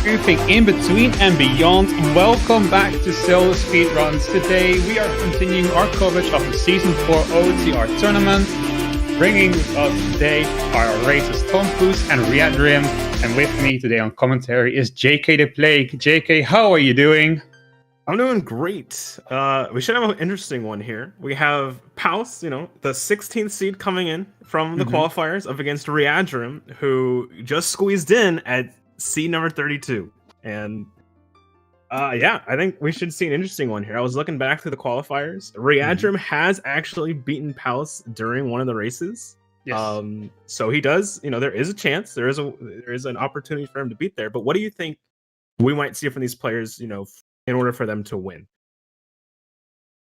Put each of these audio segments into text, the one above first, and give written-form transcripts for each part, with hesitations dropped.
everything in between and beyond. Welcome back to ZeldaSpeedRuns. Today we are continuing our coverage of the Season 4 OOTR tournament. Bringing with us today are our racers TomPouce and Readrim. And with me today on commentary is JK the Plague. JK, how are you doing? I'm doing great. We should have an interesting one here. We have Pouce, the 16th seed coming in from the qualifiers up against Readrim, who just squeezed in at seed number 32. And I think we should see an interesting one here. I was looking back through the qualifiers. Readrim has actually beaten Pouce during one of the races. Yes. So he does, there is a chance. There is an opportunity for him to beat there. But what do you think we might see from these players, in order for them to win?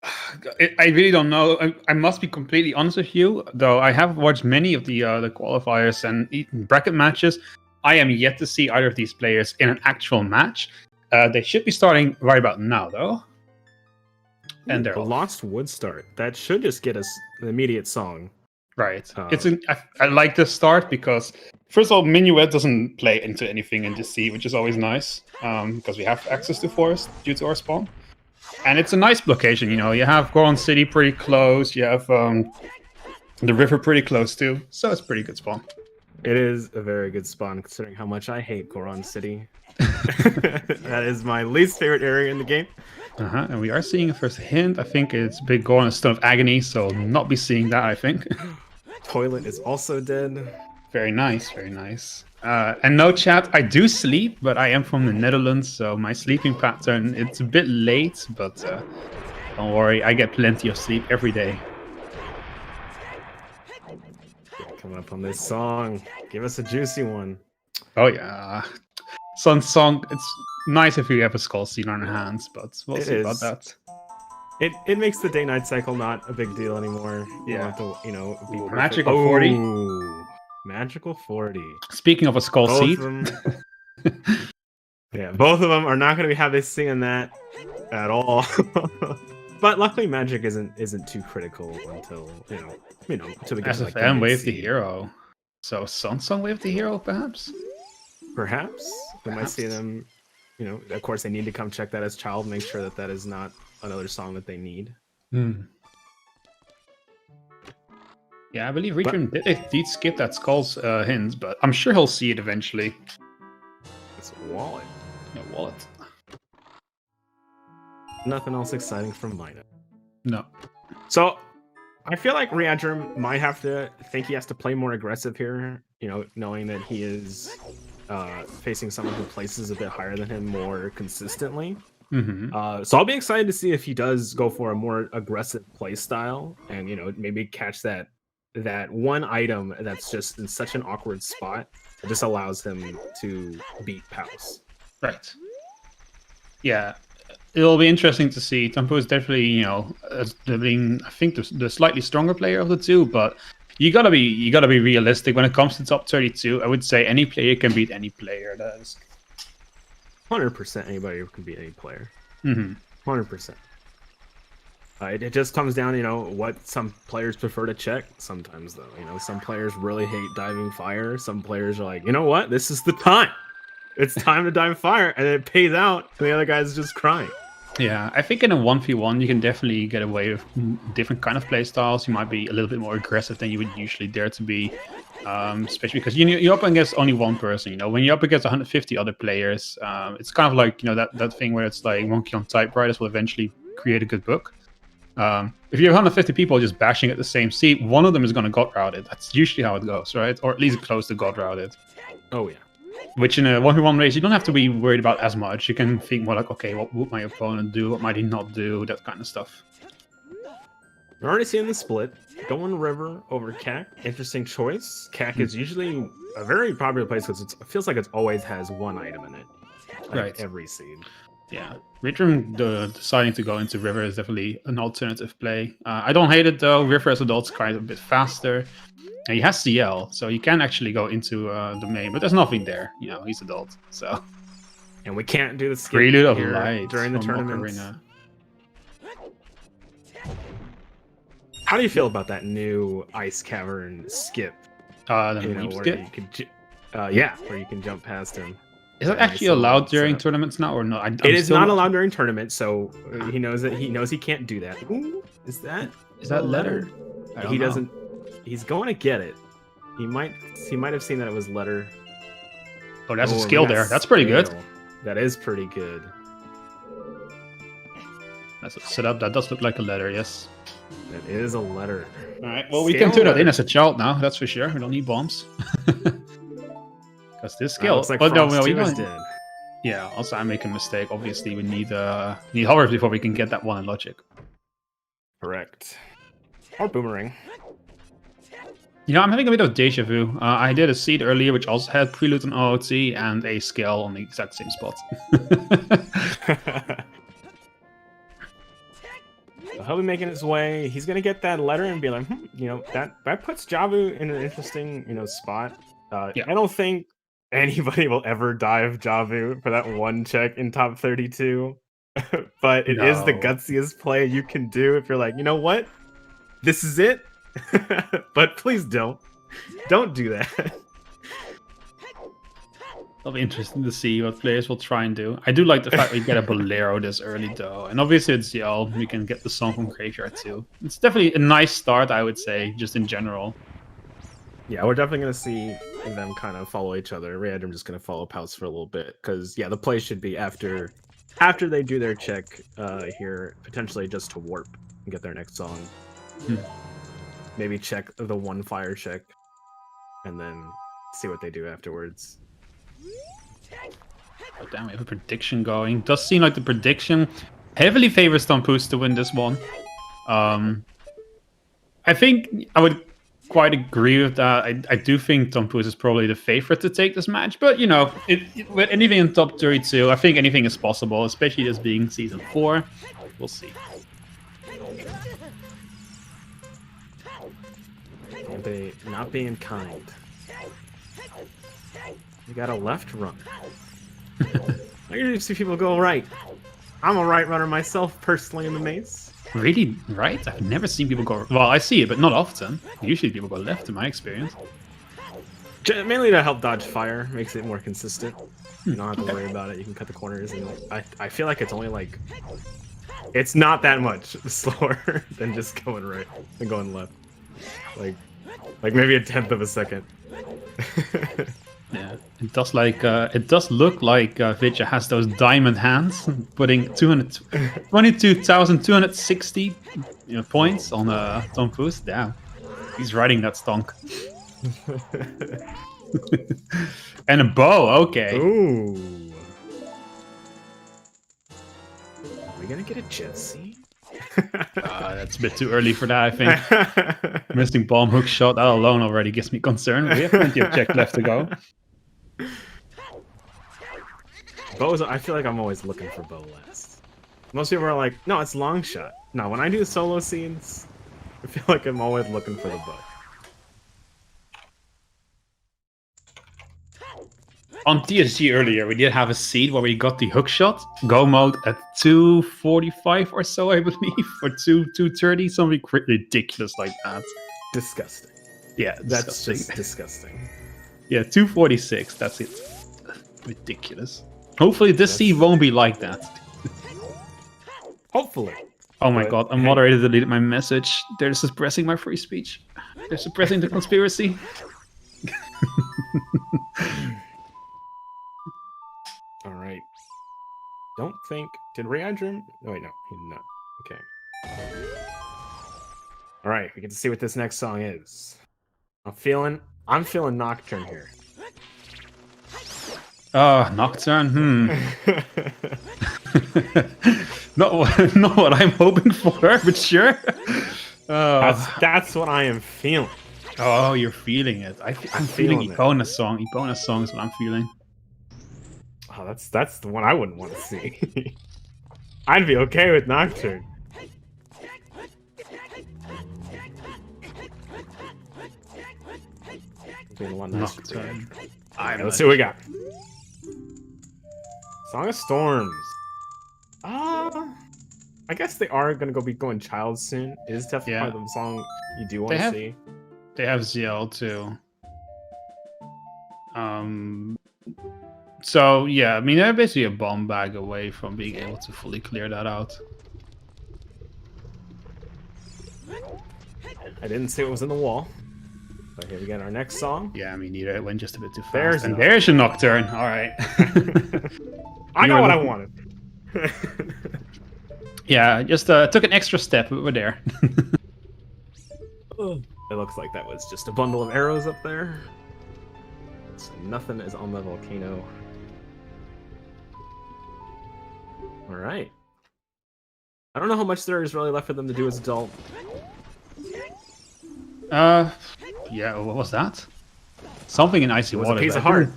I really don't know. I must be completely honest with you, though. I have watched many of the qualifiers and bracket matches. I am yet to see either of these players in an actual match. They should be starting right about now, though. And they're the Lost Wood start. That should just get us an immediate song. Right. I like this start because, first of all, Minuet doesn't play into anything in this sea, which is always nice because we have access to forest due to our spawn. And it's a nice location, You have Goron City pretty close. You have the river pretty close too. So it's a pretty good spawn. It is a very good spawn considering how much I hate Goron City. That is my least favorite area in the game. And we are seeing a first hint. I think it's Big Goron and Stone of Agony, so not be seeing that, I think. Toilet is also dead. Very nice, very nice. And no chat, I do sleep, but I am from the Netherlands, so my sleeping pattern, it's a bit late, but don't worry, I get plenty of sleep every day. Coming up on this song. Give us a juicy one. Oh yeah. Sun Song, it's nice if we have a skull scene on our hands, but we'll see about that. It makes the day-night cycle not a big deal anymore. You Yeah. don't have to, be perfect. Magical 40. Ooh, magical 40. Speaking of a skull seed. Yeah, both of them are not going to be having seeing that at all. But luckily, magic isn't too critical until until we get to, like, SFM wave the hero. So Sun Song wave the hero, perhaps. Perhaps we might see them. Of course, they need to come check that as child, make sure that is not another song that they need. Yeah, I believe Readrim did skip that Skull's hint, but I'm sure he'll see it eventually. It's a wallet. A wallet. Nothing else exciting from Mina. No. So, I feel like Readrim might have to think he has to play more aggressive here, knowing that he is facing someone who places a bit higher than him more consistently. So I'll be excited to see if he does go for a more aggressive play style and, maybe catch that one item that's just in such an awkward spot that just allows him to beat Pouce. Right. Yeah. It'll be interesting to see. TomPouce is definitely, being, I think, the slightly stronger player of the two, but you gotta be realistic when it comes to top 32. I would say any player can beat any player. That is 100%. Anybody can beat any player. 100%. It just comes down, what some players prefer to check. Sometimes, though, some players really hate diving fire. Some players are like, you know what? This is the time. It's time to dive fire, and it pays out, and the other guy's just crying. Yeah, I think in a 1v1 you can definitely get away with different kind of play styles. You might be a little bit more aggressive than you would usually dare to be, especially because you're up against only one person. When you're up against 150 other players, it's kind of like that thing where it's like monkey on typewriters will eventually create a good book. If you have 150 people just bashing at the same seat, one of them is going to god route it. That's usually how it goes, right? Or at least close to god route it. Oh yeah. Which in a 1v1 race, you don't have to be worried about as much. You can think more like, okay, what would my opponent do? What might he not do? That kind of stuff. We're already seeing the split. Going River over CAC. Interesting choice. CAC is usually a very popular place because it feels like it always has one item in it. Right. Every seed. Yeah. Readrim deciding to go into River is definitely an alternative play. I don't hate it though. River as adult's kind of a bit faster. And he has CL, so he can actually go into the main, but there's nothing there. He's adult, so. And we can't do the skip Prelude of Light during the tournament. How do you feel about that new Ice Cavern skip? The where you can, where you can jump past him. Is that Nice actually little allowed during setup. tournaments now or not? It is not allowed during tournaments, so he knows that he can't do that. Ooh, is that Is that letter? I don't He know. doesn't. He's going to get it. He might have seen that it was letter. Oh, that's a we skill got there. That's pretty good. scale. That is pretty good. That's a setup. That does look like a letter, yes. That is a letter. All right. Well, we can turn that in as a child now. That's for sure. We don't need bombs. Because this skill. Looks like oh no, Frost we 2 is don't. dead. Yeah. Also, I make a mistake. Obviously, we need hovers before we can get that one in logic. Correct. Or boomerang. You know, I'm having a bit of deja vu. I did a seed earlier, which also had prelude on OoT and a scale on the exact same spot. So he'll be making his way. He's gonna get that letter and be like, you know, that puts Javu in an interesting, you know, spot. Yeah. I don't think anybody will ever dive Javu for that one check in top 32. But it is the No. gutsiest play you can do if you're like, you know what? This is it. But please don't do that. It'll be interesting to see what players will try and do. I do like the fact we get a Bolero this early, though. And obviously it's Yell. We can get the song from Graveyard, too. It's definitely a nice start, I would say, just in general. Yeah, we're definitely going to see them kind of follow each other. Readrim just going to follow Pouce for a little bit. Because, yeah, the play should be after they do their check here, potentially just to warp and get their next song. Maybe check the one fire check and then see what they do afterwards. Oh, damn, we have a prediction going. Does seem like the prediction heavily favors TomPouce to win this one. I think I would quite agree with that. I do think TomPouce is probably the favorite to take this match, but you know, with anything in top 32, I think anything is possible, especially this being season 4. We'll see. Not being kind. You got a left run. I usually see people go right. I'm a right runner myself, personally, in the maze. Really? Right? I've never seen people go... Well, I see it, but not often. Usually people go left, in my experience. Mainly to help dodge fire. Makes it more consistent. You don't have to worry about it. You can cut the corners. And I feel like it's only like... It's not that much slower than just going right and going left. Like maybe a 1/10 of a second. Yeah, it does look like Vidya has those diamond hands, putting 22,260 points on TomPouce. Damn, he's riding that stonk. And a bow, okay. Ooh. Are we gonna get a Jesse? That's a bit too early for that, I think. Missing bomb hook shot, that alone already gives me concern. We have plenty of check left to go. Bows, I feel like I'm always looking for bow last. Most people are like, no, it's long shot. No, when I do solo scenes, I feel like I'm always looking for the bow. On TSG earlier, we did have a seed where we got the hook shot, go mode at 245 or so, I believe, or 230, something ridiculous like that. Disgusting. Yeah, That's just disgusting. Yeah, 246, that's it. Ridiculous. Hopefully this seed won't be like that. Hopefully. Oh my god, a moderator deleted my message. They're suppressing my free speech. They're suppressing the conspiracy. Alright. Don't think... Did Readrim... Oh, wait, no. He did not. Okay. Alright, we get to see what this next song is. I'm feeling Nocturne here. Oh, Nocturne, not what I'm hoping for, but sure. That's what I am feeling. Oh, you're feeling it. I'm feeling Epona song. Epona song is what I'm feeling. Oh, that's the one I wouldn't want to see. I'd be okay with Nocturne. Nocturne. Okay, let's see what we got. Song of Storms. I guess they are gonna be going Child soon. It is definitely the song you do want to see. They have ZL too. So yeah, I mean they're basically a bomb bag away from being able to fully clear that out. I didn't see what was in the wall. But here we get our next song. Yeah, me neither. It went just a bit too fast. There's And there's your Nocturne. All right. I got what I wanted. Yeah, just took an extra step, but we're there. It looks like that was just a bundle of arrows up there. So nothing is on the volcano. All right. I don't know how much there is really left for them to do as adult. Yeah, what was that? Something in icy water. It was a piece of heart.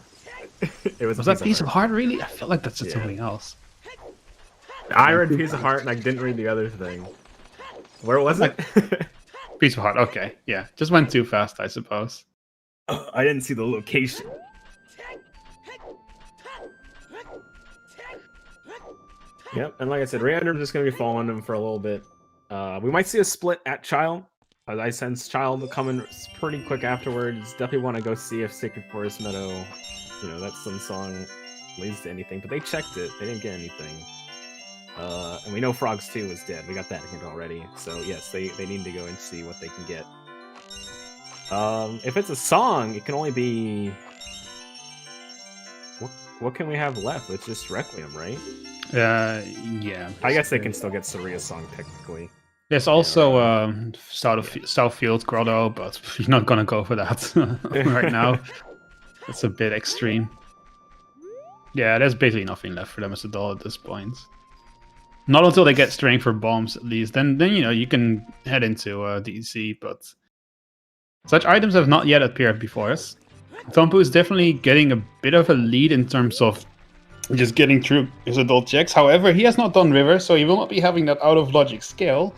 Was that piece of heart really? I felt like that's just something else. I read piece of heart and I didn't read the other thing. Where was it? Piece of heart. Okay, yeah, just went too fast, I suppose. I didn't see the location. Yep, and like I said, Readrim's just gonna be following him for a little bit. We might see a split at Child. As I sense Child coming pretty quick afterwards. Definitely want to go see if Sacred Forest Meadow, you know, that Sun Song leads to anything. But they checked it; they didn't get anything. And we know Frogs 2 is dead. We got that hint already. So yes, they need to go and see what they can get. If it's a song, it can only be. What can we have left? It's just Requiem, right? Yeah. I guess they can still get Saria's song technically. There's also Southfield Grotto, but you're not gonna go for that right now. It's a bit extreme. Yeah, there's basically nothing left for them as a doll at this point. Not until they get strength for bombs, at least. Then you know you can head into DEC, but such items have not yet appeared before us. TomPouce is definitely getting a bit of a lead in terms of just getting through his adult checks. However, he has not done River, so he will not be having that out of logic skill.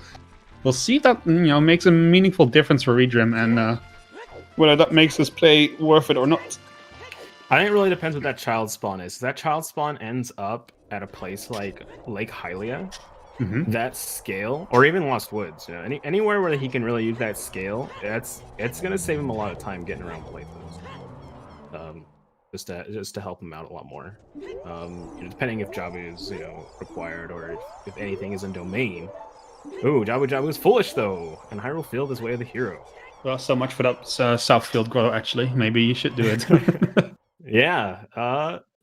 We'll see if that makes a meaningful difference for Readrim and whether that makes his play worth it or not. I think it really depends what that child spawn is. If that child spawn ends up at a place like Lake Hylia, that scale, or even Lost Woods, anywhere where he can really use that scale, it's gonna save him a lot of time getting around playthroughs. Just to help him out a lot more. Depending if Jabu is required or if anything is in domain. Ooh, Jabu is foolish though, and Hyrule Field is way of the hero. Well, so much for that Southfield Grotto. Actually, maybe you should do it. Yeah,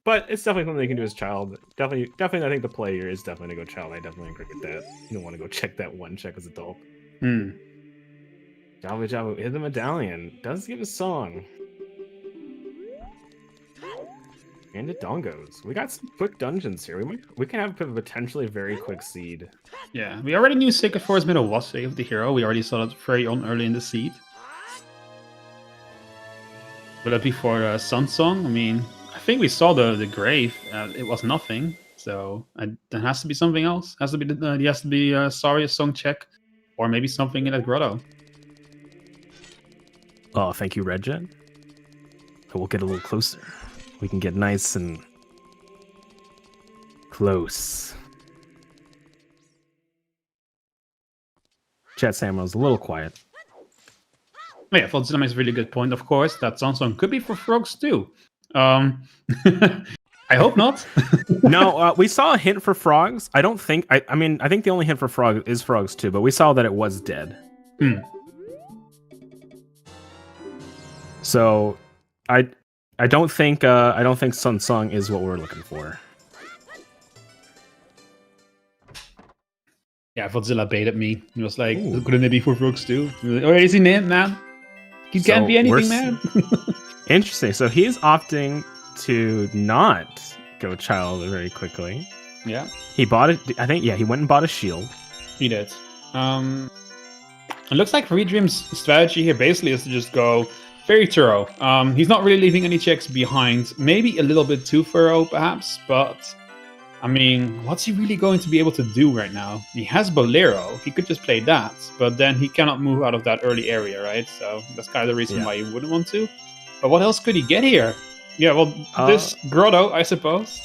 but it's definitely something they can do as Child. Definitely, I think the play here is definitely to go Child. I definitely agree with that. You don't want to go check that one check as adult. Jabu is the medallion. Does give a song. And it dongos. We got some quick dungeons here. We can have a potentially very quick seed. Yeah, we already knew Sacred Forest Meadow was Way of the Hero. We already saw that very early in the seed. Would that be for Sun Song? I mean, I think we saw the grave. It was nothing. So there has to be something else. Has to be Saria's song check, or maybe something in that grotto. Oh, thank you, Redjet. We'll get a little closer. We can get nice and close. Chat Samuel's a little quiet. Oh, yeah, Flodzilla makes a really good point, of course. That song could be for frogs too. I hope not. No, we saw a hint for frogs. I don't think. I think the only hint for frog is frogs too, but we saw that it was dead. So, I don't think Sun Song is what we're looking for. Yeah, Flodzilla baited me. He was like, couldn't it be for frogs too? Or is he named, man? He can't be anything, man. Interesting. So he's opting to not go Child very quickly. Yeah. He bought it. I think, he went and bought a shield. He did. It looks like Readrim's strategy here basically is to just go very thorough. He's not really leaving any checks behind. Maybe a little bit too thorough, perhaps, but I mean, what's he really going to be able to do right now? He has Bolero. He could just play that, but then he cannot move out of that early area, right? So that's kind of the reason why he wouldn't want to. But what else could he get here? Yeah, well, this grotto, I suppose.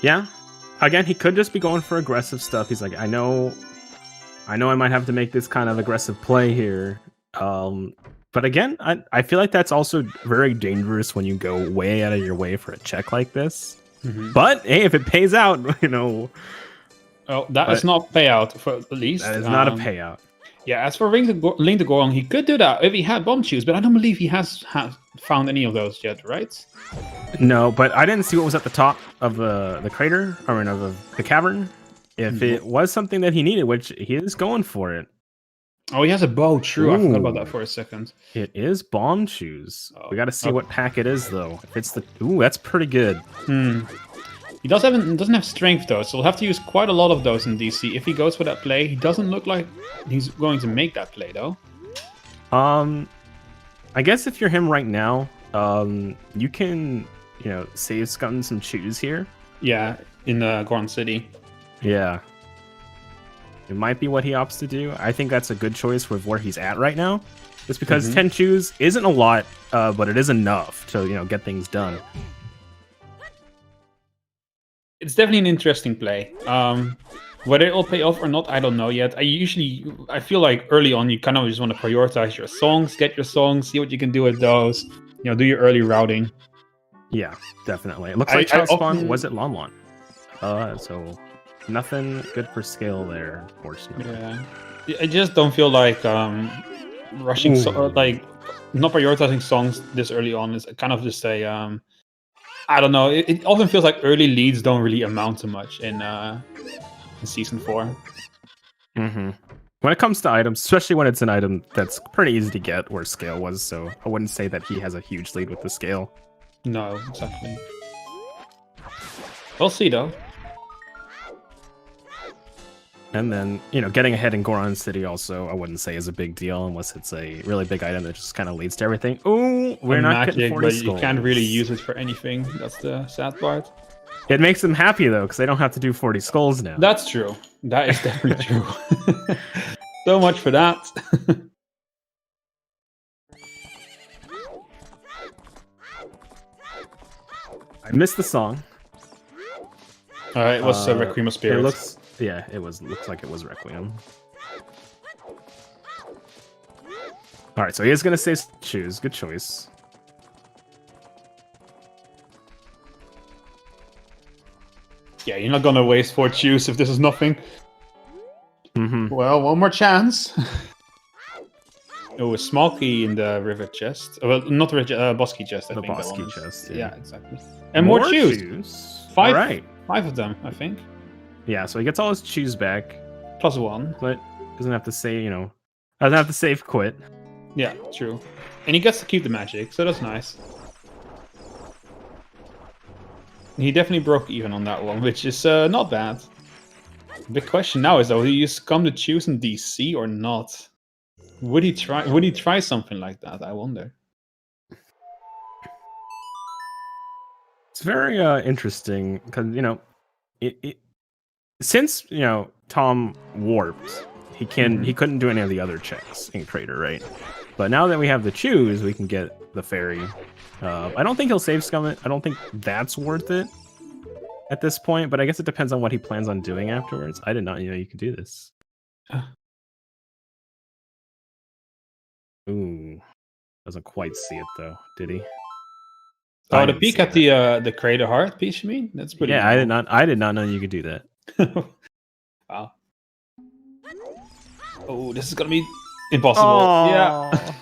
Yeah. Again, he could just be going for aggressive stuff. He's like, I know I might have to make this kind of aggressive play here. But again, I feel like that's also very dangerous when you go way out of your way for a check like this. But hey, if it pays out, you know. Oh, that is not payout for at least. That is not a payout. Yeah, as for Link to Goron, he could do that if he had bomb shoes, but I don't believe he has found any of those yet, right? No, but I didn't see what was at the top of the crater, or of the cavern. If it was something that he needed, which he is going for it. Oh, he has a bow. True, Ooh. I forgot about that for a second. It is bomb shoes. We got to see what pack it is, though. If it's the that's pretty good. He doesn't have strength though, so we'll have to use quite a lot of those in DC. If he goes for that play, he doesn't look like he's going to make that play though. I guess if you're him right now, you can, save scum some shoes here. Yeah, in Goron City. Yeah. It might be what he opts to do. I think that's a good choice with where he's at right now. Just because 10 shoes isn't a lot, but it is enough to, get things done. It's definitely an interesting play. Whether it will pay off or not, I don't know yet. I feel like early on you kind of just want to prioritize your songs, get your songs, see what you can do with those. Do your early routing. Yeah, definitely. It looks like Child Spawn was at Lon Lon. So nothing good for scale there, unfortunately. Yeah, I just don't feel like rushing, like not prioritizing songs this early on is kind of just a. I don't know. It often feels like early leads don't really amount to much in Season 4. When it comes to items, especially when it's an item that's pretty easy to get where scale was, so I wouldn't say that he has a huge lead with the scale. No, exactly. We'll see, though. And then, getting ahead in Goron City also, I wouldn't say is a big deal unless it's a really big item that just kind of leads to everything. Ooh, we're not getting 40 but skulls. You can't really use it for anything. That's the sad part. It makes them happy, though, because they don't have to do 40 skulls now. That's true. That is definitely true. So much for that. I missed the song. It was Requiem of Spirits. Looks like it was Requiem. Alright, so he is going to say choose. Good choice. Yeah, you're not going to waste 4 choose if this is nothing. Well, one more chance. Oh, a small key in the river chest. Well, not the river, boss key chest, I think. The boss key chest, yeah, exactly. And more choose. 5, right. 5 of them, I think. Yeah, so he gets all his choose back. +1. But doesn't have to say, doesn't have to save quit. Yeah, true. And he gets to keep the magic, so that's nice. He definitely broke even on that one, which is not bad. The big question now is though, will he come to choose in DC or not? Would he try something like that? I wonder. It's very interesting because since Tom warped, he couldn't do any of the other checks in Crater, right? But now that we have the choose, we can get the fairy. I don't think he'll save scum it. I don't think that's worth it at this point, but I guess it depends on what he plans on doing afterwards. I did not know you could do this. Ooh, doesn't quite see it though, did he? Oh, the peek at the Crater Heart piece, you mean? That's pretty. Yeah, cool. I did not know you could do that. Wow. Oh, this is gonna be impossible. Oh. Yeah.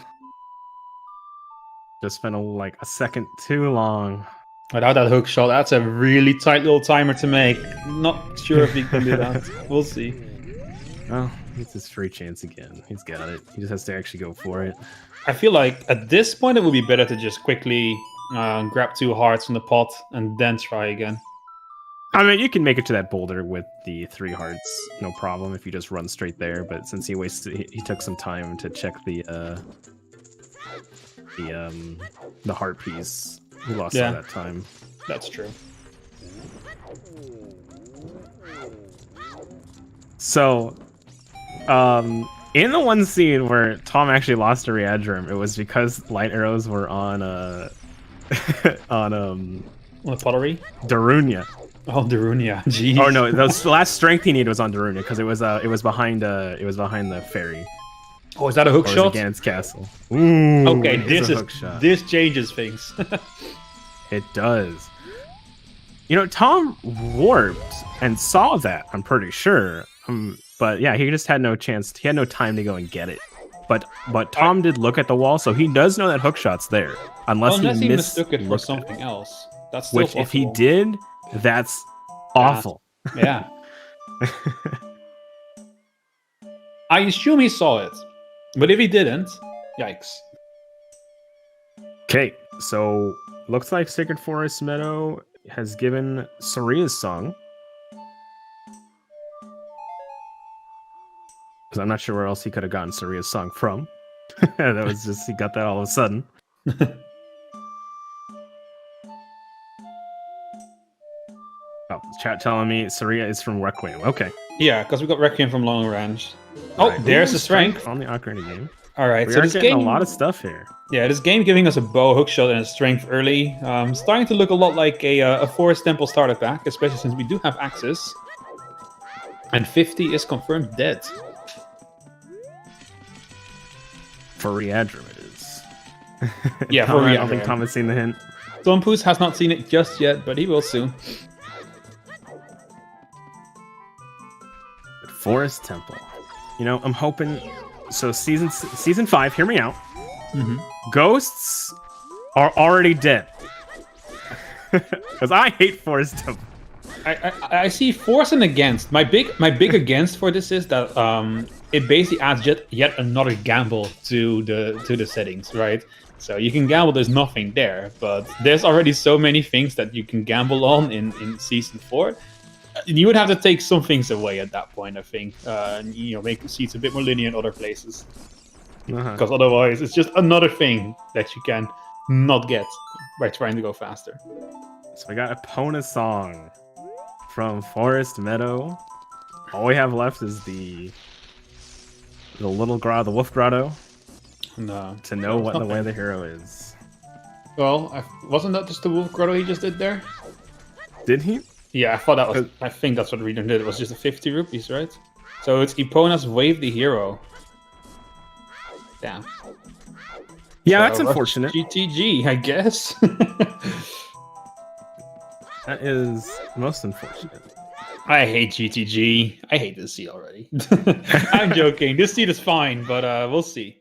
Just spent a second too long. Without that hook shot, that's a really tight little timer to make. Not sure if he can do that. We'll see. Oh, it's his free chance again. He's got it. He just has to actually go for it. I feel like at this point it would be better to just quickly grab 2 hearts from the pot and then try again. I mean, you can make it to that boulder with the 3 hearts, no problem, if you just run straight there. But since he took some time to check the heart piece, he lost all that time. That's true. So, in the one scene where Tom actually lost to Readrim, it was because light arrows were on on the pottery. Darunia. Oh, Darunia. Jeez. Oh no, the last strength he needed was on Darunia because it was behind the fairy. Oh, is that a hook Or shot? is it Ganon's castle? Ooh, Okay, it a hook shot. This changes things. It does. You know, Tom warped and saw that, I'm pretty sure. But yeah, he just had no chance. He had no time to go and get it. But Tom did look at the wall, so he does know that hookshot's there. Unless he mistook it for something else. That's still possible. If he did, that's awful. Yeah. I assume he saw it. But if he didn't, yikes. Okay, so looks like Sacred Forest Meadow has given Saria's song. Because I'm not sure where else he could have gotten Saria's song from. That was just, he got that all of a sudden. Oh, chat telling me Saria is from Requiem. Okay. Yeah, because we got Requiem from Long Range. Oh, Right. there's the strength. On the Ocarina game. All right, We so are this getting game, a lot of stuff here. Yeah, this game giving us a bow, hookshot, and a strength early. Starting to look a lot like a Forest Temple starter pack, especially since we do have access. And 50 is confirmed dead. For Readrim, it is. Yeah, for I Readrim. don't think Tom has seen the hint. TomPouce has not seen it just yet, but he will soon. Forest Temple. You know, I'm hoping. So season 5, hear me out. Ghosts are already dead. Because I hate Forest Temple. I see force and against. My big against for this is that it basically adds yet another gamble to the settings, right? So you can gamble, there's nothing there, but there's already so many things that you can gamble on in season 4. You would have to take some things away at that point, I think. You know, make the seats a bit more linear in other places. Because otherwise, it's just another thing that you can not get by trying to go faster. So we got Epona song from Forest Meadow. All we have left is the little grotto, the wolf grotto. No, to know what the way of the hero is. Well, wasn't that just the wolf grotto he just did there? Did he? Yeah, I thought that was. I think that's what Readrim did. It was just a 50 rupees, right? So it's Epona's Wave the Hero. Damn. Yeah, that's unfortunate. GTG, I guess. That is most unfortunate. I hate GTG. I hate this seed already. I'm joking. This seed is fine, but we'll see.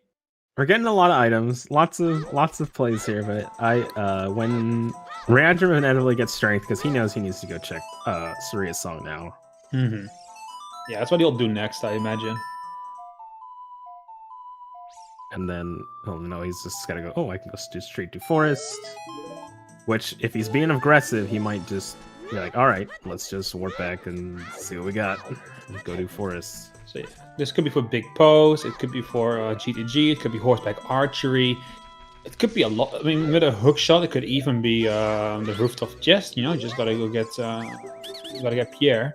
We're getting a lot of items, lots of plays here, but when Readrim inevitably gets strength because he knows he needs to go check Saria's song now. Yeah, that's what he'll do next, I imagine. And then, oh no, he's just gotta go. Oh, I can go straight to Forest. Which, if he's being aggressive, he might just be like, "All right, let's just warp back and see what we got. Let's go do Forest." So yeah, this could be for big pose. It could be for GTG. It could be horseback archery. It could be a lot. I mean, with a hook shot, it could even be the rooftop chest. You know, you just gotta go get, Pierre.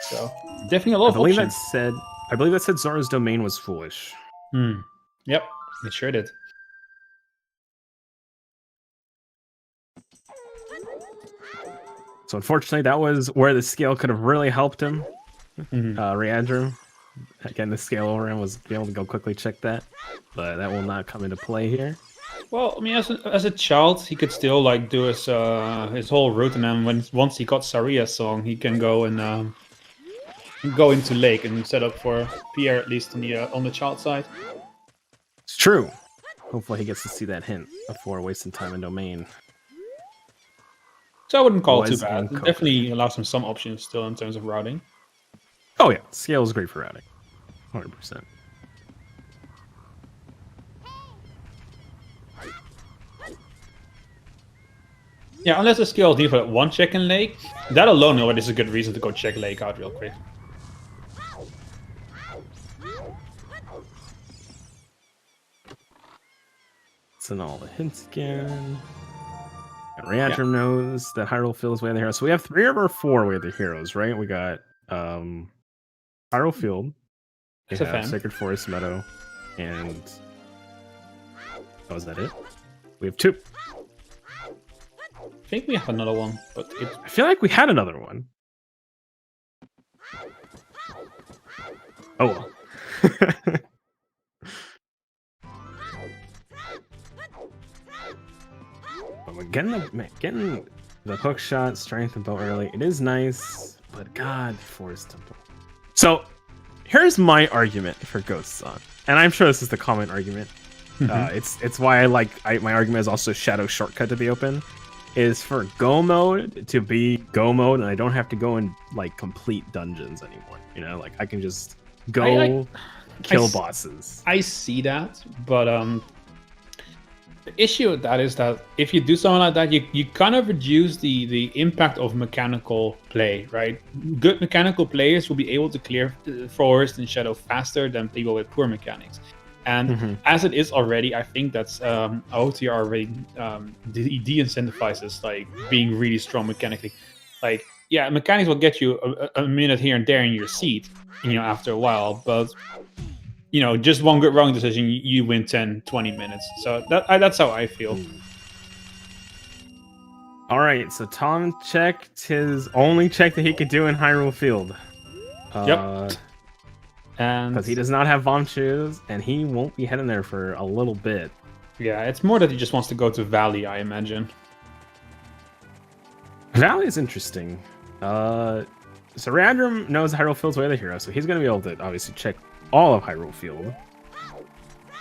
So definitely a lot of options. I believe that said Zora's Domain was foolish. Yep, it sure did. So unfortunately, that was where the scale could have really helped him. Readrim, getting the scale over him, was being able to go quickly check that, but that will not come into play here. Well, I mean, as a child, he could still like do his whole route, and then once he got Saria's song, he can go and go into Lake and set up for Pierre, at least on the child side. It's true. Hopefully, he gets to see that hint before wasting time in Domain. So I wouldn't call it too bad. It definitely allows him some options still in terms of routing. Oh yeah, scale is great for routing, 100%. Yeah, unless the scale is default at 1 check in Lake, that alone already is a good reason to go check Lake out real quick. Send all the hints again. And Readrim knows that Hyrule Field is way of the hero. So we have 3 of our 4 way of the heroes, right? We got Hyrule Field, we have Sacred Forest Meadow, and is that it? We have 2. I think we have another one, but I feel like we had another one. Oh well. But getting the hook shot, strength, and bow early, it is nice, but God, Forest Temple. So here's my argument for Ghost Song, and I'm sure this is the common argument. It's why my argument is also Shadow Shortcut to be open, is for Go mode to be Go mode, and I don't have to go in like complete dungeons anymore. You know, like I can just go kill bosses. I see that, but the issue with that is that if you do something like that, you kind of reduce the impact of mechanical play, right? Good mechanical players will be able to clear forest and shadow faster than people with poor mechanics. And as it is already, I think that's OoT already de-incentivizes like being really strong mechanically. Like, yeah, mechanics will get you a minute here and there in your seat, you know, after a while, but you know, just one good wrong decision, you win 10, 20 minutes. So that's how I feel. All right, so Tom checked his only check that he could do in Hyrule Field. Yep. And because he does not have bomb shoes, and he won't be heading there for a little bit. Yeah, it's more that he just wants to go to Valley, I imagine. Valley is interesting. So Readrim knows Hyrule Field's way of the hero, so he's going to be able to obviously check all of Hyrule Field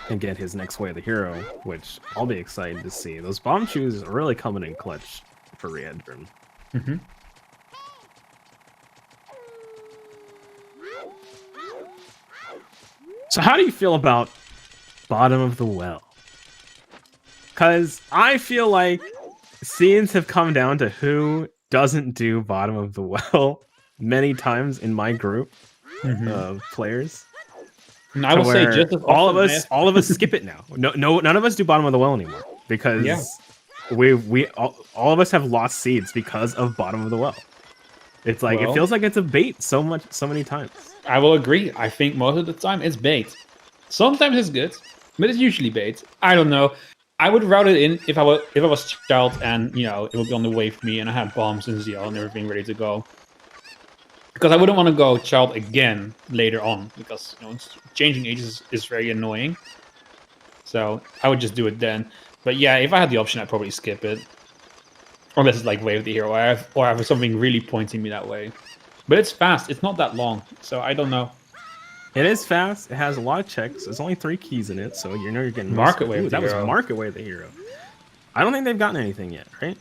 and get his next way of the hero, which I'll be excited to see. Those bomb shoes are really coming in clutch for Readrim. So how do you feel about Bottom of the Well? Because I feel like scenes have come down to who doesn't do Bottom of the Well many times in my group of players. And I will say, just as all of us skip it now. No, none of us do Bottom of the Well anymore because all of us have lost seeds because of Bottom of the Well. It's like it feels like it's a bait so many times. I will agree. I think most of the time it's bait. Sometimes it's good, but it's usually bait. I don't know. I would route it in if I was child and you know it would be on the way for me and I had bombs and ZL and everything ready to go. Because I wouldn't want to go child again later on because you know changing ages is very annoying. So I would just do it then. But yeah, if I had the option, I'd probably skip it. Unless it's like Way of the Hero, or I have something really pointing me that way. But it's fast. It's not that long, so I don't know. It is fast. It has a lot of checks. There's only 3 keys in it, so you know you're getting Market Way of the Hero. That was Market Way of the Hero. I don't think they've gotten anything yet, right?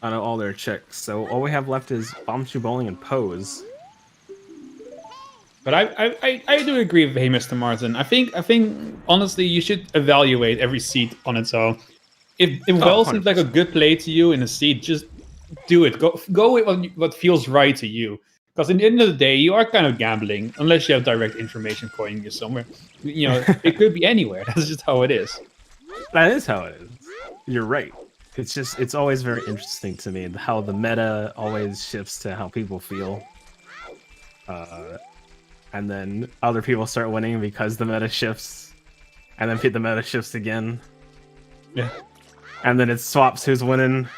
Out of all their checks, so all we have left is Bomb Shoe Bowling and Pose. But I do agree with hey, Mr. Martin. I think honestly you should evaluate every seed on its own. If Well seems like a good play to you in a seed, just do it. Go with what feels right to you. Because in the end of the day, you are kind of gambling, unless you have direct information pointing you somewhere. You know, it could be anywhere. That's just how it is. That is how it is. You're right. It's always very interesting to me how the meta always shifts to how people feel. And then other people start winning because the meta shifts. And then the meta shifts again. Yeah. And then it swaps who's winning.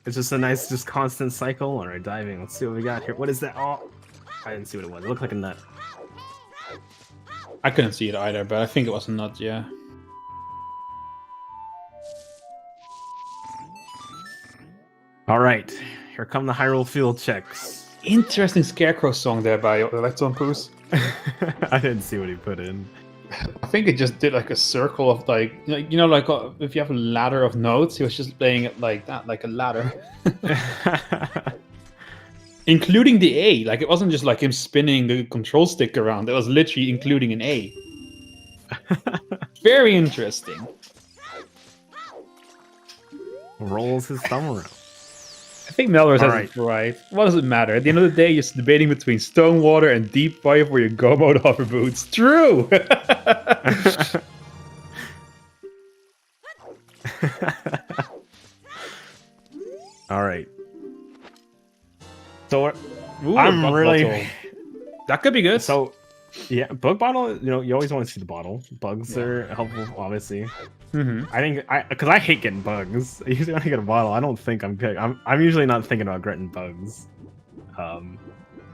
It's just a nice, just constant cycle. All right, diving. Let's see what we got here. What is that? Oh, I didn't see what it was. It looked like a nut. I couldn't see it either, but I think it was a nut, yeah. All right, here come the Hyrule Field checks. Interesting Scarecrow song there by TomPouce. I didn't see what he put in. I think it just did like a circle of like if you have a ladder of notes, he was just playing it like that, like a ladder. Including the A. Like it wasn't just like him spinning the control stick around. It was literally including an A. Very interesting. Rolls his thumb around. I think Melrose has it right. What does it matter? At the end of the day, you're debating between stone water and deep fire for your go mode hover boots. True! Alright. So I'm really... Bottle. That could be good. So, yeah, bug bottle, you know, you always want to see the bottle. Bugs are helpful, obviously. I think, because I hate getting bugs. Usually when I get a bottle, I don't think I'm good. I'm usually not thinking about getting bugs.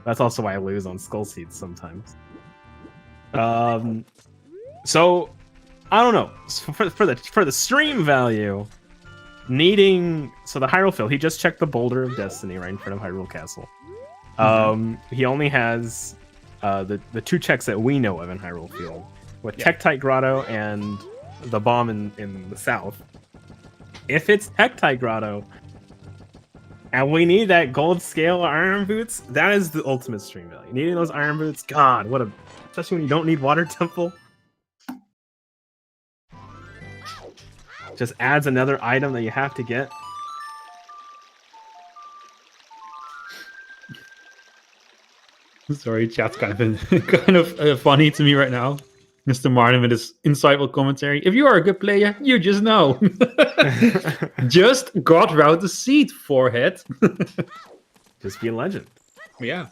That's also why I lose on skull seeds sometimes. So I don't know. For the stream value, so the Hyrule Field, he just checked the Boulder of Destiny right in front of Hyrule Castle. He only has the two checks that we know of in Hyrule Field, with Tektite Grotto and the bomb in the south. If it's Tektite Grotto, and we need that gold scale iron boots, that is the ultimate stream value. Needing those iron boots, God, especially when you don't need Water Temple. Just adds another item that you have to get. Sorry, chat's kind of funny to me right now. Mr. Martin with his insightful commentary. If you are a good player, you just know. Just God route the seed, forehead. Just be a legend. Yeah.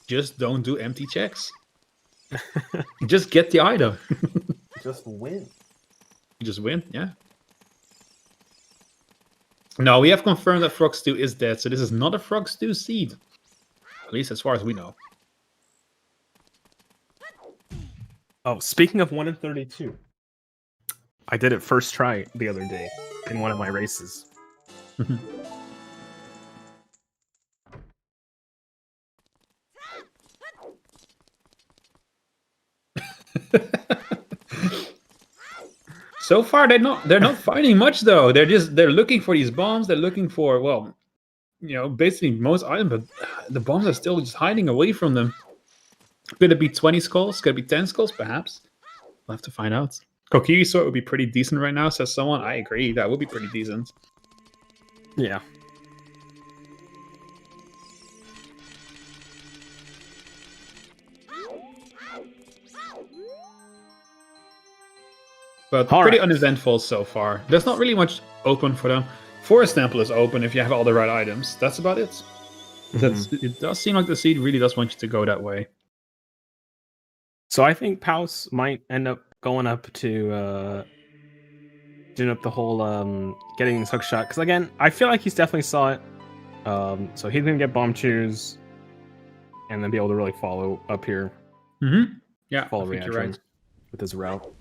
Just don't do empty checks. Just get the item. Just win. Just win, yeah. No, we have confirmed that Frog Stew is dead, so this is not a Frog Stew seed. At least as far as we know. Oh, speaking of 1 in 32. I did it first try the other day in one of my races. So far, they're not finding much though. They're looking for these bombs. They're looking for, well, basically most items, but the bombs are still just hiding away from them. Could it be 20 skulls? Could it be 10 skulls? Perhaps. We'll have to find out. Kokiri Sword would be pretty decent right now, says someone. I agree. That would be pretty decent. Yeah. But pretty uneventful so far. There's not really much open for them. Forest Temple is open if you have all the right items. That's about it. It does seem like the seed really does want you to go that way. So I think Pouce might end up going up to doing up the whole getting his hook shot. Because again, I feel like he's definitely saw it. So he's gonna get bomb chews and then be able to really follow up here. Yeah, follow I think you're right. With his route.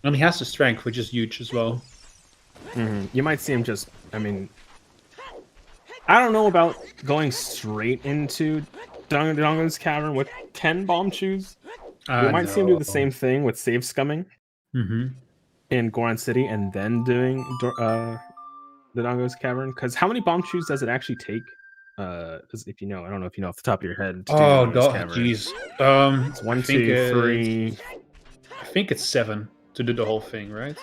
And he has the strength, which is huge as well. You might see him just, I don't know about going straight into Dongo's Cavern with 10 bomb chews. You might see him do the same thing with save scumming in Goron City and then doing the Dongo's Cavern. Because how many bomb chews does it actually take? If you know, I don't know if you know off the top of your head. Jeez. It's 1, 2, 3. I think it's 7 to do the whole thing, right?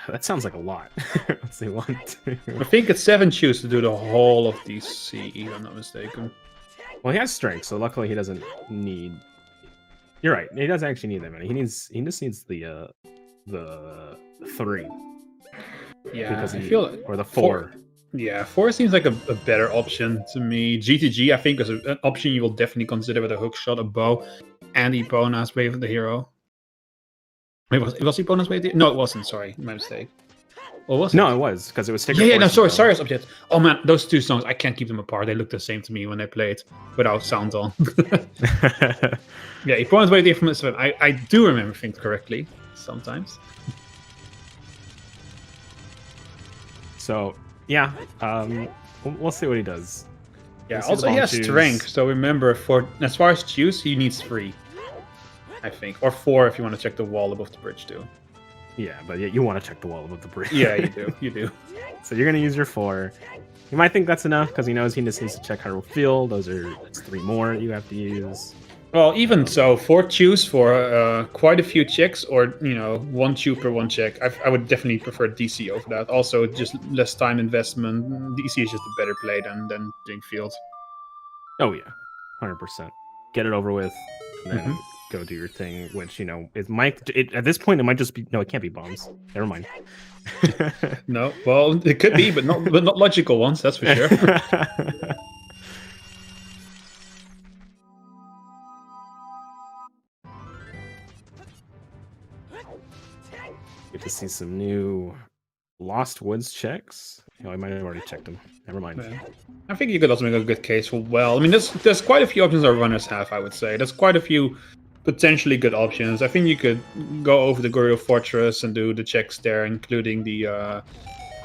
That sounds like a lot. Let's see, 1, 2. I think it's 7 chews to do the whole of DC, if I'm not mistaken. Well, he has strength, so luckily he doesn't need. You're right. He doesn't actually need that many. He just needs the 3. Yeah, or the 4. Yeah, 4 seems like a better option to me. GTG, I think, is an option you will definitely consider with a hook shot, a bow, and Epona's Wave of the Hero. Wait, was Epona's Wave? No, it wasn't. Sorry, my mistake. Or was it? No, it was because it was Sticker. Yeah, no, sorry, object. Oh man, those two songs, I can't keep them apart. They look the same to me when they play it without sound on. Yeah, Epona's Wave of the Hero. I do remember things correctly sometimes. So yeah, we'll see what he does. Yeah, also he has strength, so remember, for as far as choose, he needs 3, I think, or 4 if you want to check the wall above the bridge too. Yeah, but you want to check the wall above the bridge. Yeah, you do. So you're gonna use your 4. You might think that's enough because he knows he just needs to check Hyrule Field. That's 3 more you have to use. Well, even so, 4 chews for quite a few checks, or 1 chew per 1 check. I would definitely prefer DC over that. Also, just less time investment. DC is just a better play than doing field. Oh yeah, 100%. Get it over with, and then go do your thing. Which at this point it might just be it can't be bombs. Never mind. No, well, it could be, but not logical ones. That's for sure. Get to see some new Lost Woods checks. Oh, I might have already checked them. Never mind. Yeah. I think you could also make a good case for well. I mean, there's quite a few options our runners have. I would say there's quite a few potentially good options. I think you could go over the Gorilla Fortress and do the checks there, including the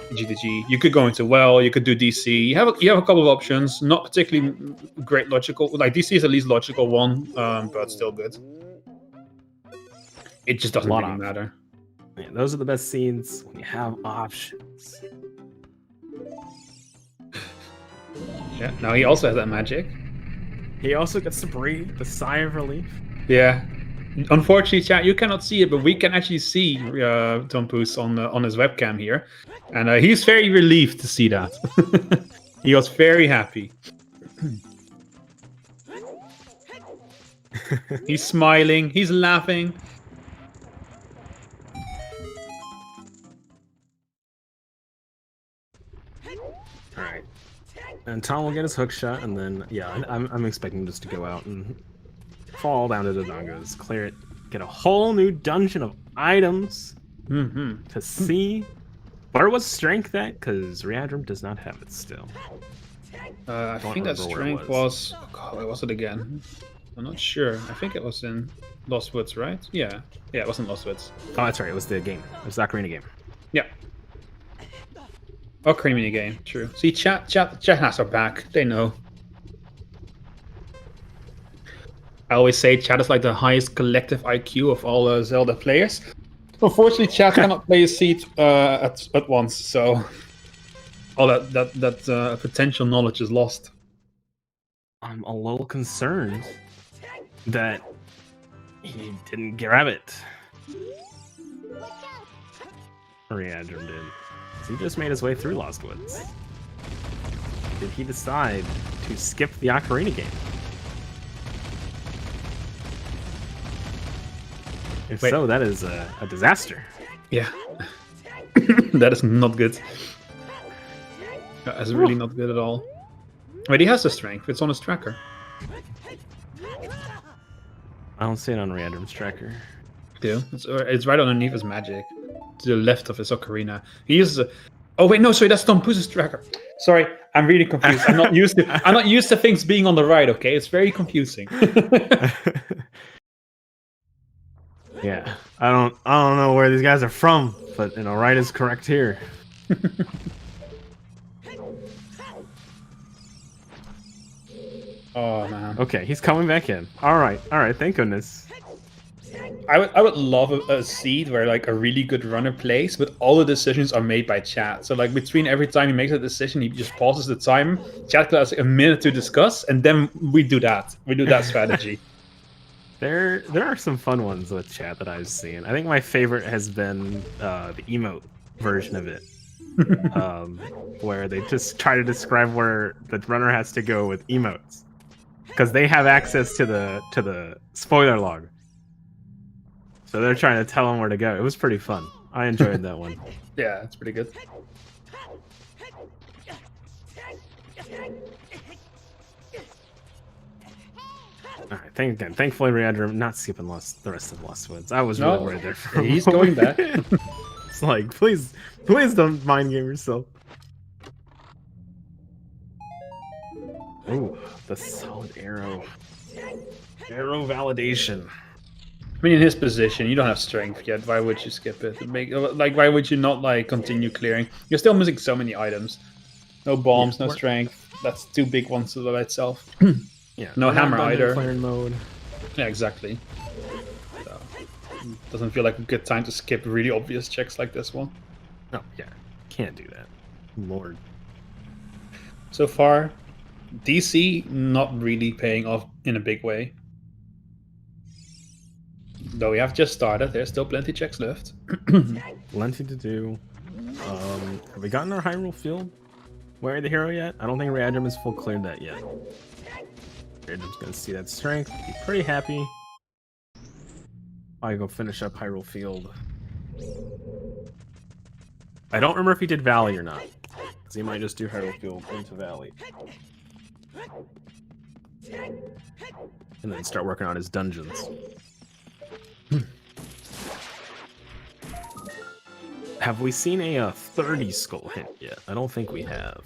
GTG. You could go into well. You could do DC. You have a couple of options. Not particularly great logical. Like DC is at least logical one, but still good. It just doesn't really matter. Yeah, those are the best scenes when you have options. Yeah. Now he also has that magic. He also gets to breathe the sigh of relief. Yeah. Unfortunately, chat, you cannot see it, but we can actually see TomPouce on his webcam here, and he's very relieved to see that. He was very happy. He's smiling. He's laughing. All right, and Tom will get his hook shot, and then yeah, I'm expecting just to go out and fall down to the Dongos, clear it, get a whole new dungeon of items to see. Where was strength at? Because Readrim does not have it still. I think that strength was... Oh, where was it again? I'm not sure. I think it was in Lost Woods, right? Yeah. Yeah, it was in Lost Woods. Oh, that's right. It was the game. It was the Ocarina game. Yeah. Ocarina game, true. See, chat has our back. They know. I always say chat is like the highest collective IQ of all Zelda players. Unfortunately, chat cannot play a seat at once, so all that potential knowledge is lost. I'm a little concerned that he didn't grab it. Readrim did. He just made his way through Lost Woods. Did he decide to skip the Ocarina game? If so, that is a disaster. Yeah. That is not good. That is really not good at all. But he has the strength. It's on his tracker. I don't see it on Readrim's tracker. Yeah, it's right underneath his magic. To the left of his ocarina. He uses a... Oh wait, no, sorry, that's TomPouce's tracker. Sorry, I'm really confused. I'm not used to things being on the right, okay? It's very confusing. Yeah. I don't know where these guys are from, but you know, right is correct here. Oh man. Okay, he's coming back in. All right, thank goodness. I would love a seed where like a really good runner plays, but all the decisions are made by chat. So like between every time he makes a decision, he just pauses the time. Chat has like a minute to discuss, and then we do that. We do that strategy. There are some fun ones with chat that I've seen. I think my favorite has been the emote version of it, where they just try to describe where the runner has to go with emotes, because they have access to the spoiler log. So they're trying to tell him where to go. It was pretty fun. I enjoyed that one. Yeah, it's pretty good. All right, thankfully Readrim not skipping the rest of Lost Woods. I was really worried there for he's going back. It's like, please don't mind game yourself. Ooh, the solid arrow. Arrow validation. I mean, in his position, you don't have strength yet. Why would you skip it? Why would you not like continue clearing? You're still missing so many items. No bombs, no strength. That's two big ones by itself. Yeah. No hammer either. Clearing mode. Yeah, exactly. So, doesn't feel like a good time to skip really obvious checks like this one. No, yeah, can't do that. Lord. So far, DC not really paying off in a big way. Though we have just started, there's still plenty checks left. Plenty to do. Have we gotten our Hyrule Field? Where are the hero yet? I don't think Readrim has full cleared that yet. Readrim's gonna see that strength, be pretty happy. I go finish up Hyrule Field. I don't remember if he did Valley or not, because he might just do Hyrule Field into Valley. And then start working on his dungeons. Have we seen a 30 skull hint yet? I don't think we have.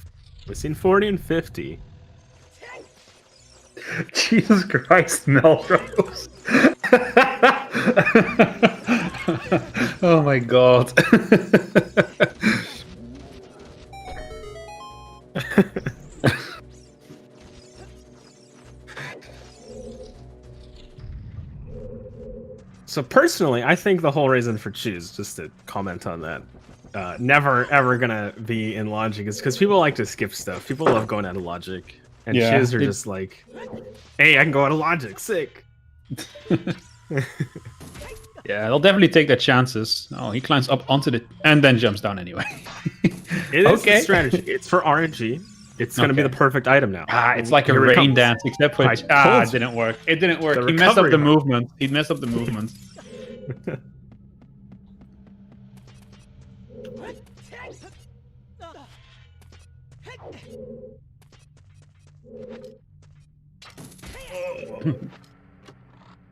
We've seen 40 and 50. Jesus Christ, Melrose. Oh my god. So personally, I think the whole reason for choose, just to comment on that, never ever gonna be in logic is because people like to skip stuff. People love going out of logic, and choose are just like, hey, I can go out of logic, sick. Yeah, they'll definitely take their chances. Oh, he climbs up onto the and then jumps down anyway. It is the strategy. It's for RNG. It's gonna be the perfect item now. It's like a rain dance, except for it didn't work. It didn't work. He messed up the movement. He messed up the movement.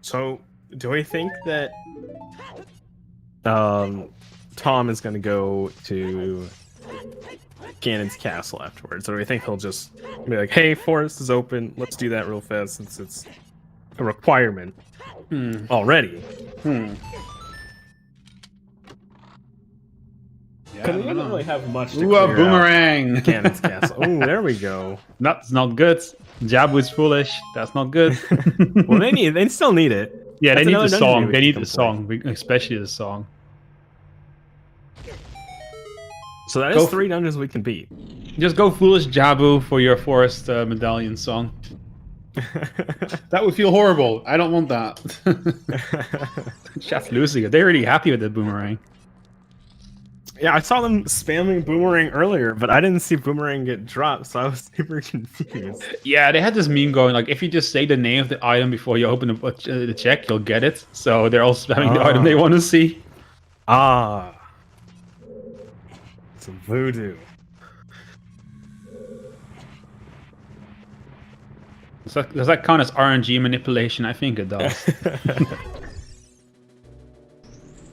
So, do we think that Tom is going to go to Ganon's castle afterwards? Or do we think he'll just be like, hey, forest is open, let's do that real fast since it's a requirement already? Yeah, we don't really have much to a boomerang! Ganon's castle. Oh, there we go. That's not good. Jabu's foolish. That's not good. Well, they still need it. Yeah, they need the song. They need the song, especially the song. So that is 3 dungeons we can beat. Just go foolish Jabu for your forest medallion song. That would feel horrible. I don't want that. Chat's losing it. They're really happy with the boomerang. Yeah, I saw them spamming boomerang earlier, but I didn't see boomerang get dropped, so I was super confused. Yeah, they had this meme going like, if you just say the name of the item before you open the check, you'll get it. So they're all spamming the item they want to see. Some voodoo. Does that count as RNG manipulation? I think it does.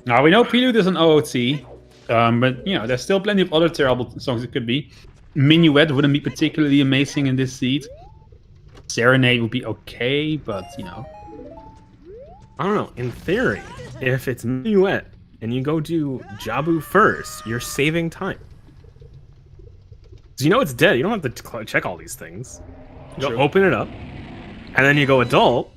Now we know Prelude is an OOT. But, you know, there's still plenty of other terrible songs it could be. Minuet wouldn't be particularly amazing in this seed. Serenade would be okay, but, you know. I don't know. In theory, if it's Minuet and you go do Jabu first, you're saving time. So you know it's dead. You don't have to check all these things. You go open it up, and then you go adult,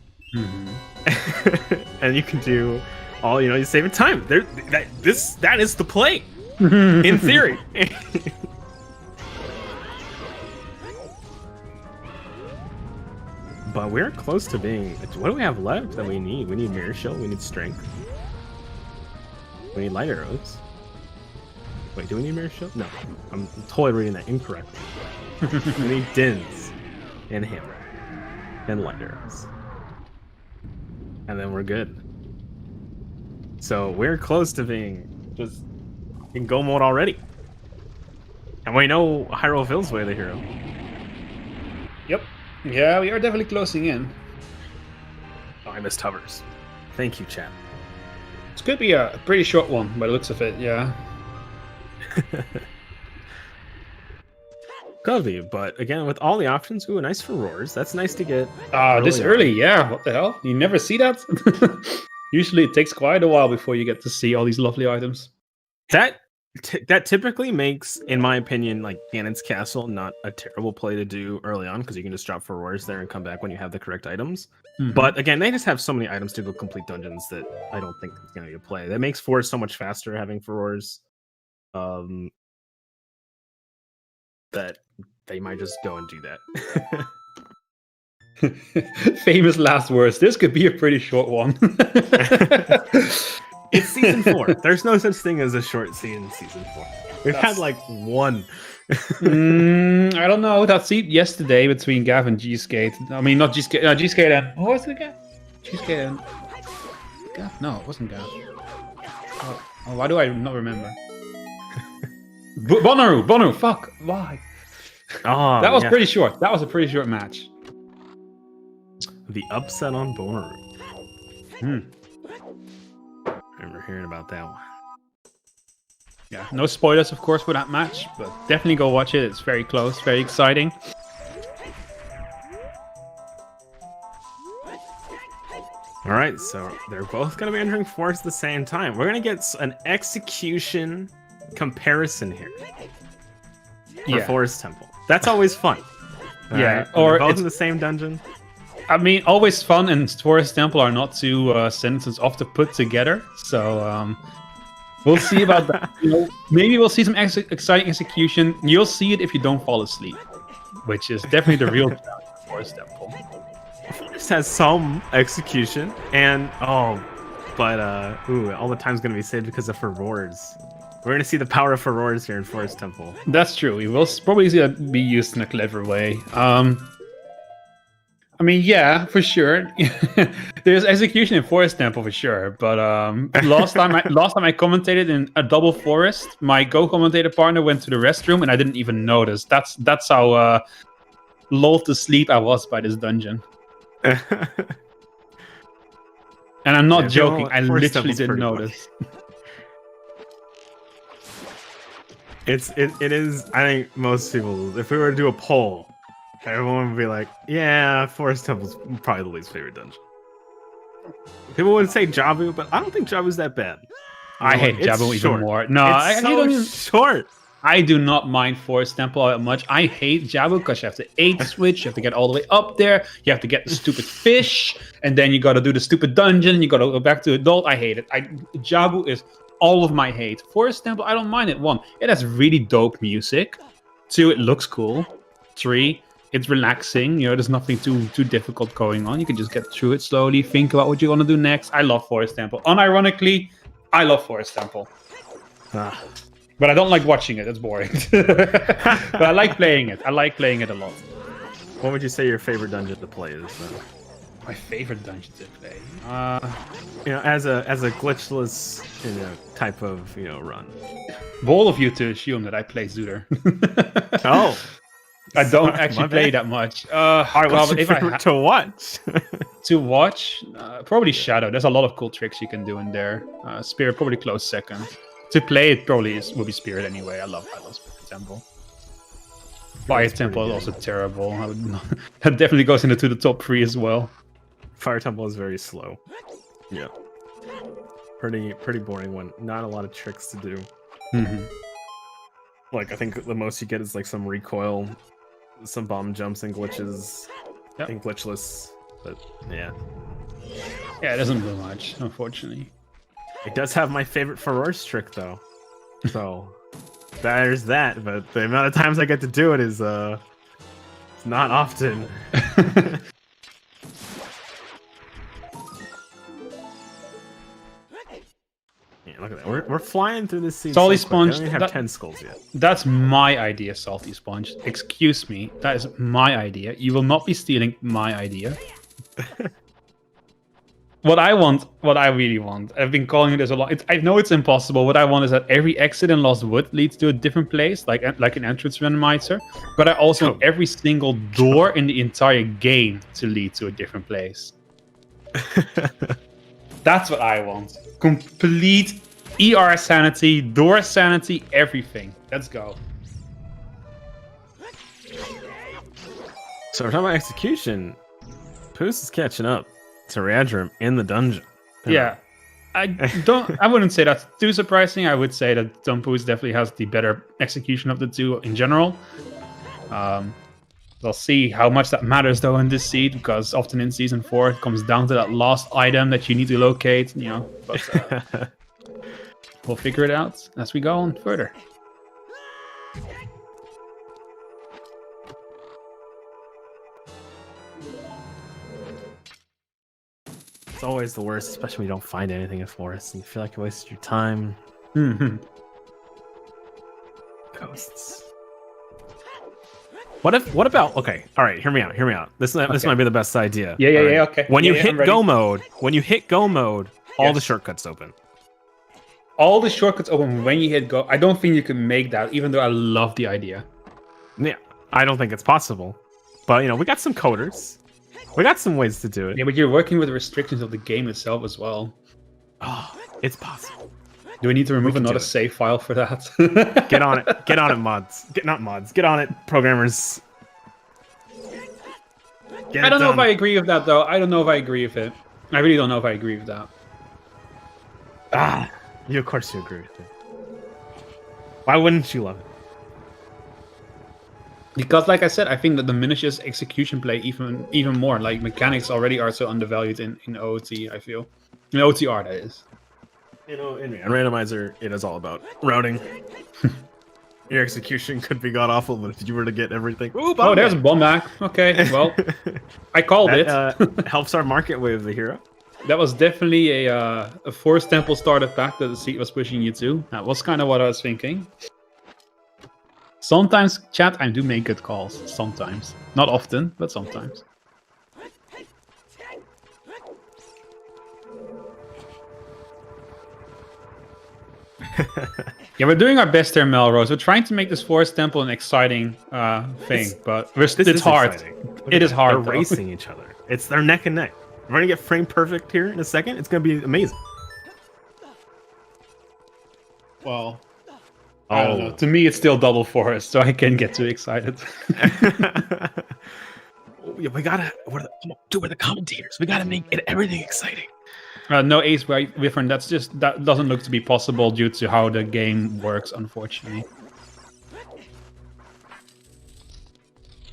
and you can do... all, you know, you're saving time. That is the play, in theory. But we're close to being. What do we have left that we need? We need Mirror Shield. We need Strength. We need Light Arrows. Wait, do we need Mirror Shield? No, I'm totally reading that incorrectly. We need Dins and Hammer and Light Arrows, and then we're good. So we're close to being just in go mode already. And we know Hyrule Field's way the hero. Yep. Yeah, we are definitely closing in. Oh, I missed hovers. Thank you, chat. This could be a pretty short one by the looks of it, yeah. Could be, but again, with all the options, ooh, nice for roars. That's nice to get. This early, yeah. What the hell? You never see that? Usually it takes quite a while before you get to see all these lovely items. That typically makes, in my opinion, like Ganon's Castle not a terrible play to do early on, because you can just drop for roars there and come back when you have the correct items. But again, they just have so many items to go complete dungeons that I don't think it's going to be a play. That makes 4 so much faster having for roars. That they might just go and do that. Famous last words. This could be a pretty short one. It's season 4. There's no such thing as a short season 4. We've had like 1. I don't know. That seat yesterday between Gav and G-Skate. I mean, not G-Skate. No, G-Skate and... Oh, was it again? G-Skate and... Gav? No, it wasn't Gav. Oh, why do I not remember? Bonnaroo, fuck. Why? Oh, that was pretty short. That was a pretty short match. The upset on Bonnaroo. I remember hearing about that one. yeah, no spoilers, of course, for that match, but definitely go watch it. It's very close, very exciting. All right, so they're both going to be entering forest at the same time. We're going to get an execution comparison here for Forest Temple. That's always fun. Yeah, or both in the same dungeon. I mean, always fun, and Forest Temple are not two sentences off to put together. So we'll see about that. Maybe we'll see some exciting execution. You'll see it if you don't fall asleep, which is definitely the real challenge of Forest Temple. Forest has some execution, and all the time's gonna be saved because of furores. We're gonna see the power of furores here in Forest Temple. That's true. We will probably see that be used in a clever way. I mean, yeah, for sure. There's execution in Forest Temple for sure. But last time I commentated in a double forest, my co-commentator partner went to the restroom and I didn't even notice. That's how lulled to sleep I was by this dungeon. And I'm not joking. I literally didn't notice. It is. I think most people, if we were to do a poll, everyone would be like, "Yeah, Forest Temple's probably the least favorite dungeon." People would say Jabu, but I don't think Jabu's that bad. I hate Jabu even more. No, it's short. I do not mind Forest Temple that much. I hate Jabu because you have to 8 switch, you have to get all the way up there, you have to get the stupid fish, and then you got to do the stupid dungeon, you got to go back to adult. I hate it. Jabu is all of my hate. Forest Temple, I don't mind it. 1, it has really dope music. 2, it looks cool. 3, it's relaxing. There's nothing too difficult going on. You can just get through it slowly, think about what you want to do next. I love Forest Temple. Unironically, I love Forest Temple. But I don't like watching it. It's boring. But I like playing it. I like playing it a lot. What would you say your favorite dungeon to play is? My favorite dungeon to play? As a glitchless type of run. Bold of you to assume that I play Zuder. Oh. I don't actually play that much. What's your favorite to watch? To watch? Probably Shadow. There's a lot of cool tricks you can do in there. Spirit probably close second. To play it probably will be Spirit anyway. I love Spirit Temple. Fire Temple is also terrible. That definitely goes into the top 3 as well. Fire Temple is very slow. Yeah. Pretty boring one. Not a lot of tricks to do. Like, I think the most you get is like some recoil, some bomb jumps and glitches. Yep. And glitchless. But yeah. Yeah, it doesn't do much, unfortunately. It does have my favorite furores trick though. So there's that, but the amount of times I get to do it is it's not often. Yeah, look at that. We're flying through this scene. Salty Sponge. I don't even have 10 skulls yet. That's my idea, Salty Sponge. Excuse me. That is my idea. You will not be stealing my idea. What I really want, I've been calling it this a lot. I know it's impossible. What I want is that every exit in Lost Wood leads to a different place, like an entrance randomizer. But I also want every single door in the entire game to lead to a different place. That's what I want. Complete ER sanity, door sanity, everything. Let's go. So we're talking about execution. TomPouce is catching up to Readrim in the dungeon. Yeah. I wouldn't say that's too surprising. I would say that TomPouce definitely has the better execution of the two in general. We'll see how much that matters though in this seed, because often in season 4 it comes down to that last item that you need to locate, but we'll figure it out as we go on further. It's always the worst, especially when you don't find anything in forest and you feel like you wasted your time. Ghosts. What about, okay, all right, hear me out. This might be the best idea. Yeah, okay. When you hit go mode, all the shortcuts open. All the shortcuts open when you hit go. I don't think you can make that, even though I love the idea. Yeah, I don't think it's possible. But, we got some coders. We got some ways to do it. Yeah, but you're working with the restrictions of the game itself as well. Oh, it's possible. Do we need to remove can do another it. save file for that? Get on it. Get on it, mods. Not mods. Get on it, programmers. I don't know if I agree with that, though. I don't know if I agree with it. I really don't know if I agree with that. Of course you agree with it. Why wouldn't you love it? Because, like I said, I think that diminishes execution play even more. Like, mechanics already are so undervalued in OoT, I feel. In OTR, that is. You know, in Randomizer, it is all about routing. Your execution could be god-awful, but if you were to get everything... Ooh, oh, there's a bomb back. Okay, well, I called it. Helps our market with the hero. That was definitely a forced temple started back that the seat was pushing you to. That was kind of what I was thinking. Sometimes, chat, I do make good calls. Sometimes. Not often, but sometimes. Yeah, we're doing our best here, Melrose. We're trying to make this forest temple an exciting thing, but it's hard. It is hard. They're racing each other. They're neck and neck. We're gonna get frame perfect here in a second. It's gonna be amazing. Well, I don't know. To me, it's still double forest, so I can't get too excited. Yeah, we gotta. We're the commentators. We gotta make everything exciting. No ace wyvern. That doesn't look to be possible due to how the game works, unfortunately.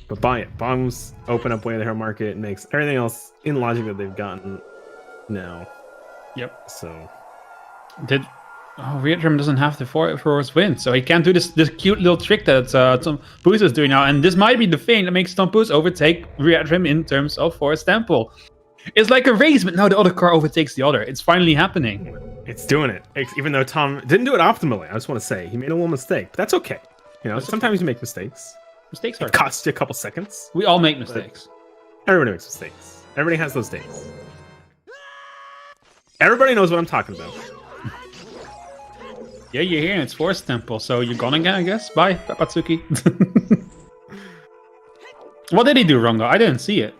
But buy it. Bombs open up way of the hero market, makes everything else in logic that they've gotten now. Yep. So Readrim doesn't have the forest wind, so he can't do this cute little trick that TomPouce is doing now, and this might be the thing that makes TomPouce overtake Readrim in terms of forest temple. It's like a race, but now the other car overtakes the other. It's finally happening. It's doing it, even though Tom didn't do it optimally. I just want to say he made a little mistake, but that's okay. You know, sometimes you make mistakes. Mistakes are. It costs you a couple seconds. We all make mistakes. Everybody makes mistakes. Everybody has those days. Everybody knows what I'm talking about. Yeah, you're here, and it's Forest Temple, so you're gone again, I guess? Bye, Papatsuki. What did he do wrong, though? I didn't see it.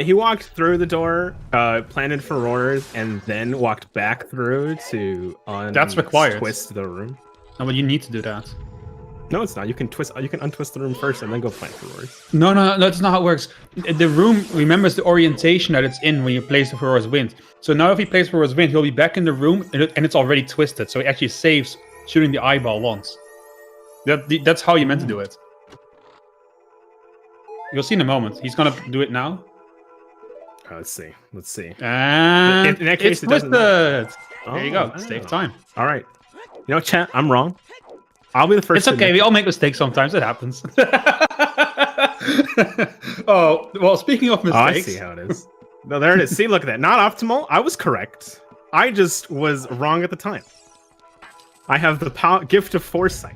He walked through the door, planted for roars, and then walked back through to That's required. Twist the room. No, but you need to do that. No, it's not. You can untwist the room first and then go plant for roars. No, that's not how it works. The room remembers the orientation that it's in when you place the Roar's Wind. So now if he plays Roar's Wind, he'll be back in the room and it's already twisted. So he actually saves shooting the eyeball once. That's how you meant to do it. You'll see in a moment. He's gonna do it now. Let's see. And in that case, it doesn't matter. There you go. Save time. All right. You know, chat, I'm wrong. I'll be the first. It's okay. We all make mistakes sometimes. It happens. Oh, well, speaking of mistakes. Oh, I see how it is. No, there it is. See, look at that. Not optimal. I was correct. I just was wrong at the time. I have the gift of foresight.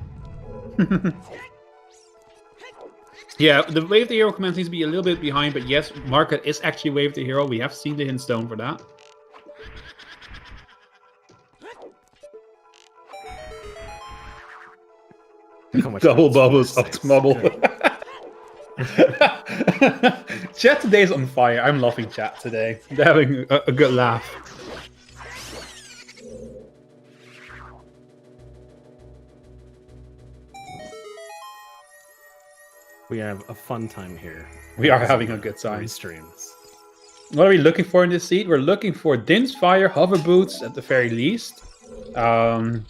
Yeah, the Wave the Hero command seems to be a little bit behind, but yes, Market is actually Wave the Hero. We have seen the hint stone for that. Double bubbles up to mobble. Chat today is on fire. I'm loving chat today. They're having a good laugh. We have a fun time here. We are having a good time. Streams. What are we looking for in this seed? We're looking for Din's Fire, Hover Boots at the very least. A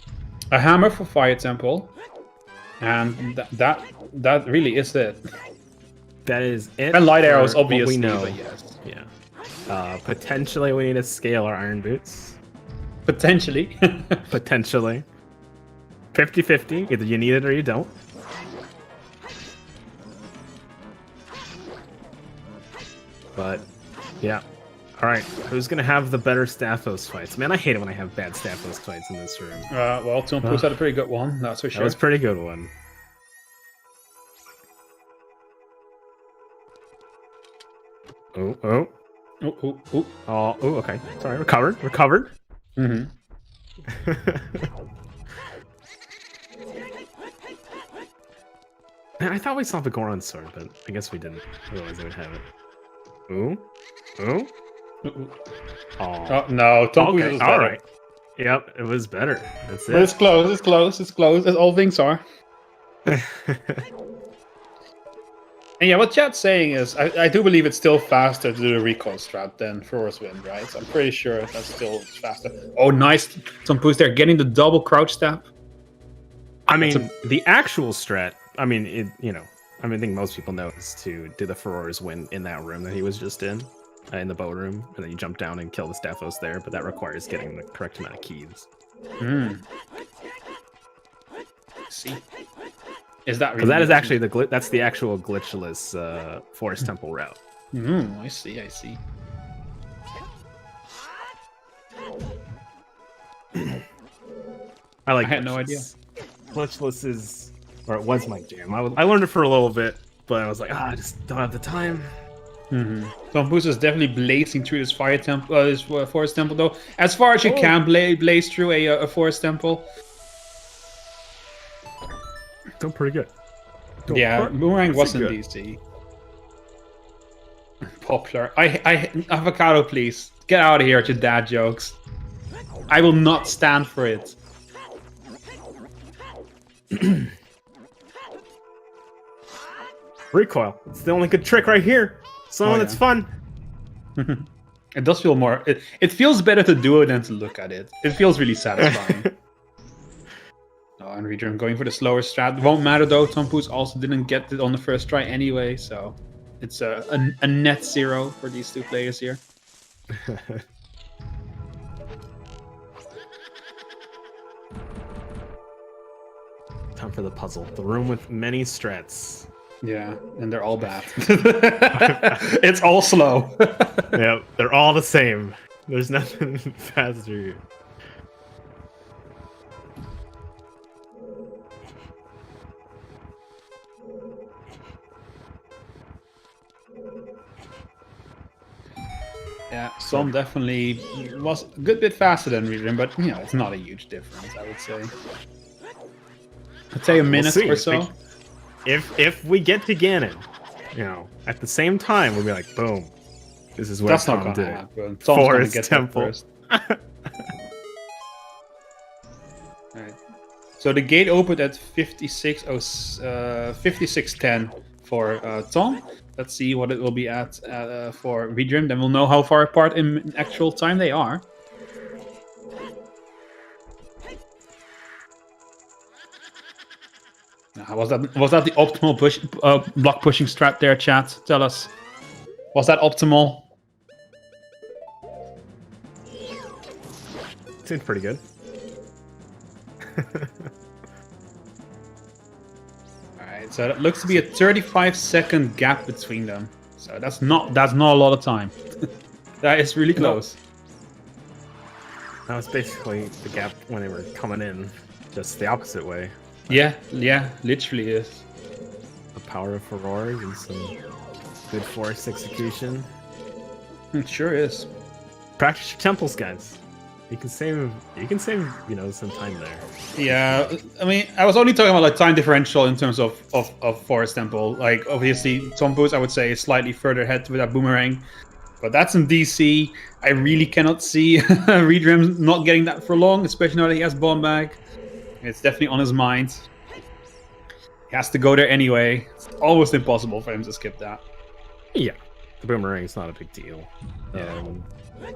hammer for Fire Temple. And that really is it. That is it. And light arrows, obviously. We know. But yes. Yeah. Potentially, we need to scale our iron boots. Potentially. Potentially. 50-50. Either you need it or you don't. But yeah. All right. Who's gonna have the better Staphos fights? Man, I hate it when I have bad Staphos fights in this room. Well, TomPouce had a pretty good one. That's for sure. That was a pretty good one. Oh. Okay. Sorry. Recovered. Mm-hmm. Man, I thought we saw the Goron sword, but I guess we didn't. Otherwise, I would have it. Ooh. Oh no, TomPouce is better. All right. Yep, it was better. That's it. But it's close. It's close. It's close. As all things are. And yeah, what chat's saying is, I do believe it's still faster to do the recoil strat than Forest Wind, right? So I'm pretty sure that's still faster. Oh, nice. TomPouce there, getting the double crouch step. I mean, the actual strat, I mean, I think most people know is to do the Ferora's Wind in that room that he was just in the boat room, and then you jump down and kill the Staphos there, but that requires getting the correct amount of keys. See. Is that because that is actually that's the actual glitchless forest temple route. I see. I had no idea. Glitchless is, or it was my jam. I learned it for a little bit, but I was like, I just don't have the time. TomPouce is definitely blazing through this fire temple, this forest temple, though. As far as you can blaze through a forest temple. Doing pretty good. Boomerang was in DC. Popular. I avocado, please get out of here with your dad jokes. I will not stand for it. Recoil. It's the only good trick right here. Something that's fun. It does feel more. It feels better to do it than to look at it. It feels really satisfying. And Readrim going for the slower strat. Won't matter though. TomPouce also didn't get it on the first try anyway, so it's a net 0 for these two players here. Time for the puzzle. The room with many strats. Yeah, and they're all bad. It's all slow. Yeah, they're all the same. There's nothing faster here. Yeah, some definitely was a good bit faster than Readrim, but it's not a huge difference, I would say. I'd say a minute or so. If we get to Ganon, at the same time, we'll be like, boom. This is where Tom did it. Happen. Forest Temple. First. Alright. So the gate opened at 56:10 for Tom. Let's see what it will be at for Readrim. Then we'll know how far apart in actual time they are. Was that the optimal block pushing strat there, chat? Tell us. Was that optimal? Seems pretty good. Alright, so that looks to be a 35-second gap between them. So that's not a lot of time. That is really close. That was basically the gap when they were coming in, just the opposite way. Yeah, literally is. The power of Ferrari and some good forest execution. It sure is. Practice your temples, guys. You can save some time there. Yeah, I mean, I was only talking about like time differential in terms of forest temple. Like obviously, TomPouce I would say is slightly further ahead with that boomerang, but that's in DC. I really cannot see Readrim not getting that for long, especially now that he has bomb bag. It's definitely on his mind. He has to go there anyway. It's almost impossible for him to skip that. Yeah, the boomerang's not a big deal. Yeah. I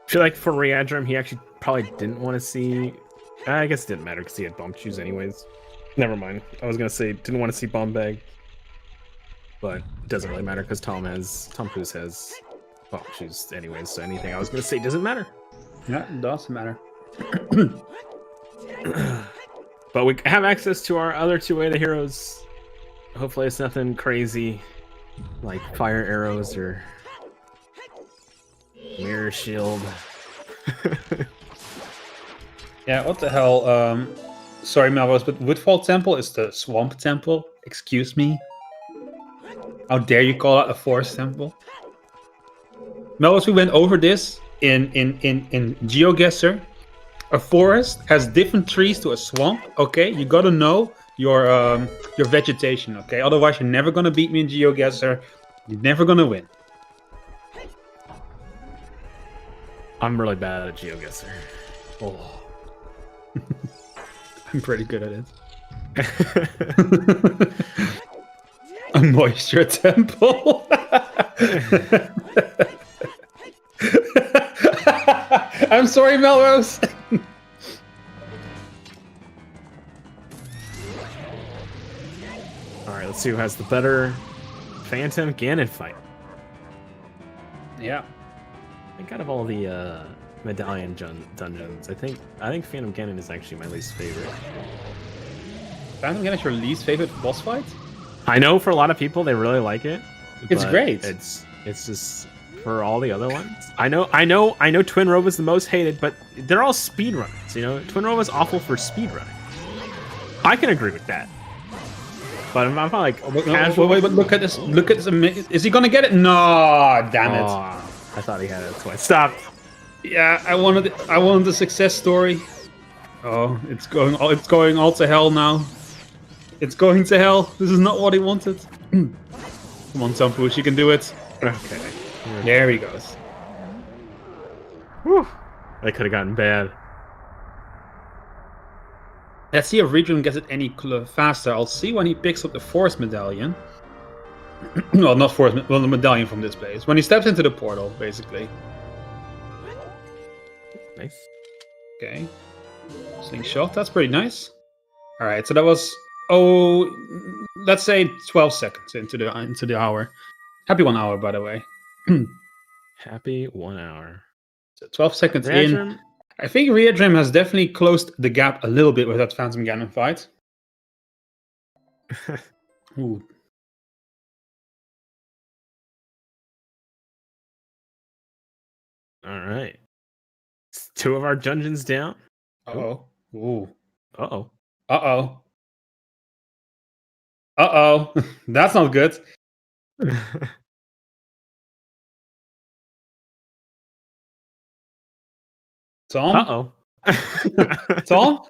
feel like for Readrim, he actually probably didn't want to see... I guess it didn't matter because he had bomb shoes anyways. Never mind. I was going to say didn't want to see bomb bag. But it doesn't really matter because TomPouce has bomb shoes anyways, so anything I was going to say doesn't matter. Yeah, it does matter. But we have access to our other two Ada heroes. Hopefully it's nothing crazy like fire arrows or mirror shield. Yeah, what the hell? Sorry, Melrose, but Woodfall Temple is the Swamp Temple. Excuse me? How dare you call it a Forest Temple? Melrose, we went over this in GeoGuessr. A forest has different trees to a swamp. Okay, you gotta know your vegetation. Okay, otherwise you're never gonna beat me in GeoGuessr. You're never gonna win. I'm really bad at GeoGuessr. Oh. I'm pretty good at it. A moisture temple. I'm sorry, Melrose. Alright, let's see who has the better Phantom Ganon fight. Yeah. I think out of all the medallion dungeons, I think Phantom Ganon is actually my least favorite. Phantom Ganon is your least favorite boss fight? I know for a lot of people they really like it. It's great. It's just for all the other ones. I know Twin Robe is the most hated, but they're all speedruns, you know? Twin Robe is awful for speedrunning. I can agree with that. But I'm like, wait, look at this. Look at this. Is he gonna get it? No, damn it. I thought he had it twice. Stop. Yeah, I wanted the success story. Oh, it's going all to hell now. It's going to hell. This is not what he wanted. Come on, TomPouce, you can do it. Okay. There he goes. Whew. That could have gotten bad. Let's see if Readrim gets it any faster. I'll see when he picks up the Force Medallion. Well, not Force, well, the medallion from this place. When he steps into the portal, basically. Nice. Okay. Slingshot, that's pretty nice. Alright, so that was, let's say 12 seconds into the hour. Happy 1 hour, by the way. Happy 1 hour. So 12 seconds in. I think Readrim has definitely closed the gap a little bit with that Phantom Ganon fight. Ooh. Alright. It's 2 of our dungeons down. Uh-oh. Ooh. Uh-oh. Uh-oh. Uh-oh. That's not good. Tom? Uh-oh. Tom?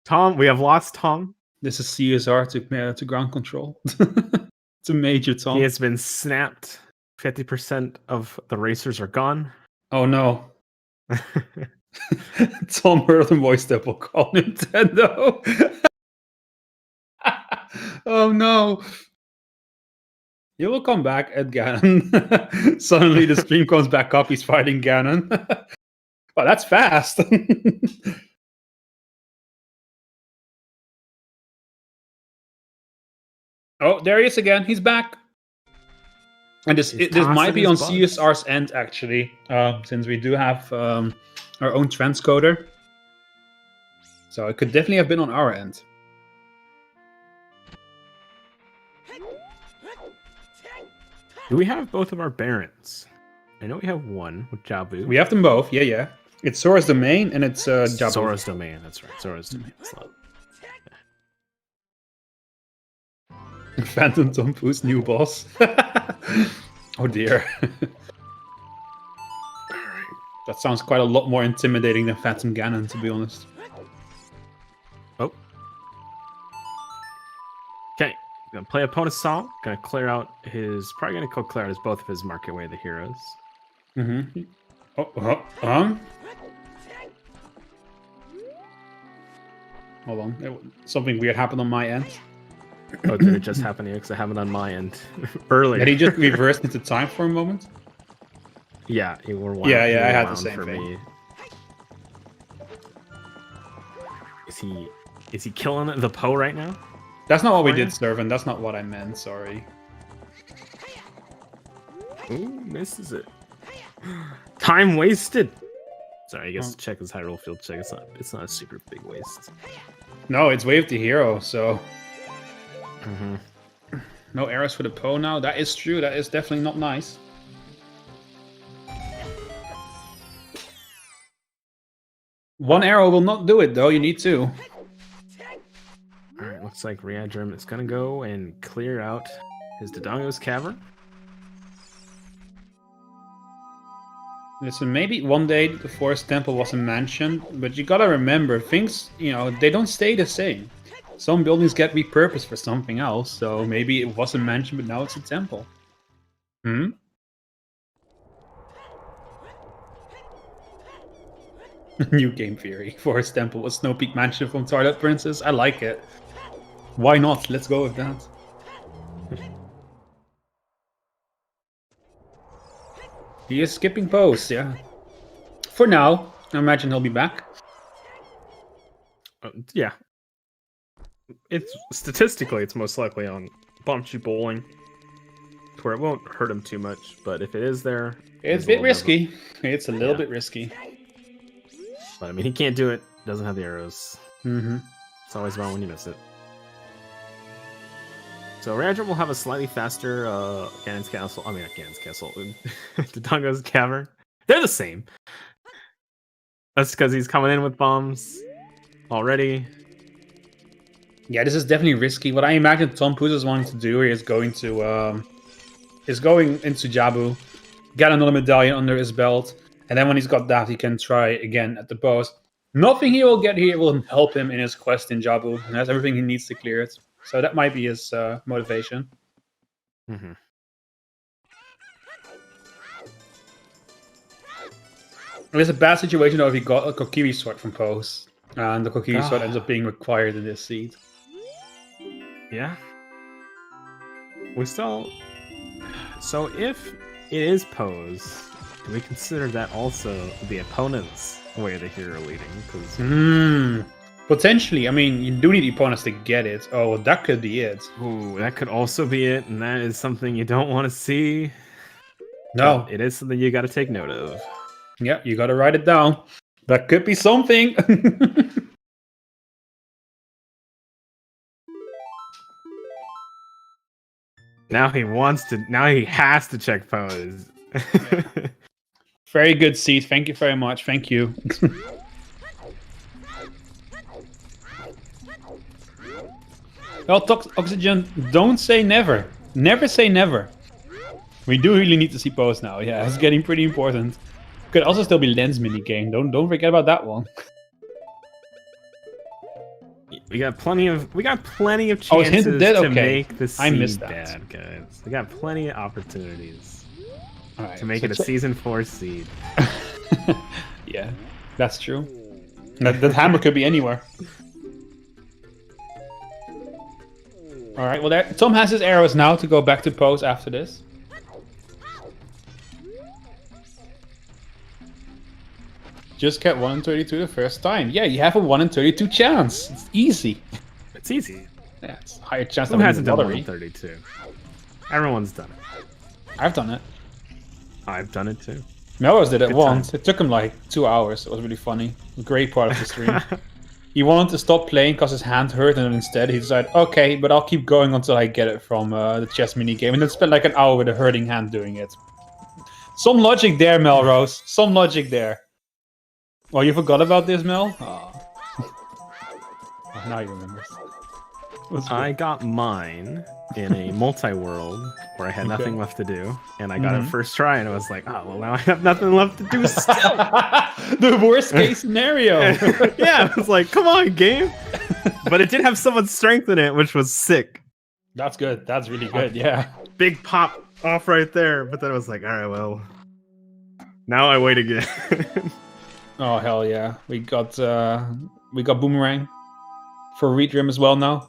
Tom, we have lost Tom. This is CSR to ground control. It's a major Tom. He has been snapped. 50% of the racers are gone. Oh no. Tom heard the voice that will call Nintendo. Oh no. You will come back at Ganon. Suddenly the stream comes back up, he's fighting Ganon. Well, that's fast. Oh, there he is again. He's back. And this might be on CSR's end, actually, since we do have our own transcoder. So it could definitely have been on our end. Do we have both of our Barons? I know we have one with Jabu. We have them both, yeah. It's Sora's Domain and it's Jabu. Sora's Domain, that's right. Sora's Domain. Phantom TomPouce, new boss. Oh dear. That sounds quite a lot more intimidating than Phantom Ganon, to be honest. Oh. Okay, gonna play opponent's song. Gonna clear out his. Probably gonna clear out both of his Market Way the heroes. Mm-hmm. Hold on. Something weird happened on my end. Oh, did it just happen here? Because it happened on my end earlier. Did he just reverse into time for a moment? Yeah, you were wound. Yeah, I had the same thing. Me. Is he killing the Poe right now? That's not what we did, Servant. That's not what I meant. Sorry. Ooh, misses it. Time wasted. Sorry, I guess check his Hyrule Field check. It's not a super big waste. No, it's Wave the Hero, so. Mm-hmm. No arrows for the Poe now. That is true. That is definitely not nice. One arrow will not do it, though. You need two. Alright, looks like Readrim is going to go and clear out his Dodongo's Cavern. Listen, maybe one day the Forest Temple was a mansion, but you gotta remember, things, they don't stay the same. Some buildings get repurposed for something else, so maybe it was a mansion, but now it's a temple. New game theory. Forest Temple was Snow Peak Mansion from Twilight Princess. I like it. Why not? Let's go with that. He is skipping post, yeah. For now. I imagine he'll be back. Yeah. It's statistically, it's most likely on Bumshy Bowling, where it won't hurt him too much. But if it is there, it's a bit risky. It's a little bit risky. But I mean, he can't do it. Doesn't have the arrows. Mm-hmm. It's always wrong when you miss it. So Readrim will have a slightly faster Ganon's Castle. I mean, not Ganon's Castle. Dodongo's Cavern. They're the same. That's because he's coming in with bombs already. Yeah, this is definitely risky. What I imagine TomPouce is wanting to do here is going into Jabu, get another medallion under his belt, and then when he's got that, he can try again at the boss. Nothing he will get here will help him in his quest in Jabu, and that's everything he needs to clear it. So that might be his motivation. Mm-hmm. It's a bad situation though if he got a Kokiri sword from Pose, and the Kokiri sword ends up being required in this seed. Yeah. We still... So if it is Pose, do we consider that also the opponent's way the hero leading? Because potentially. I mean, you do need the opponents to get it. Oh, that could be it. Ooh, that could also be it, and that is something you don't want to see. No. But it is something you got to take note of. Yeah, you got to write it down. That could be something. Now he wants to. Now he has to check Pose. Very good, Seed. Thank you very much. Thank you. Well, Oxygen, don't say never. Never say never. We do really need to see Pose now. Yeah, it's getting pretty important. Could also still be Lens minigame. Don't forget about that one. We got plenty of chances to make the seed I missed that. bad, guys. We got plenty of opportunities to make so it a season 4 seed. Yeah, that's true. That hammer could be anywhere. All right. Well, Tom has his arrows now to go back to Pose after this. Just get 1 in 32 the first time. Yeah, you have a 1 in 32 chance. It's easy. It's easy. Yeah, it's a higher chance Who than hasn't done 1 lottery. in 32? Everyone's done it. I've done it. I've done it too. Melrose did it Good once. time. It took him like 2 hours. It was really funny. A great part of the stream. He wanted to stop playing because his hand hurt, and then instead he decided, okay, but I'll keep going until I get it from the chess minigame. And then spent like an hour with a hurting hand doing it. Some logic there, Melrose. Some logic there. Oh, you forgot about this, Mel? Oh. Now you remember. I got mine in a multi-world where I had nothing left to do, and I got it first try, and I was like, oh, well, now I have nothing left to do still. The worst case scenario. Yeah, I was like, come on, game. But it did have someone's strength in it, which was sick. That's good. That's really good, yeah. Big pop off right there, but then I was like, all right, well, now I wait again. Oh, hell yeah. We got Boomerang for Readrim as well now.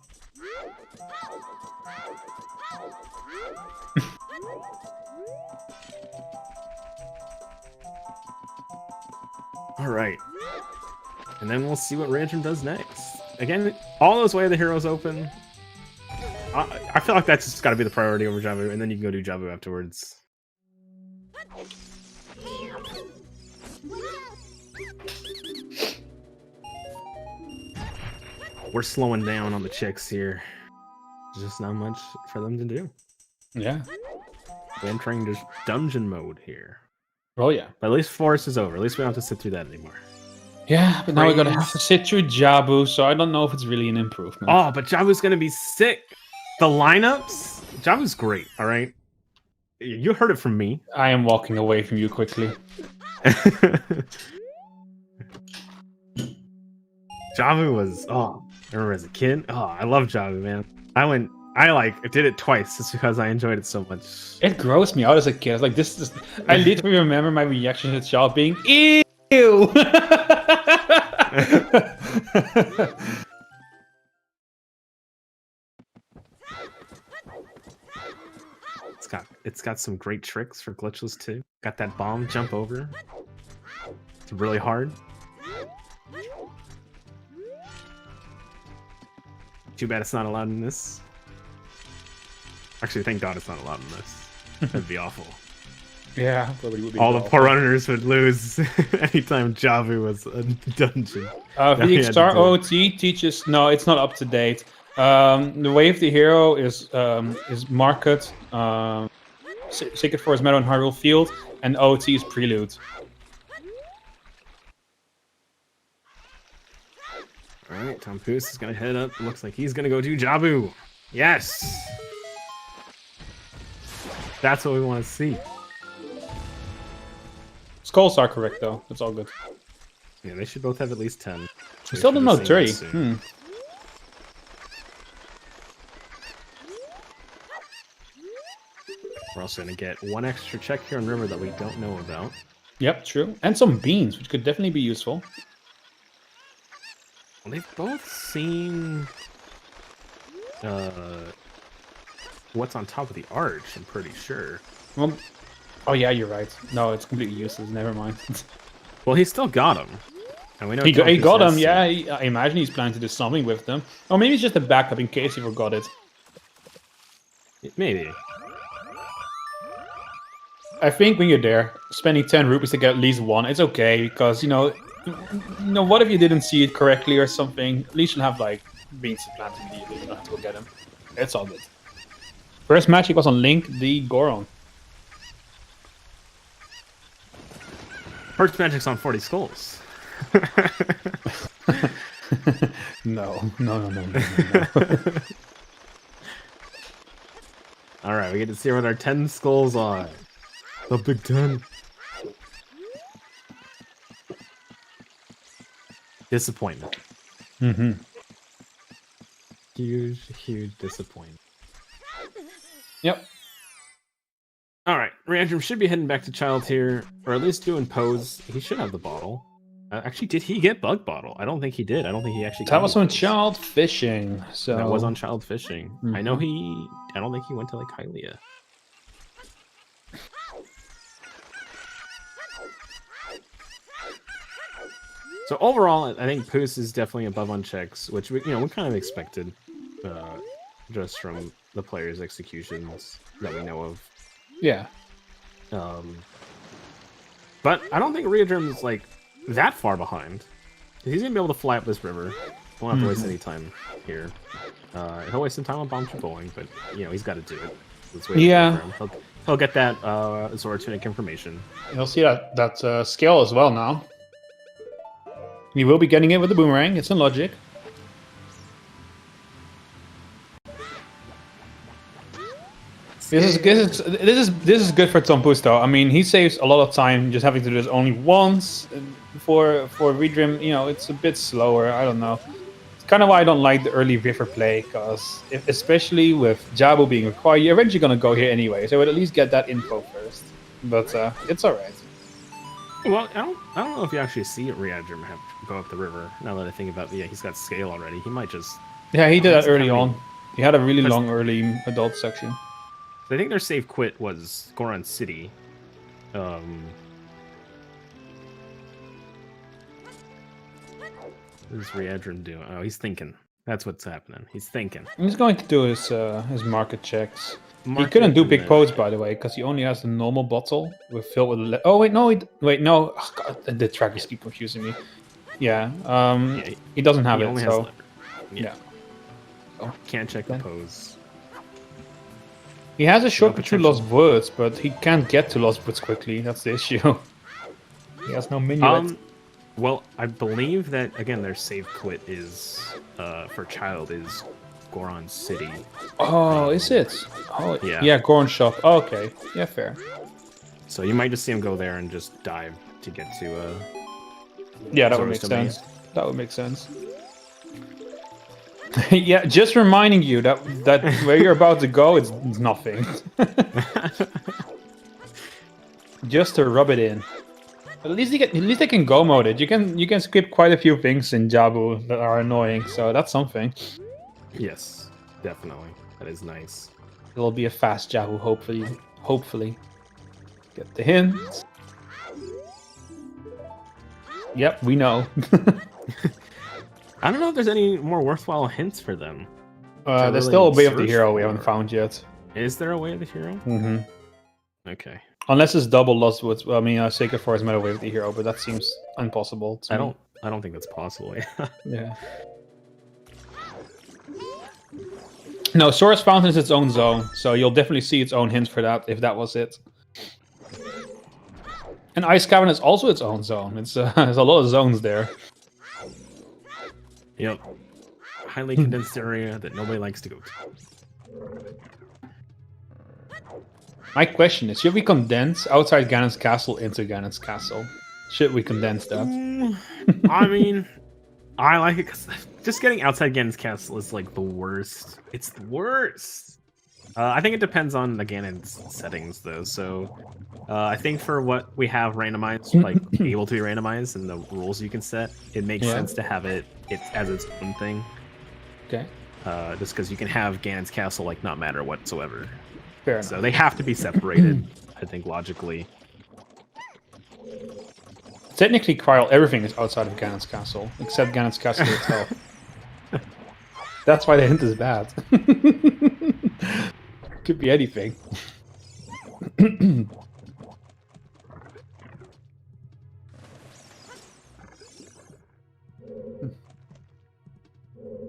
All right. And then we'll see what Readrim does next. Again, all those Way of the Heroes open. I feel like that's just got to be the priority over Jabu, and then you can go do Jabu afterwards. We're slowing down on the chicks here. There's just not much for them to do. Yeah. We're entering just dungeon mode here. Oh, yeah. But at least Forest is over. At least we don't have to sit through that anymore. Yeah, but now we're going to have to sit through Jabu, so I don't know if it's really an improvement. Oh, but Jabu's going to be sick. The lineups? Jabu's great, all right? You heard it from me. I am walking away from you quickly. Jabu was, I remember as a kid. Oh, I love Jabu, man. I did it twice just because I enjoyed it so much. It grossed me out as a kid. I was like, I literally remember my reaction to Shaw being, ew! It's got some great tricks for glitchless too. Got that bomb jump over. It's really hard. Too bad it's not allowed in this. Actually, thank God it's not allowed in this. That'd be awful. Yeah, probably would be. All the poor runners would lose anytime Javu was a dungeon. The Star OoT teaches. No, it's not up to date. The way of the hero is Market, Sacred Forest Meadow, and Hyrule Field, and OoT is Prelude. All right, TomPouce is gonna head up. Looks like he's gonna go do Jabu. Yes, that's what we want to see. Skulls are correct though. That's all good. Yeah, they should both have at least 10. We still don't know 3. We're also gonna get one extra check here on River that we don't know about. Yep, true. And some beans, which could definitely be useful. Well, they've both seen what's on top of the arch, I'm pretty sure. Well, oh yeah, you're right. No, it's completely useless. Never mind. Well, he still got him. And we know he got him, yeah. I imagine he's planning to do something with them. Or maybe it's just a backup in case he forgot it. Maybe. I think when you're there, spending 10 rupees to get at least one, it's okay, because, you know, what if you didn't see it correctly or something? At least you'll have, like, beans to plant immediately. You don't have to go get them. It's all good. First match, he was on Link, the Goron. First magic's on 40 skulls. No. Alright, we get to see what our 10 skulls are. The Big 10. Disappointment. Mm-hmm. Huge disappointment. Yep. Alright, Readrim should be heading back to Child here, or at least doing pose. He should have the bottle. Actually, did he get Bug Bottle? I don't think he did. I don't think he actually got That was on Child Fishing, so... That was on Child Fishing. Mm-hmm. I don't think he went to, like, Hylia. So overall, I think Pouce is definitely above on checks, which we kind of expected, just from the players' executions that we know of. Yeah. But I don't think Readrim is like that far behind. He's gonna be able to fly up this river. Won't have to waste any time here. He'll waste some time on Bomb Bowling, but he's got to do it. Yeah. He'll get that Zora Tunic information. You'll see that scale as well now. He will be getting it with the boomerang. It's in logic. This is good for TomPouce though. I mean, he saves a lot of time just having to do this only once. For Readrim, it's a bit slower. I don't know. It's kind of why I don't like the early river play, because especially with Jabu being required, you're eventually gonna go here anyway. So I would at least get that info first. But it's all right. Well, I don't know if you actually see Readrim go up the river. Now that I think about it, he's got scale already. He might just... Yeah, he did that early on. He had a really long early adult section. I think their save quit was Goron City. What is Readrim doing? Oh, he's thinking. That's what's happening. He's thinking. He's going to do his market checks. He couldn't do big pose, by the way, because he only has the normal bottle filled with... Oh, wait, no. Oh, God, the trackers keep confusing me. Yeah, he doesn't have it, so... Yeah. Oh, can't check the pose. He has a shortcut through Lost Woods, but he can't get to Lost Woods quickly. That's the issue. He has no minuet. Well, I believe that, again, their save quit is, for Child, is Goron City. Oh, is it? Oh, yeah. Yeah, Goron Shop. Oh, okay. Yeah, fair. So you might just see him go there and just dive to get to, Yeah, that would make sense. That would make sense. Yeah, just reminding you that where you're about to go, it's nothing. Just to rub it in. But at least they can go mode it. You can skip quite a few things in Jabu that are annoying, so that's something. Yes, definitely. That is nice. It'll be a fast Jabu, hopefully. Hopefully. Get the hint. Yep, we know. I don't know if there's any more worthwhile hints for them. There's really still a way of the search hero we for. haven't found yet. Is there a way of the hero? Mm-hmm. Okay. Unless it's double Lost Woods. Well, I mean, Sacred Forest might have way of the hero, but that seems impossible to me. I don't think that's possible. Yeah. No, Source Fountain is its own zone, so you'll definitely see its own hints for that, if that was it. And Ice Cavern is also its own zone. It's there's a lot of zones there. Yep. Highly condensed area that nobody likes to go to. My question is, should we condense outside Ganon's castle into Ganon's castle? Should we condense that? I mean, I like it because just getting outside Ganon's castle is like the worst. It's the worst. I think it depends on the Ganon's settings though. So I think for what we have randomized, like able to be randomized and the rules you can set, it makes sense to have it as its own thing. Okay. Just because you can have Ganon's castle like not matter whatsoever. Fair enough. So they have to be separated, I think, logically. Technically, Kryl, everything is outside of Ganon's castle, except Ganon's castle itself. That's why the hint is bad. Could be anything.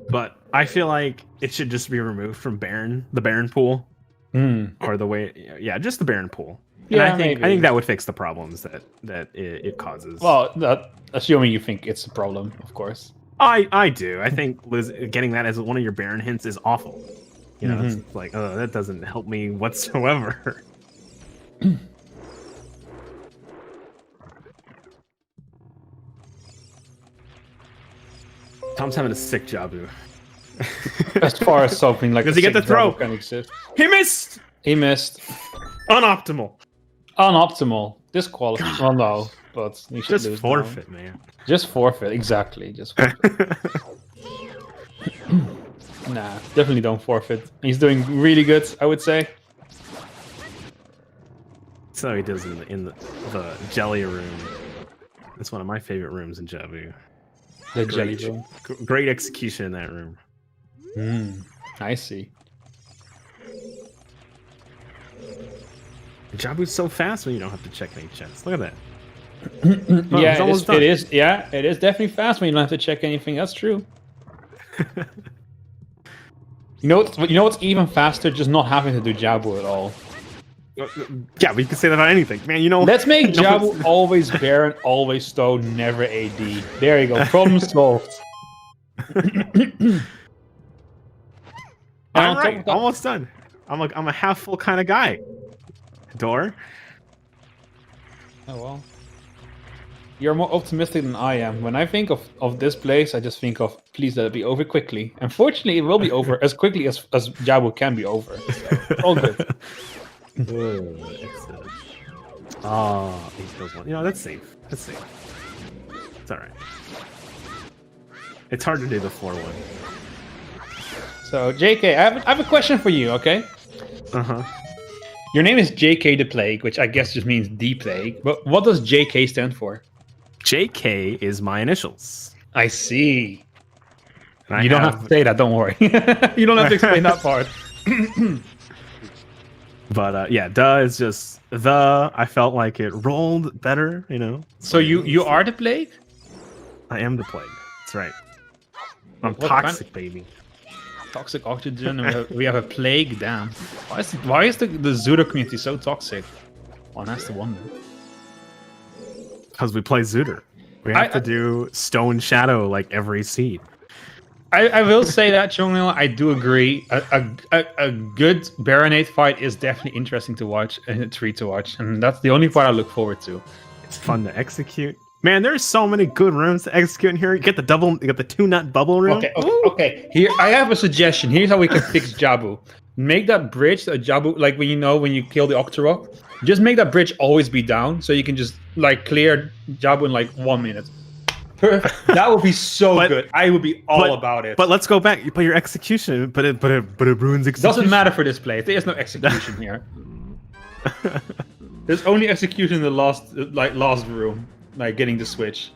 But I feel like it should just be removed from the Baron pool. Or the way, just the Baron pool. And Yeah, I think that would fix the problems that it causes. Well, assuming you think it's a problem, of course. I do. I think getting that as one of your Baron hints is awful. You know, it's like, oh, that doesn't help me whatsoever. Tom's having a sick Jabu. As far as something like does he get the throw? Can exist. He missed. He missed. Unoptimal. Unoptimal. Disqualified. Well, no, but he should Just lose forfeit, now. man. Just forfeit. Exactly. Just forfeit. Nah, definitely don't forfeit. He's doing really good, I would say. So he does in the jelly room. It's one of my favorite rooms in Jabu. The jelly room. Great execution in that room. I see. Jabu's so fast when you don't have to check any checks. Look at that. Yeah, it is. Yeah, it is definitely fast when you don't have to check anything. That's true. You know what's even faster? Just not having to do Jabu at all. Yeah, we can say that about anything, man. You know. Let's make Jabu always Baron, always Stone, never AD. There you go. Problem solved. All right, almost done. I'm a half full kind of guy. Door. Oh well. You're more optimistic than I am. When I think of this place, I just think of please let it be over quickly. Unfortunately, it will be over as quickly as Jabu can be over. So, all good. Oh, 8 kills 1. You know, that's safe. That's safe. It's alright. It's hard to do the 4-1. So, JK, I have a question for you, okay? Uh-huh. Your name is JK the Plague, which I guess just means the Plague. But what does JK stand for? JK is my initials. I see. You don't have to say that, don't worry. You don't have to explain that part. But yeah, duh is just the. I felt like it rolled better, you know. So you are the Plague? I am the Plague. That's right. I'm What toxic, baby. Toxic oxygen. And we have a plague. Damn. Why is the Zudo community so toxic? One has to wonder. Because we play Zooter. We have to do Stone Shadow like every seed. I will say that, Chongnil, I do agree. A good Baronate fight is definitely interesting to watch and a treat to watch, and that's the only part I look forward to. It's fun to execute. Man, there's so many good rooms to execute in here. You get the 2-nut bubble room. Okay. Here, I have a suggestion. Here's how we can fix Jabu. Make that bridge, Jabu, like when you kill the Octorok, just make that bridge always be down, so you can just like clear Jabu in like 1 minute. Perfect. That would be so good. I would be all about it. But let's go back. But your execution, but it ruins execution. Doesn't matter for this play. There is no execution here. There's only execution in the last room. Like getting the switch.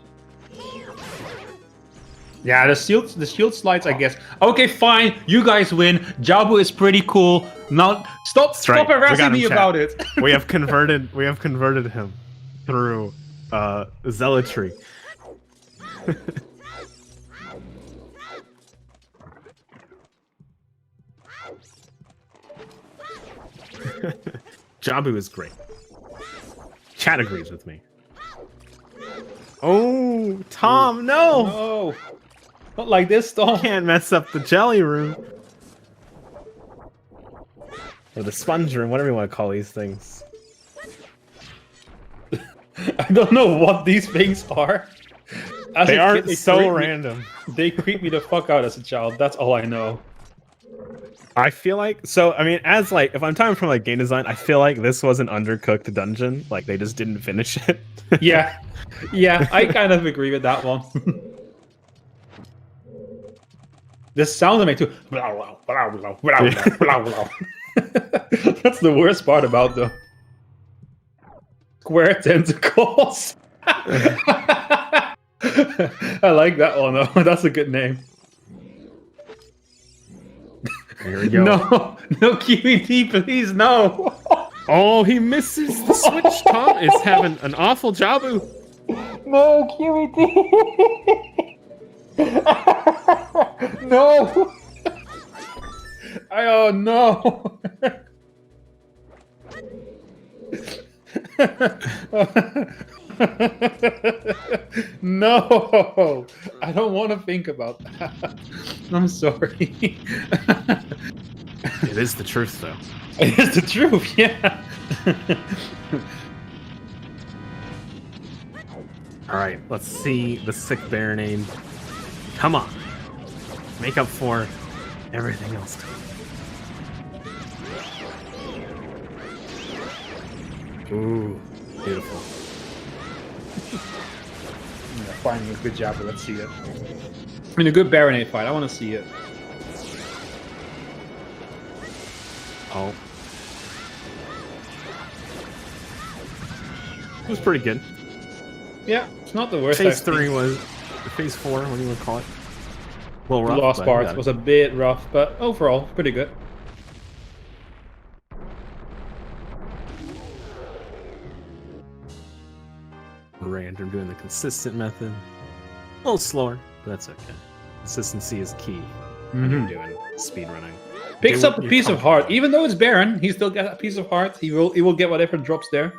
Yeah, the shield slides, I guess. Okay, fine. You guys win. Jabu is pretty cool. Now stop harassing me about it. we have converted him through zealotry. Jabu is great. Chat agrees with me. Oh, Tom, no! No! Not like this, Tom. Can't mess up the jelly room. Or the sponge room, whatever you want to call these things. I don't know what these things are. They are so random. They creep me the fuck out as a child. That's all I know. I feel like, so, I mean, as like, if I'm talking from like game design, I feel like this was an undercooked dungeon. Like, they just didn't finish it. Yeah, I kind of agree with that one. This sound make too. That's the worst part about them. Square tentacles. I like that one though. That's a good name. Here we go. No QED, please, no. Oh, he misses the switch. Tom is having an awful Jabu. No QED. No. Oh no. No, I don't want to think about that. I'm sorry. It is the truth, though. It is the truth, yeah. All right, let's see the sick Baronade. Come on, make up for everything else. Ooh, beautiful. Yeah, finally, good job. Let's see it. I mean, a good Baronade fight. I want to see it. Oh. It was pretty good. Yeah, it's not the worst. Phase 3 was... Phase 4, what do you want to call it? A little rough. The last part was a bit rough, but overall, pretty good. Random doing the consistent method. A little slower, but that's okay. Consistency is key when you're doing speedrunning. Picks up a piece of heart. Even though it's Baron, he still gets a piece of heart. He will get whatever drops there.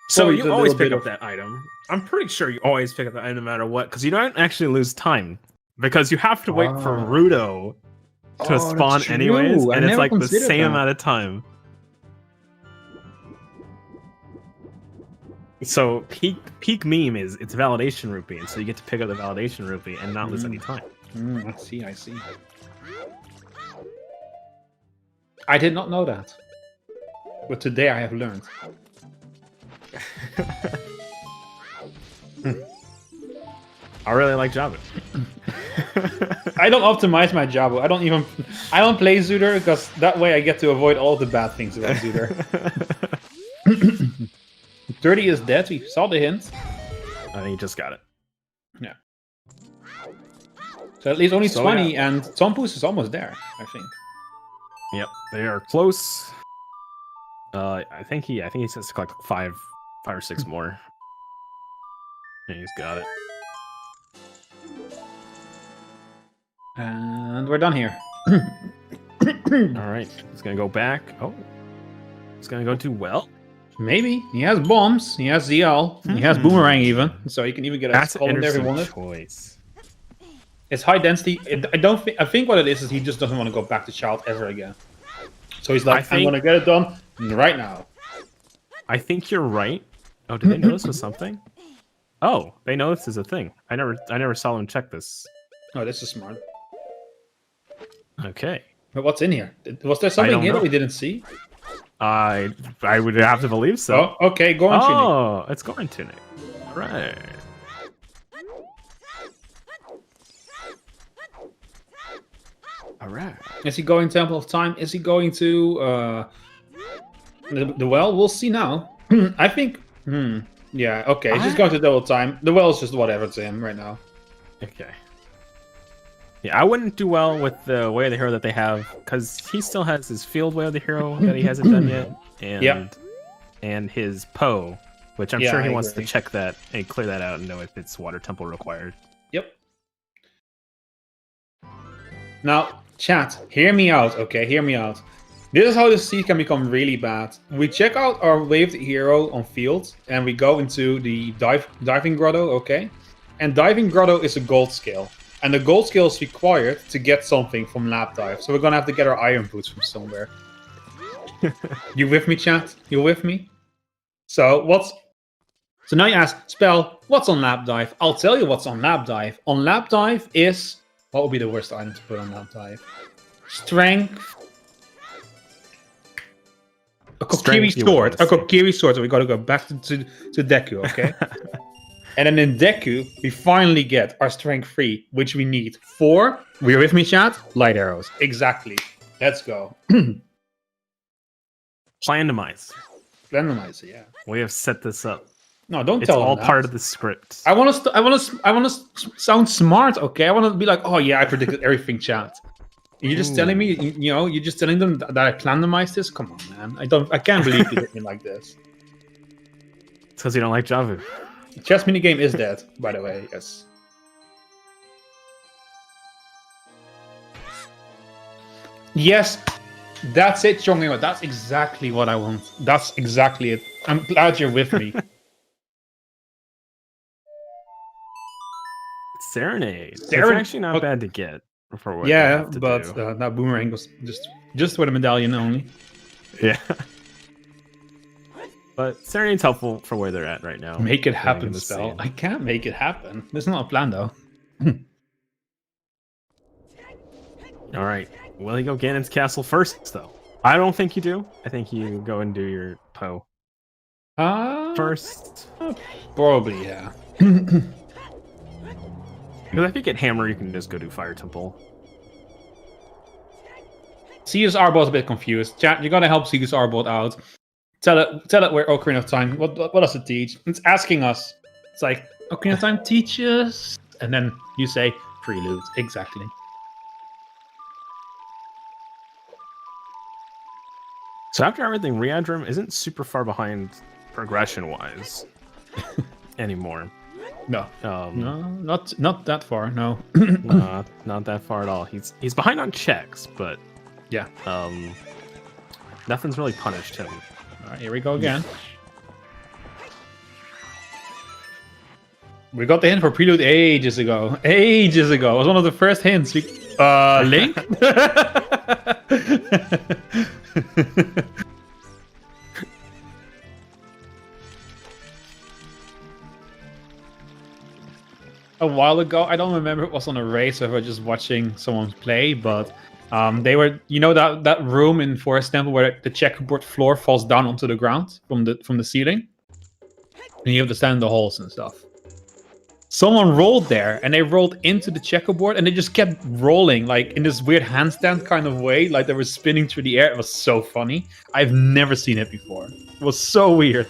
So you always pick up that item. I'm pretty sure you always pick up that item no matter what, because you don't actually lose time. Because you have to wait for Rudo to spawn anyways, and it's like the same amount of time. So peak meme is it's validation rupee, and so you get to pick up the validation rupee and not lose any time. I see. I did not know that, but today I have learned. I really like Jabu. I don't optimize my Jabu. I don't play Zooter because that way I get to avoid all the bad things about Zooter. 30 is dead. We saw the hint. I think you just got it. Yeah. So at least only 20, yeah. And TomPouce is almost there, I think. Yep, they are close. I think he says to collect 5 or 6 more. And he's got it. And we're done here. Alright, he's gonna go back. Oh. He's gonna go to well. Maybe. He has bombs, he has ZL, he has boomerang even, so he can even get a skull in there if he wanted. Choice. It's high density. I think what it is he just doesn't want to go back to Child ever again. So he's like, I'm gonna get it done right now. I think you're right. Oh, did they know this was something? Oh, they know this is a thing. I never saw them check this. Oh, this is smart. Okay. But what's in here? Was there something here that we didn't see? I would have to believe so. Oh, okay, go on, tuning. Oh, it's going tuning. All right. All right. Is he going Temple of Time? Is he going to the well? We'll see now. I think. Yeah. Okay. He's just going to Double Time. The well is just whatever to him right now. Okay. Yeah, I wouldn't do well with the Way of the Hero that they have, because he still has his Field Way of the Hero that he hasn't done yet, and his Poe, which I'm sure he wants to check that and clear that out and know if it's Water Temple required. Yep. Now, chat, hear me out, okay? Hear me out. This is how the seed can become really bad. We check out our Way of the Hero on Field, and we go into the Diving Grotto, okay? And Diving Grotto is a gold scale. And the gold scale is required to get something from Lap Dive. So we're going to have to get our Iron Boots from somewhere. You with me, chat? You with me? So now you ask, Spell, what's on Lap Dive? I'll tell you what's on Lap Dive. On Lap Dive is... What would be the worst item to put on Lap Dive? Strength. A Kokiri sword. A Kokiri sword. So we got to go back to Deku, okay? And then in Deku, we finally get our Strength 3, which we need for... We're with me, chat? Light arrows. Exactly. Let's go. Randomizer. Randomizer, yeah. We have set this up. No, don't tell them all that. part of the script. I want to sound smart, okay? I want to be like, oh yeah, I predicted everything, chat. You're just telling me, you're just telling them that I randomized this? Come on, man. I can't believe you did me like this. It's because you don't like Javu. The chess minigame is dead, by the way, yes. Yes, that's it, Chongyo. That's exactly what I want. That's exactly it. I'm glad you're with me. Serenade. It's actually not bad to get. For what but that boomerang was just for the medallion only. Yeah. But Serenade's helpful for where they're at right now. Make it happen, Spell. I can't make it happen. There's not a plan, though. All right. Will he go Ganon's castle first, though? I don't think you do. I think you go and do your Poe. First? Probably, yeah. Because if you get Hammer, you can just go do Fire Temple. Sigus Arbot's a bit confused. Chat, you gotta help Sigus Arbot out. Tell it where Ocarina of Time. What does it teach? It's asking us. It's like, Ocarina of Time teaches, and then you say Prelude. Exactly. So after everything, Readrim isn't super far behind progression-wise anymore. No, no, not that far. No, not that far at all. He's behind on checks, but yeah, nothing's really punished him. All right, here we go again. We got the hint for Prelude ages ago. Ages ago. It was one of the first hints. Link? A while ago, I don't remember if it was on a race or if I was just watching someone play, but they were, that room in Forest Temple where the checkerboard floor falls down onto the ground from the ceiling, and you have to stand in the holes and stuff. Someone rolled there, and they rolled into the checkerboard, and they just kept rolling, like in this weird handstand kind of way, like they were spinning through the air. It was so funny. I've never seen it before. It was so weird.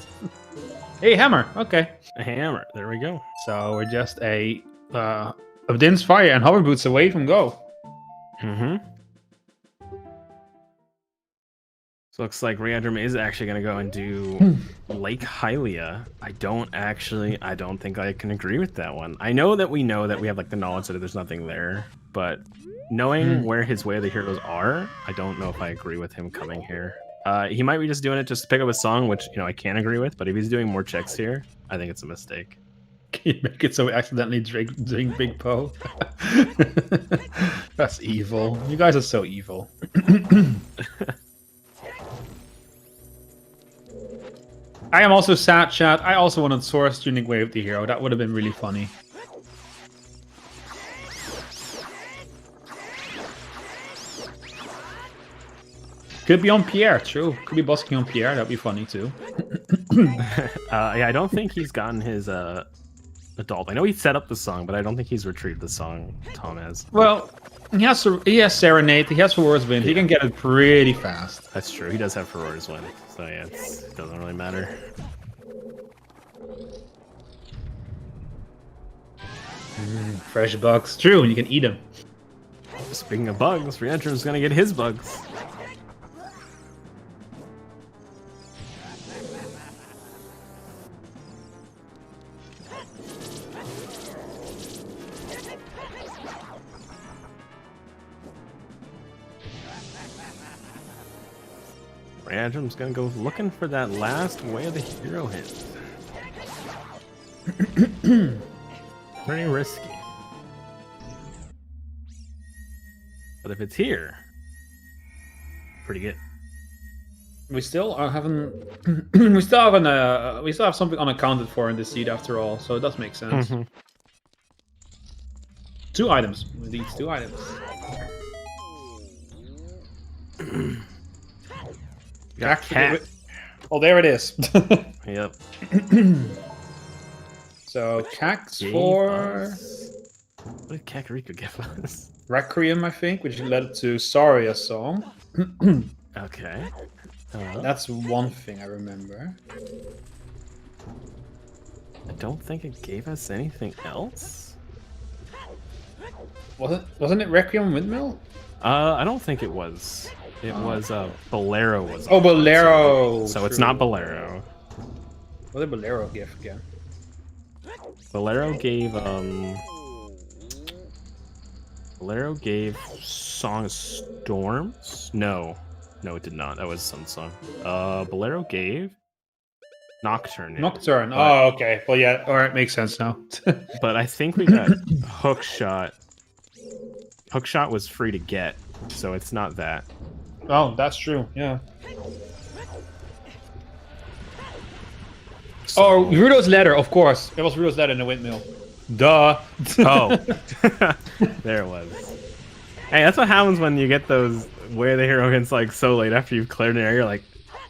Hey, hammer. Okay. A hammer. There we go. So we're just a Din's Fire and Hover Boots away from go. Mm-hmm. So looks like Readrim is actually going to go and do Lake Hylia. I don't think I can agree with that one. I know that we have like the knowledge that there's nothing there, but knowing where his Way of the Heroes are, I don't know if I agree with him coming here. He might be just doing it just to pick up a song, which I can't agree with, but if he's doing more checks here, I think it's a mistake. Can you make it so we accidentally drink Big Poe? That's evil. You guys are so evil. I am also sad, chat. I also wanted Sora's tuning wave the hero. That would have been really funny. Could be on Pierre, true. Could be busking on Pierre. That'd be funny too. Yeah, I don't think he's gotten his adult. I know he set up the song, but I don't think he's retrieved the song. Tom has. Well, he has Serenade. He has Ferora's Wind. He can get it pretty fast. That's true. He does have Ferora's Wind, so yeah, it doesn't really matter. Fresh bugs. True, and you can eat them. Speaking of bugs, Readrim's gonna get his bugs. Readrim's gonna go looking for that last way of the hero hit. Pretty risky. But if it's here, pretty good. We still haven't. we still have something unaccounted for in this seed after all, so it does make sense. Mm-hmm. 2 items. Indeed, 2 items. Got cat. Oh, there it is. Yep. So Cax for what did Kakariko give us? Requiem, I think, which led to Saria's song. Okay. That's one thing I remember. I don't think it gave us anything else. Wasn't it Requiem Windmill? I don't think it was. It was Bolero was. Oh, Bolero. So it's not Bolero. What did Bolero give again? Bolero gave Song of Storms? No, it did not. That was some song. Bolero gave Nocturne. Nocturne. Oh, okay. Well, yeah. All right, makes sense now. But I think we got Hookshot. Hookshot was free to get, so it's not that. Oh, that's true. Yeah. So... Oh, Rudo's letter, of course. It was Rudo's letter in the windmill. Duh. Oh. There it was. Hey, that's what happens when you get those where the hero hits like so late after you've cleared an area. You're like,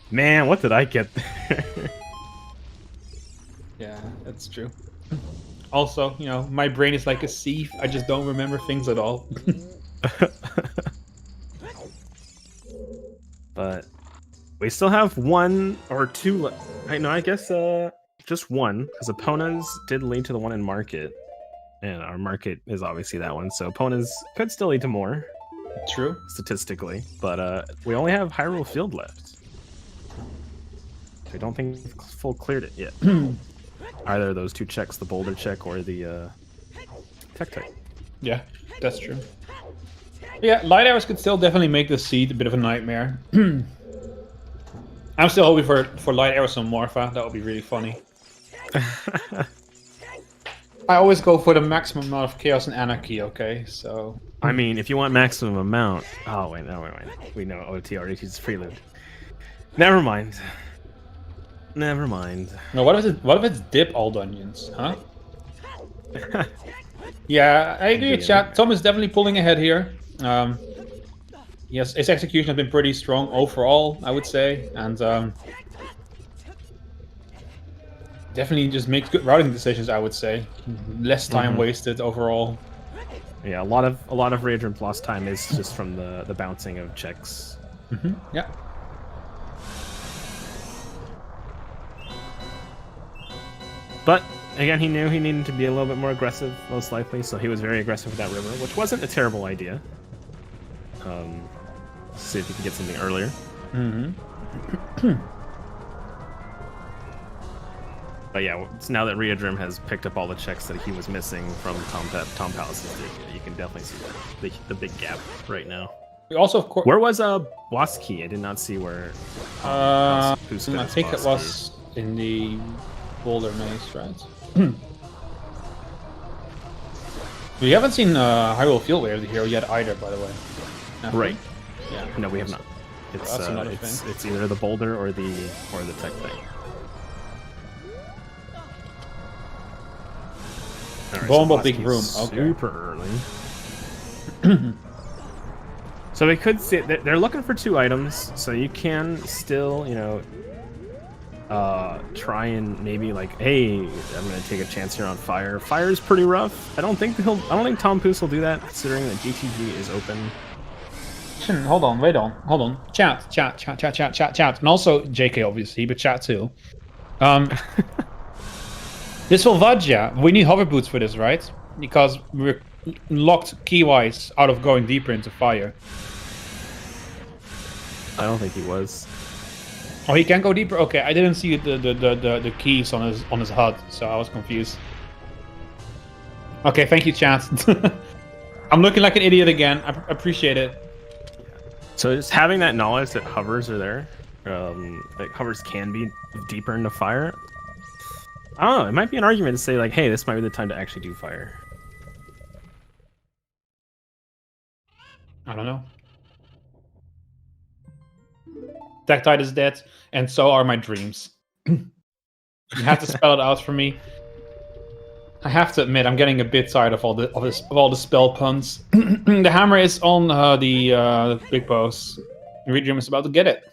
man, what did I get there? Yeah, that's true. Also, you know, my brain is like a sieve. I just don't remember things at all. But we still have 1 or 2. I guess just 1, because Epona's did lead to the one in Market, and our Market is obviously that one. So Epona's could still lead to more. True, statistically, but we only have Hyrule Field left. I don't think we've full cleared it yet. Either of those 2 checks, the Boulder check or the Tech. Yeah, that's true. Yeah, light arrows could still definitely make the seed a bit of a nightmare. I'm still hoping for light arrows on Morpha. That would be really funny. I always go for the maximum amount of chaos and anarchy. Okay, so I mean, if you want maximum amount, oh wait, we know OT already uses prelude. Never mind. No, what if it's dip all dungeons, huh? Yeah, I agree, chat. Tom is definitely pulling ahead here. Yes, his execution has been pretty strong overall, I would say, and definitely just makes good routing decisions, I would say. Less time wasted overall. Yeah, a lot of Readrim's lost time is just from the bouncing of checks. Yeah. But again, he knew he needed to be a little bit more aggressive, most likely, so he was very aggressive with that river, which wasn't a terrible idea. See if he can get something earlier. But yeah, it's now that Readrim has picked up all the checks that he was missing from TomPouce's dig, you can definitely see the big gap right now. We also, of course, where was boss key? I did not see where. I think it was in the Boulder Maze, right? We haven't seen Hyrule Field Wave of the hero yet either, by the way. Right. Yeah. No, we have not. It's another thing. It's either the Boulder or the Tech thing. Right, Bomba so big room. Okay. Super early. So they could see they're looking for 2 items, so you can still, you know, try and maybe like, hey, I'm gonna take a chance here on fire. Fire is pretty rough. I don't think TomPouce will do that, considering that GTG is open. Hold on, wait on, hold on. Chat. And also JK obviously, but chat too. This will Vajja. We need hover boots for this, right? Because we're locked key-wise out of going deeper into fire. I don't think he was. Oh, he can go deeper. Okay, I didn't see the keys on his HUD, so I was confused. Okay, thank you, chat. I'm looking like an idiot again. I appreciate it. So just having that knowledge that hovers are there, like hovers can be deeper into fire. I don't know. It might be an argument to say like, hey, this might be the time to actually do fire. I don't know. Tactite is dead, and so are my dreams. You have to spell it out for me. I have to admit, I'm getting a bit tired of all the spell puns. The hammer is on the big boss. Readrim is about to get it.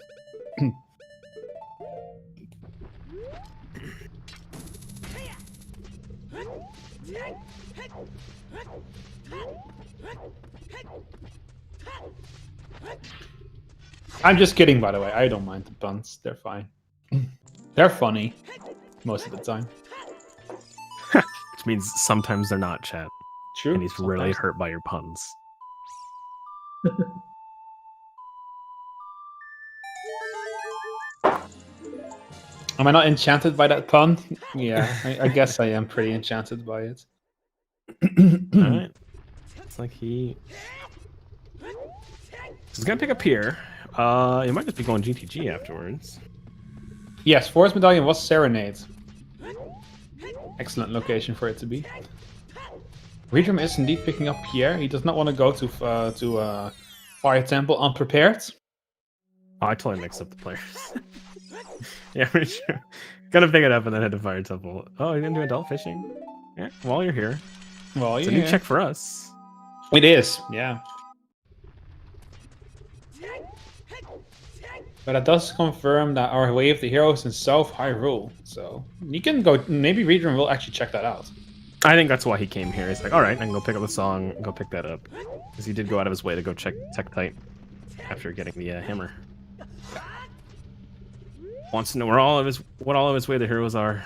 I'm just kidding, by the way. I don't mind the puns. They're fine. They're funny most of the time. Which means sometimes they're not, chat. True. And he's really hurt by your puns. Am I not enchanted by that pun? Yeah, I guess I am pretty enchanted by it. Alright. It's like he's gonna pick up here. It might just be going GTG afterwards. Yes, Forest Medallion was Serenade. Excellent location for it to be. Readrim is indeed picking up Pierre. He does not want to go to Fire Temple unprepared. Oh, I totally mixed up the players. Yeah, for sure. Gonna pick it up and then head to Fire Temple. Oh, you're gonna do adult fishing? Yeah, while you're here. Well, it's a new check for us. It is, yeah. But that does confirm that our way of the heroes in South Hyrule. So you can go. Maybe Readrim will actually check that out. I think that's why he came here. He's like, all right, I can go pick up the song, go pick that up, because he did go out of his way to go check Tectite after getting the hammer. Wants to know what all of his way the heroes are.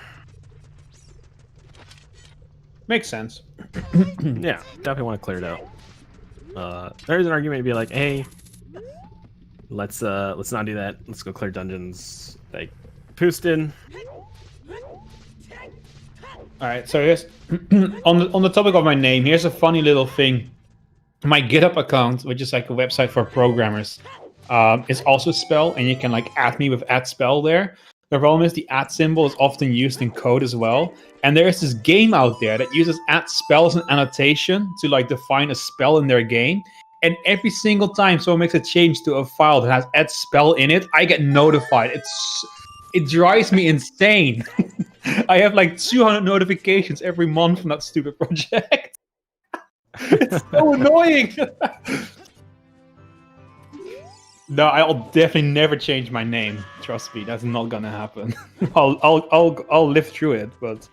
Makes sense. Yeah, definitely want to clear it out. There's an argument to be like, hey, let's not do that. Let's go clear dungeons like Pouce did. All right, so here's on the topic of my name. Here's a funny little thing. My GitHub account, which is like a website for programmers, is also spell, and you can like add me with @spell there. The problem is the @ symbol is often used in code as well, and there is this game out there that uses @spell as an annotation to like define a spell in their game. And every single time someone makes a change to a file that has @spell in it, I get notified. It drives me insane. I have like 200 notifications every month from that stupid project. It's so annoying. No, I'll definitely never change my name. Trust me, that's not gonna happen. I'll live through it, but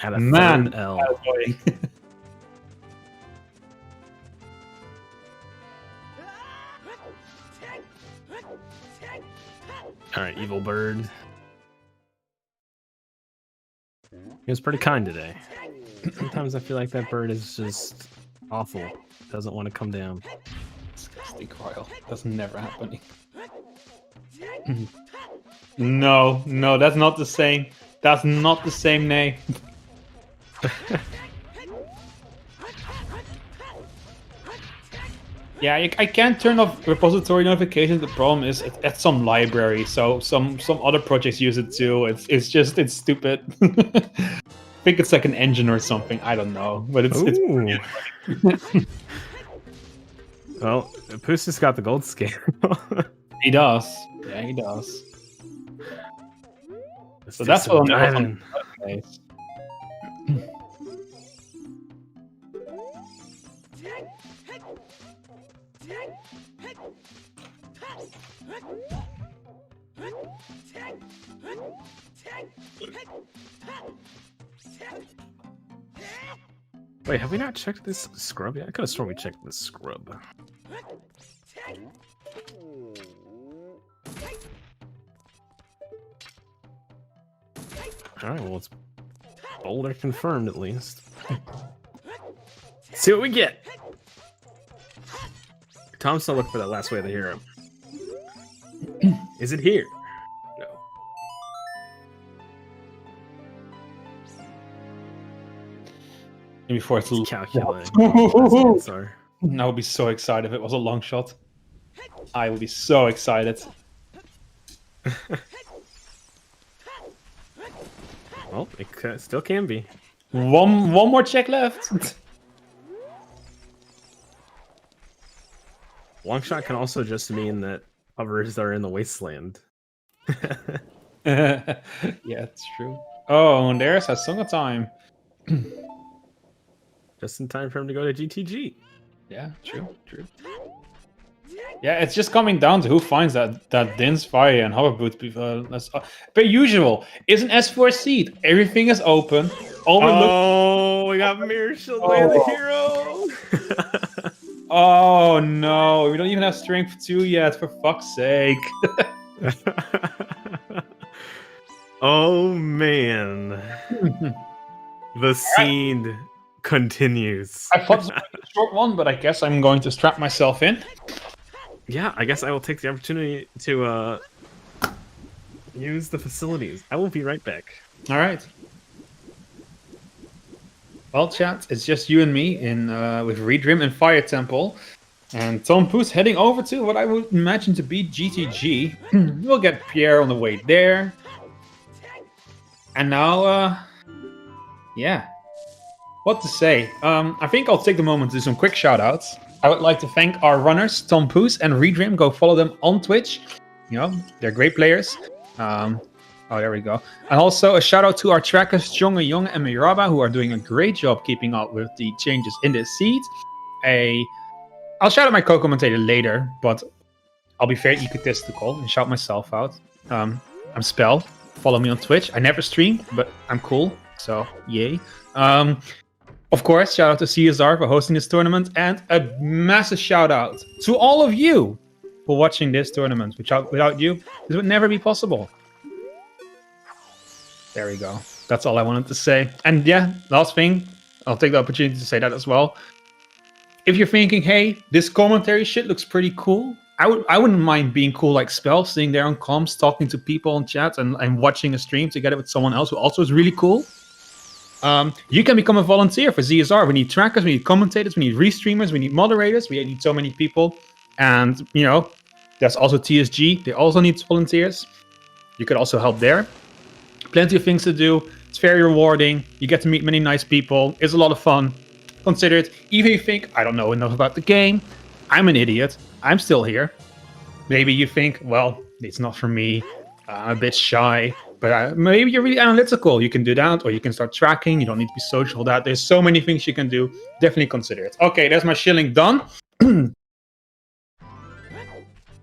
Add a man, L. annoying. All right, evil bird. He was pretty kind today. Sometimes I feel like that bird is just awful. Doesn't want to come down. Disgusting Royal. That's never happening. No, that's not the same. That's not the same name. Yeah, I can't turn off repository notifications. The problem is it's some library, so some other projects use it too. It's stupid. I think it's like an engine or something. I don't know, but it's Well, Pouce just got the gold scale. He does. Yeah, he does. So that's what I'm Wait, have we not checked this scrub yet? I could have sworn we checked this scrub. Alright, well, it's boulder confirmed at least. See what we get! Tom's still looking for that last way of the hero. Is it here? No. Before it's Calculating. I would be so excited if it was a long shot. I would be so excited. Well, it still can be. One more check left. Long shot can also just mean that others are in the wasteland. Yeah, it's true. Oh, and there's a song of time. Just in time for him to go to GTG. Yeah, true. Yeah, it's just coming down to who finds that Din's Fire and Hover Boot. Per usual, is an S4 seed. Everything is open. Oh, we got Mirror Shield by the hero. Oh no, we don't even have Strength 2 yet, for fuck's sake. Oh man. The scene continues. I thought this was a short one, but I guess I'm going to strap myself in. Yeah, I guess I will take the opportunity to use the facilities. I will be right back. All right. Well, chat, it's just you and me in with Readrim and Fire Temple, and TomPouce heading over to what I would imagine to be GTG. We'll get Pierre on the way there, and now, yeah, what to say? I think I'll take the moment to do some quick shout-outs. I would like to thank our runners, TomPouce and Readrim. Go follow them on Twitch. You know, they're great players. Oh, there we go. And also a shout out to our trackers, Jonge Young and Miraba, who are doing a great job keeping up with the changes in this seed. I'll shout out my co-commentator later, but I'll be very egotistical and shout myself out. I'm Spell. Follow me on Twitch. I never stream, but I'm cool. So, yay. Of course, shout out to CSR for hosting this tournament, and a massive shout out to all of you for watching this tournament. Without you, this would never be possible. There we go. That's all I wanted to say. And yeah, last thing, I'll take the opportunity to say that as well. If you're thinking, hey, this commentary shit looks pretty cool, I wouldn't mind being cool like Spell, sitting there on comms, talking to people in chat and watching a stream together with someone else who also is really cool. You can become a volunteer for ZSR. We need trackers, we need commentators, we need restreamers, we need moderators. We need so many people. And, you know, there's also TSG. They also need volunteers. You could also help there. Plenty of things to do. It's very rewarding. You get to meet many nice people. It's a lot of fun. Consider it. Even if you think, I don't know enough about the game, I'm an idiot. I'm still here. Maybe you think, well, it's not for me. I'm a bit shy. But maybe you're really analytical. You can do that, or you can start tracking. You don't need to be social. That there's so many things you can do. Definitely consider it. Okay, there's my shilling done.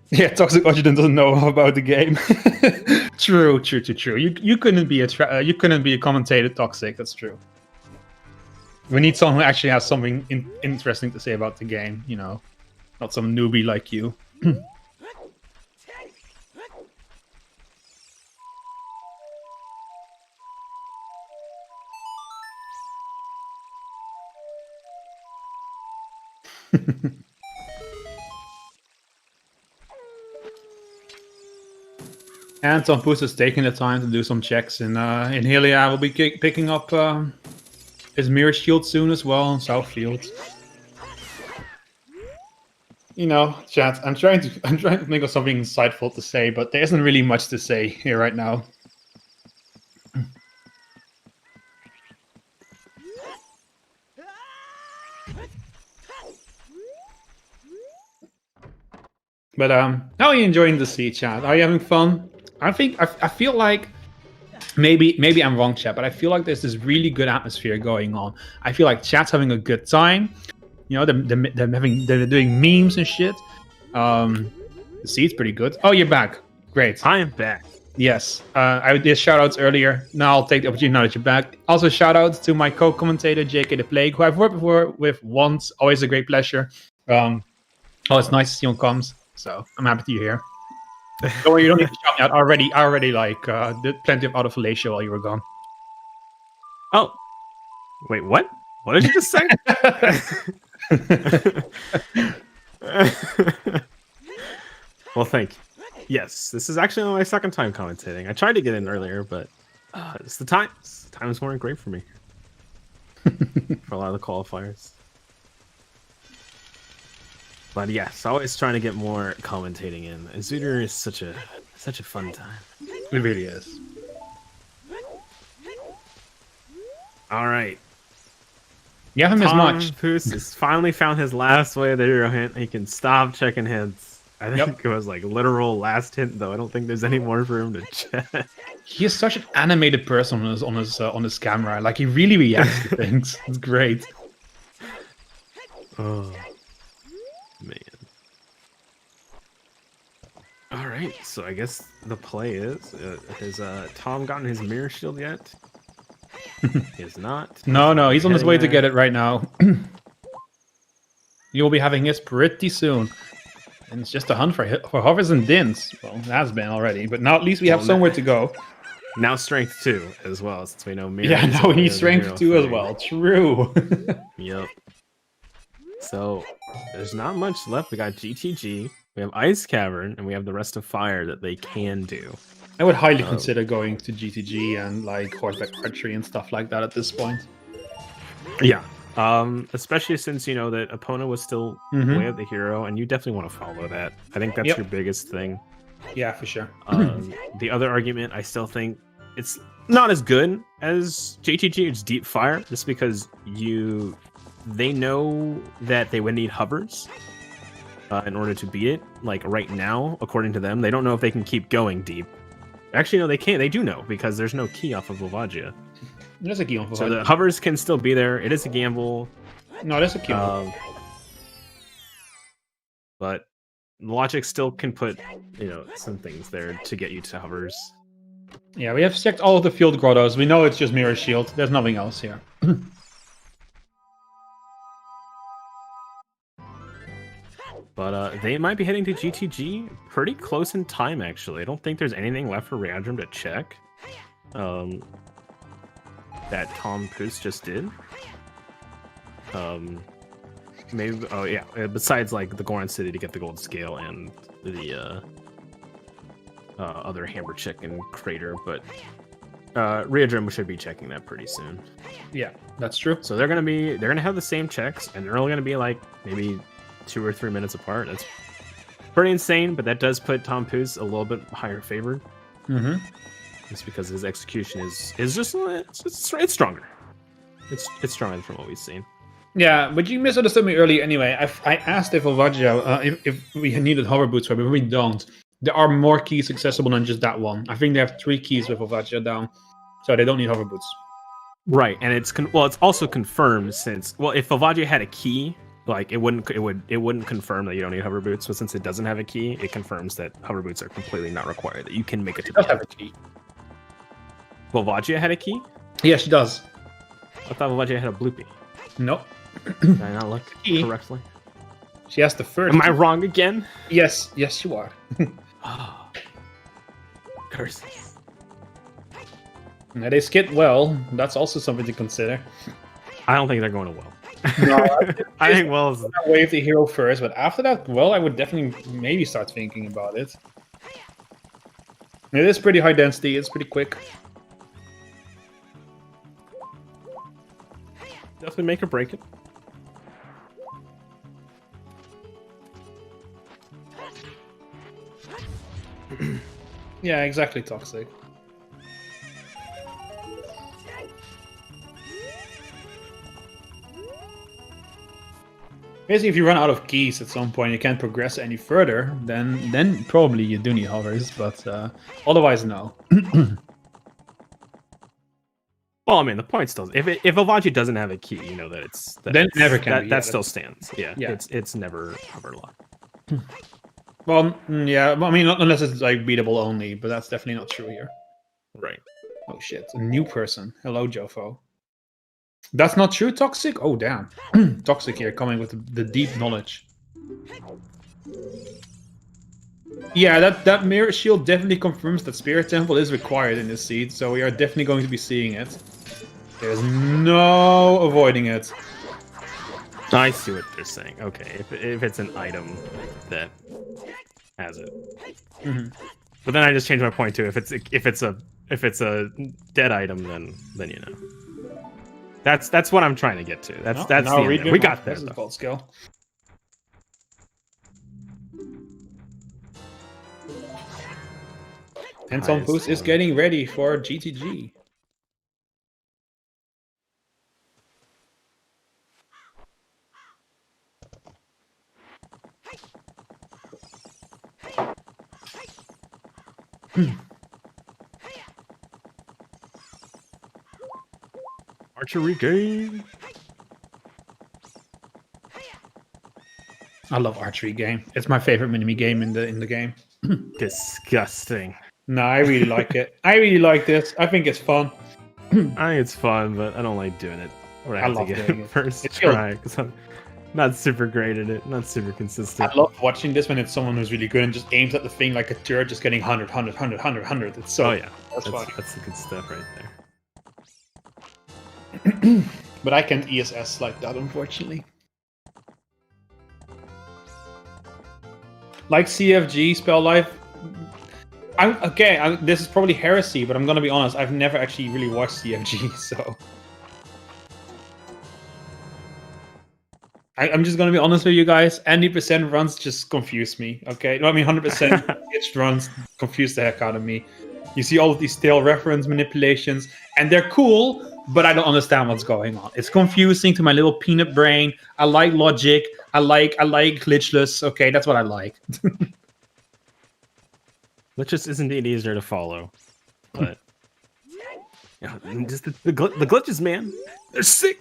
Yeah, Toxic Oxygen doesn't know about the game. True. You couldn't be a commentator, Toxic. That's true. We need someone who actually has something interesting to say about the game. You know, not some newbie like you. And TomPouce is taking the time to do some checks in Hylia. I will be picking up his Mirror Shield soon as well on South Field. You know, chat. I'm trying to think of something insightful to say, but there isn't really much to say here right now. But how are you enjoying the sea, chat? Are you having fun? I feel like maybe I'm wrong, chat, but I feel like there's this really good atmosphere going on. I feel like chat's having a good time. You know, they're doing memes and shit. The seat's pretty good. Oh, you're back. Great. I am back. Yes. I did shout outs earlier. Now I'll take the opportunity now that you're back. Also, shout outs to my co-commentator, JK the Plague, who I've worked with once. Always a great pleasure. Oh, it's nice to see you on comms. So I'm happy you're here. Don't worry, you don't need to shout me out. I already did plenty of auto fellatio while you were gone. Oh. Wait, what? What did you just say? Well, thank you. Yes, this is actually my second time commentating. I tried to get in earlier, but it's the time. The times weren't great for me. For a lot of the qualifiers. But yes, always trying to get more commentating in. Zooter is such a fun time. It really is. All right. You haven't missed much. TomPouce has finally found his last way of the hero hint. He can stop checking hints. I think it was like literal last hint, though. I don't think there's any more for him to check. He is such an animated person on his camera. Like, he really reacts to things. It's great. Oh man. All right, so I guess the play is: has Tom gotten his mirror shield yet? He has not. No, he's on his way to get it right now. You'll be having his pretty soon. And it's just a hunt for hovers and dins. Well, it has been already, but now at least we have somewhere to go. Now strength 2 as well, since we know mirror. Yeah, now we need strength 2 as well. True. Yep. So there's not much left. We got GTG, we have Ice Cavern, and we have the rest of Fire that they can do. I would highly consider going to GTG and like horseback archery and stuff like that at this point. Yeah. Especially since you know that Epona was still way of the hero, and you definitely want to follow that. I think that's your biggest thing. Yeah, for sure. The other argument, I still think it's not as good as JTG. It's Deep Fire, just because they know that they would need hovers in order to beat it. Like right now, according to them, they don't know if they can keep going deep. Actually, no, they can't. They do know because there's no key off of Volvagia. There's a key on Volvagia. So the hovers can still be there. It is a gamble. No, there's a key. But logic still can put, some things there to get you to hovers. Yeah, we have checked all of the field grottos. We know it's just mirror shield. There's nothing else here. But they might be heading to GTG pretty close in time, actually. I don't think there's anything left for Readrim to check. That TomPouce just did. Maybe. Oh yeah. Besides, like the Goron City to get the gold scale and the other hammer chicken crater, but Readrim should be checking that pretty soon. Yeah, that's true. So they're gonna have the same checks, and they're only gonna be like maybe 2 or 3 minutes apart. That's pretty insane, but that does put TomPouce a little bit higher favored. Just because his execution is just it's stronger. It's stronger from what we've seen. Yeah, but you misunderstood me earlier anyway. I asked if Volvagia, if we needed hover boots, but we don't. There are more keys accessible than just that one. I think they have 3 keys with Volvagia down, so they don't need hover boots. Right, and it's also confirmed since if Volvagia had a key, like it wouldn't confirm that you don't need hover boots. But since it doesn't have a key, it confirms that hover boots are completely not required. That you can make it to. It does have a key. Volvagia had a key? Yeah, she does. I thought Volvagia had a bloopy. Nope. Did I not look correctly? She has the first. Am I wrong again? Yes, you are. Oh. Curses. Now they skid well. That's also something to consider. I don't think they're going to well. No, I think well is wave the hero first, but after that, well, I would definitely maybe start thinking about it. It is pretty high density. It's pretty quick. Definitely make or break it. Yeah, exactly, Toxic. Basically, if you run out of keys at some point, you can't progress any further, then probably you do need hovers, but otherwise, no. Well, I mean, the point still if Alvanchi doesn't have a key, you know that then it never can be. That still stands. Yeah, yeah. It's never hover lock. Well, yeah. I mean, unless it's like beatable only, but that's definitely not true here. Right. Oh shit! A new person. Hello, Jofo. That's not true, Toxic? Oh, damn. Toxic here, coming with the deep knowledge. Yeah, that mirror shield definitely confirms that Spirit Temple is required in this seed, so we are definitely going to be seeing it. There's no avoiding it. I see what they're saying. Okay, if it's an item that has it. But then I just changed my point too. If it's a dead item, then you know. That's what I'm trying to get to. That's the end. We got there. This is called skill. And TomPouce is getting ready for GTG. Archery game. I love archery game. It's my favorite mini game in the game. Disgusting. No, I really like it. I really like this. I think it's fun. I think it's fun, but I don't like doing it. I love doing it first try because I'm not super great at it, not super consistent. I love watching this when it's someone who's really good and just aims at the thing like a turret, just getting 100, 100, 100, 100, 100. It's so. Oh yeah, that's the good stuff right there. But I can't ESS like that, unfortunately. Like CFG, Spell Life. This is probably heresy, but I'm gonna be honest. I've never actually really watched CFG, so I'm just gonna be honest with you guys. 90% runs just confuse me. Okay, no, I mean 100% itched runs confuse the heck out of me. You see all of these tail reference manipulations, and they're cool, but I don't understand what's going on. It's confusing to my little peanut brain. I like logic. I like glitchless. Okay, that's what I like. Glitches is indeed easier to follow, but yeah, just the glitches, man, they're sick.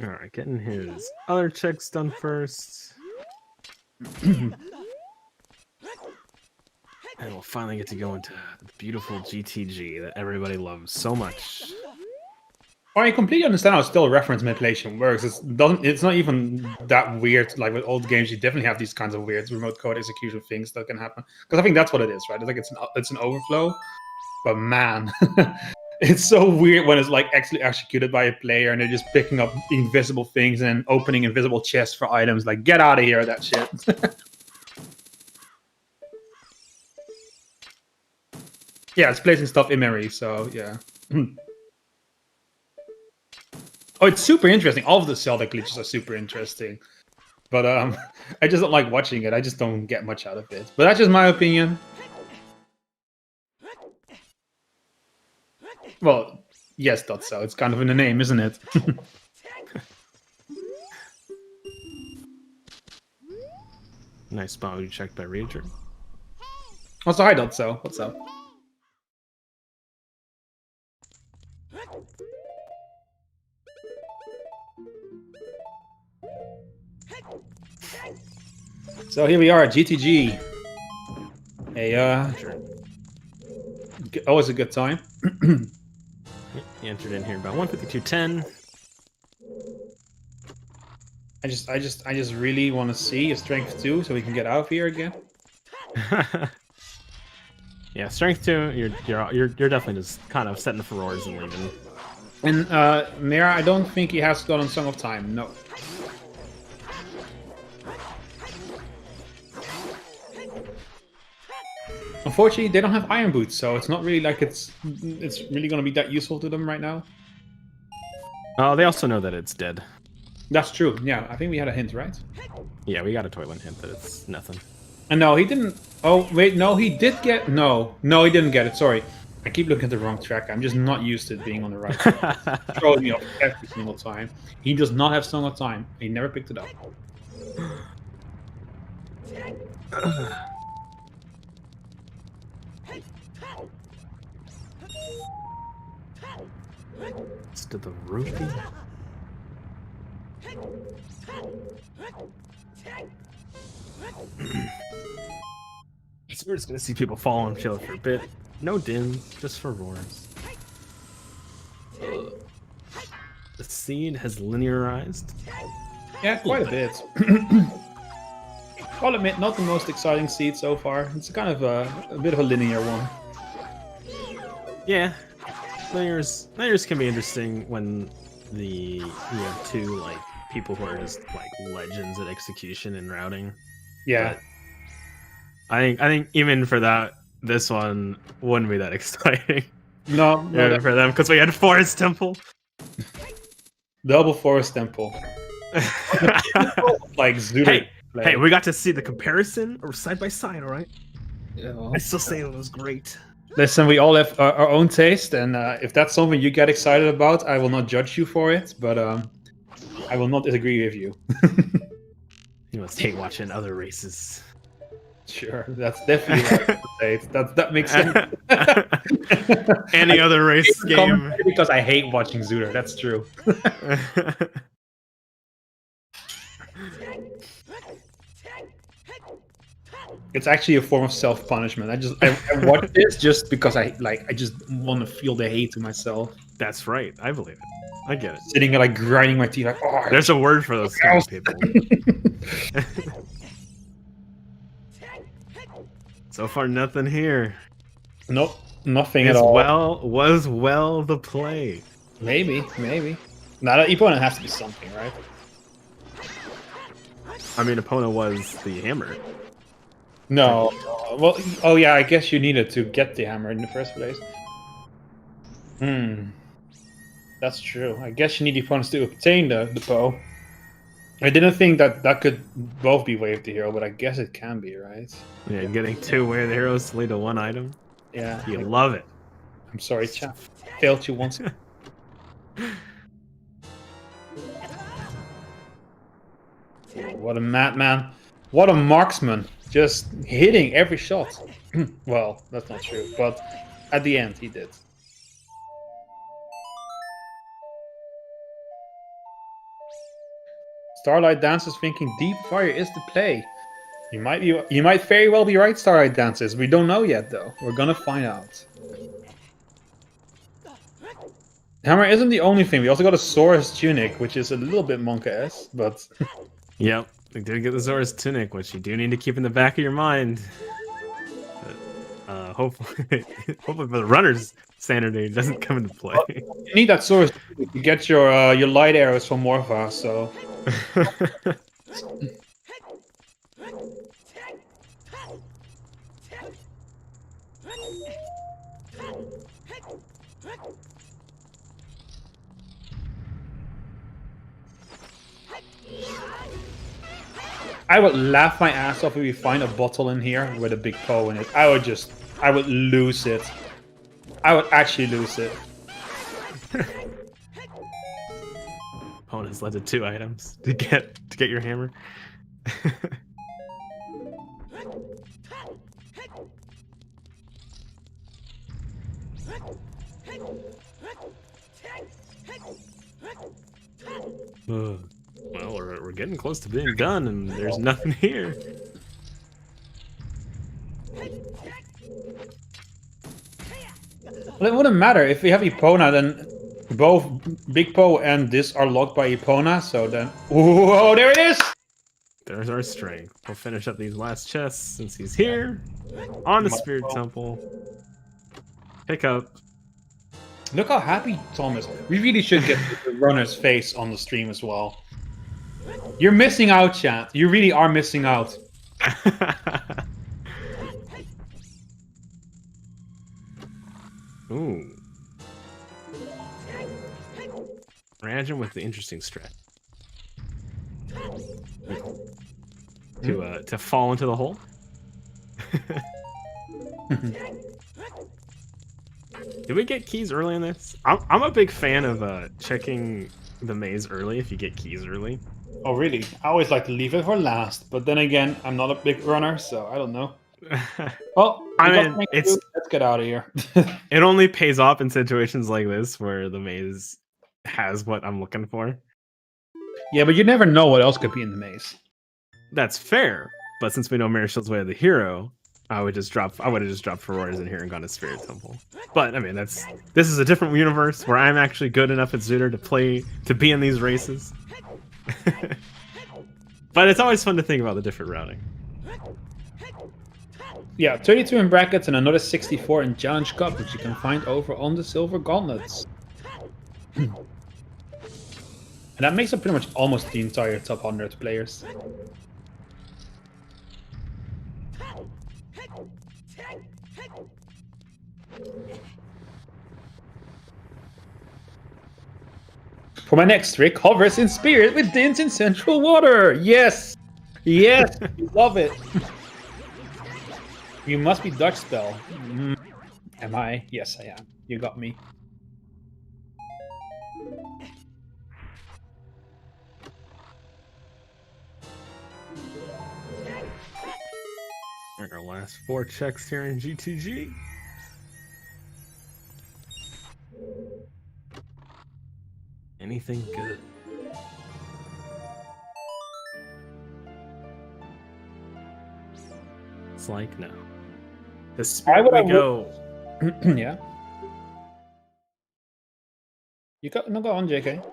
All right, getting his other checks done first, and we'll finally get to go into the beautiful GTG that everybody loves so much. I completely understand how still reference manipulation works. It's not even that weird. Like with old games, you definitely have these kinds of weird remote code execution things that can happen. Because I think that's what it is, right? It's like it's an overflow. But man, it's so weird when it's like actually executed by a player and they're just picking up invisible things and opening invisible chests for items. Like, get out of here, that shit. Yeah, it's placing stuff in memory, so yeah. Oh, it's super interesting. All of the Zelda glitches are super interesting. But I just don't like watching it. I just don't get much out of it. But that's just my opinion. Well, yes, that's so. It's kind of in the name, isn't it? Nice spot checked by Readrim. Also, hi, Dotso. What's up? So here we are, GTG. Always a good time. He entered in here about 152.10. I just really want to see a strength 2 so we can get out of here again. Yeah, strength 2. You're definitely just kind of setting the furores and leaving. And Mira, I don't think he has gotten Song of Time. No. Unfortunately, they don't have Iron Boots, so it's not really like it's really going to be that useful to them right now. They also know that it's dead. That's true. Yeah, I think we had a hint, right? Yeah, we got a Toyland hint that it's nothing. And no, he didn't. Oh wait, no, he did get. No, he didn't get it. Sorry, I keep looking at the wrong track. I'm just not used to it being on the right track. Throwing me off every single time. He does not have Song of Time. He never picked it up. Let's do the rupee. So we're just gonna see people fall on field for a bit. No dim, just for roars. The seed has linearized. Yeah, quite a bit. I'll admit, not the most exciting seed so far. It's kind of a bit of a linear one. Yeah, linears can be interesting when you have two like people who are just like legends at execution and routing. Yeah. But I think even for that, this one wouldn't be that exciting. No, Yeah, for them because we had Forest Temple. Double Forest Temple. Like Zuda. Hey, we got to see the comparison or side by side, all right? Yeah. I still say it was great. Listen, we all have our own taste, and if that's something you get excited about, I will not judge you for it, but I will not disagree with you. You must hate watching other races. Sure, that's definitely what I would say. That makes sense. Any other race game. Because I hate watching Zuda, that's true. It's actually a form of self-punishment. I watch this just because I just want to feel the hate to myself. That's right. I believe it. I get it. Sitting there like grinding my teeth like, oh, there's a word for those kind of people. So far, nothing here. Nope, nothing at all. Was well the play. Maybe. Now that opponent has to be something, right? I mean, opponent was the hammer. No. Well, oh yeah, I guess you needed to get the hammer in the first place. That's true. I guess you need the opponents to obtain the Poe. I didn't think that could both be Way of the Hero, but I guess it can be, right? Yeah, getting two Way of the Heroes to lead to one item. Yeah. You love it. I'm sorry, chap. Failed you once. What a madman. What a marksman. Just hitting every shot. Well, that's not true, but at the end he did. Starlight Dance is thinking Deep Fire is the play. You might very well be right, Starlight Dances. We don't know yet though. We're gonna find out. Hammer isn't the only thing. We also got a Sora's Tunic, which is a little bit Monka-esque, but yep. We did get the Zora's Tunic, which you do need to keep in the back of your mind. But, hopefully for the runner's sanity, it doesn't come into play. You need that Zora's Tunic to get your light arrows from Morpha, so... I would laugh my ass off if we find a bottle in here with a big Poe in it. I would lose it. I would actually lose it. Opponent's led to 2 items to get your hammer. Well, we're getting close to being done, and there's nothing here. Well, it wouldn't matter if we have Epona, then both Big Poe and this are locked by Epona. So then, whoa, there it is. There's our strength. We'll finish up these last chests since he's here on the Spirit Temple. Pick up. Look how happy Tom is. We really should get the runner's face on the stream as well. You're missing out, chat. You really are missing out. Ooh. Readrim with the interesting strat. To fall into the hole. Did we get keys early in this? I'm a big fan of checking the maze early if you get keys early. Oh, really? I always like to leave it for last, but then again, I'm not a big runner, so I don't know. Well, I mean, let's get out of here. It only pays off in situations like this where the maze has what I'm looking for. Yeah, but you never know what else could be in the maze. That's fair, but since we know Mirashield's Way of the Hero, I would have just dropped Ferroras in here and gone to Spirit Temple. But I mean, this is a different universe where I'm actually good enough at Zooter to be in these races. But it's always fun to think about the different routing. Yeah, 32 in brackets and another 64 in Challenge Cup, which you can find over on the Silver Gauntlets. And that makes up pretty much almost the entire top 100 players. For my next trick, hovers in spirit with Dins in central water. Yes! Yes! Love it! You must be Dutch spell. Am I? Yes, I am. You got me. Our last 4 checks here in GTG. Anything good? It's like no. The spirit we go. Yeah. You got no, go on, JK.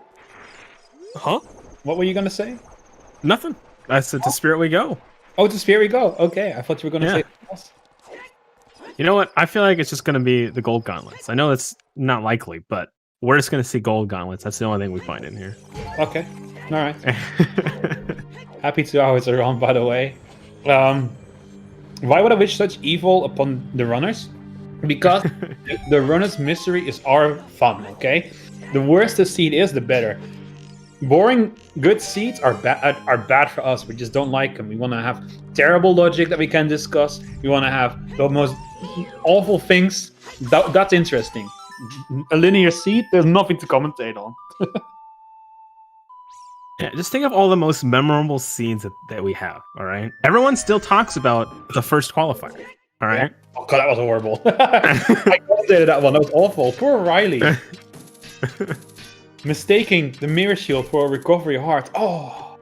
Huh? What were you gonna say? Nothing. I said the spirit we go. Oh, to Sphere we go. Okay, I thought you were gonna say something else. You know what? I feel like it's just gonna be the gold gauntlets. I know that's not likely, but we're just gonna see gold gauntlets. That's the only thing we find in here. Okay. All right. Happy 2 hours are on, by the way. Why would I wish such evil upon the runners? Because the runners' misery is our fun, okay? The worse the seed is, the better. Boring good seeds are bad for us. We just don't like them. We want to have terrible logic that we can discuss. We want to have the most awful things. That's interesting. A linear seed, there's nothing to commentate on. Yeah, just think of all the most memorable scenes that we have, all right? Everyone still talks about the first qualifier, all right? Yeah. Oh, God, that was horrible. I commentated that one. That was awful. Poor Riley. Mistaking the mirror shield for a recovery heart. Oh.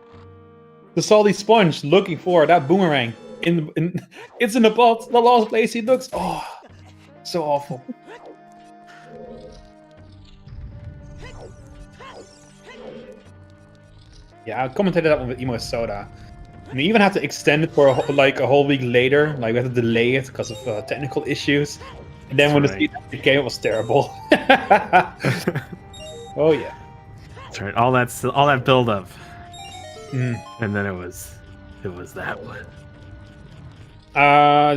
The salty sponge looking for that boomerang. It's in the pot. The last place he looks. Oh. So awful. Yeah, I commentated that one with Emo Soda. And we even had to extend it for a whole week later. Like, we had to delay it because of technical issues. And then when the season came, it was terrible. Oh yeah. That's right. All that build up. And then it was that one.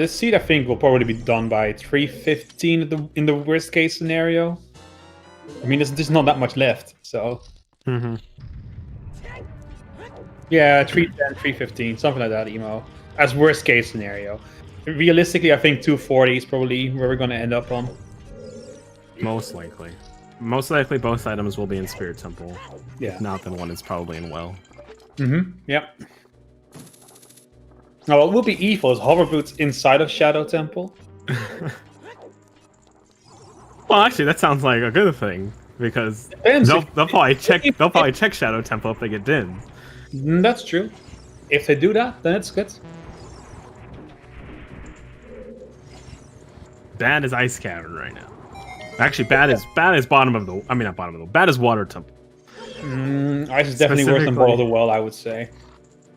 This seed I think will probably be done by 3:15 in the worst case scenario. I mean, there's not that much left, so. Yeah, 3:10, 3:15, something like that, Emo. As worst case scenario. Realistically, I think 2:40 is probably where we're going to end up on. Most likely. Most likely both items will be in Spirit Temple. Yeah. If not, then one is probably in Well. Yep. Now, what will be evil is hover boots inside of Shadow Temple. Well, actually, that sounds like a good thing because they'll probably check Shadow Temple if they get Din. That's true. If they do that, then it's good. Bad is Ice Cavern right now. Actually, bad is bottom of the. I mean, not bottom of the. Bad is Water Temple. Ice is definitely worse than Ball of the Well, I would say.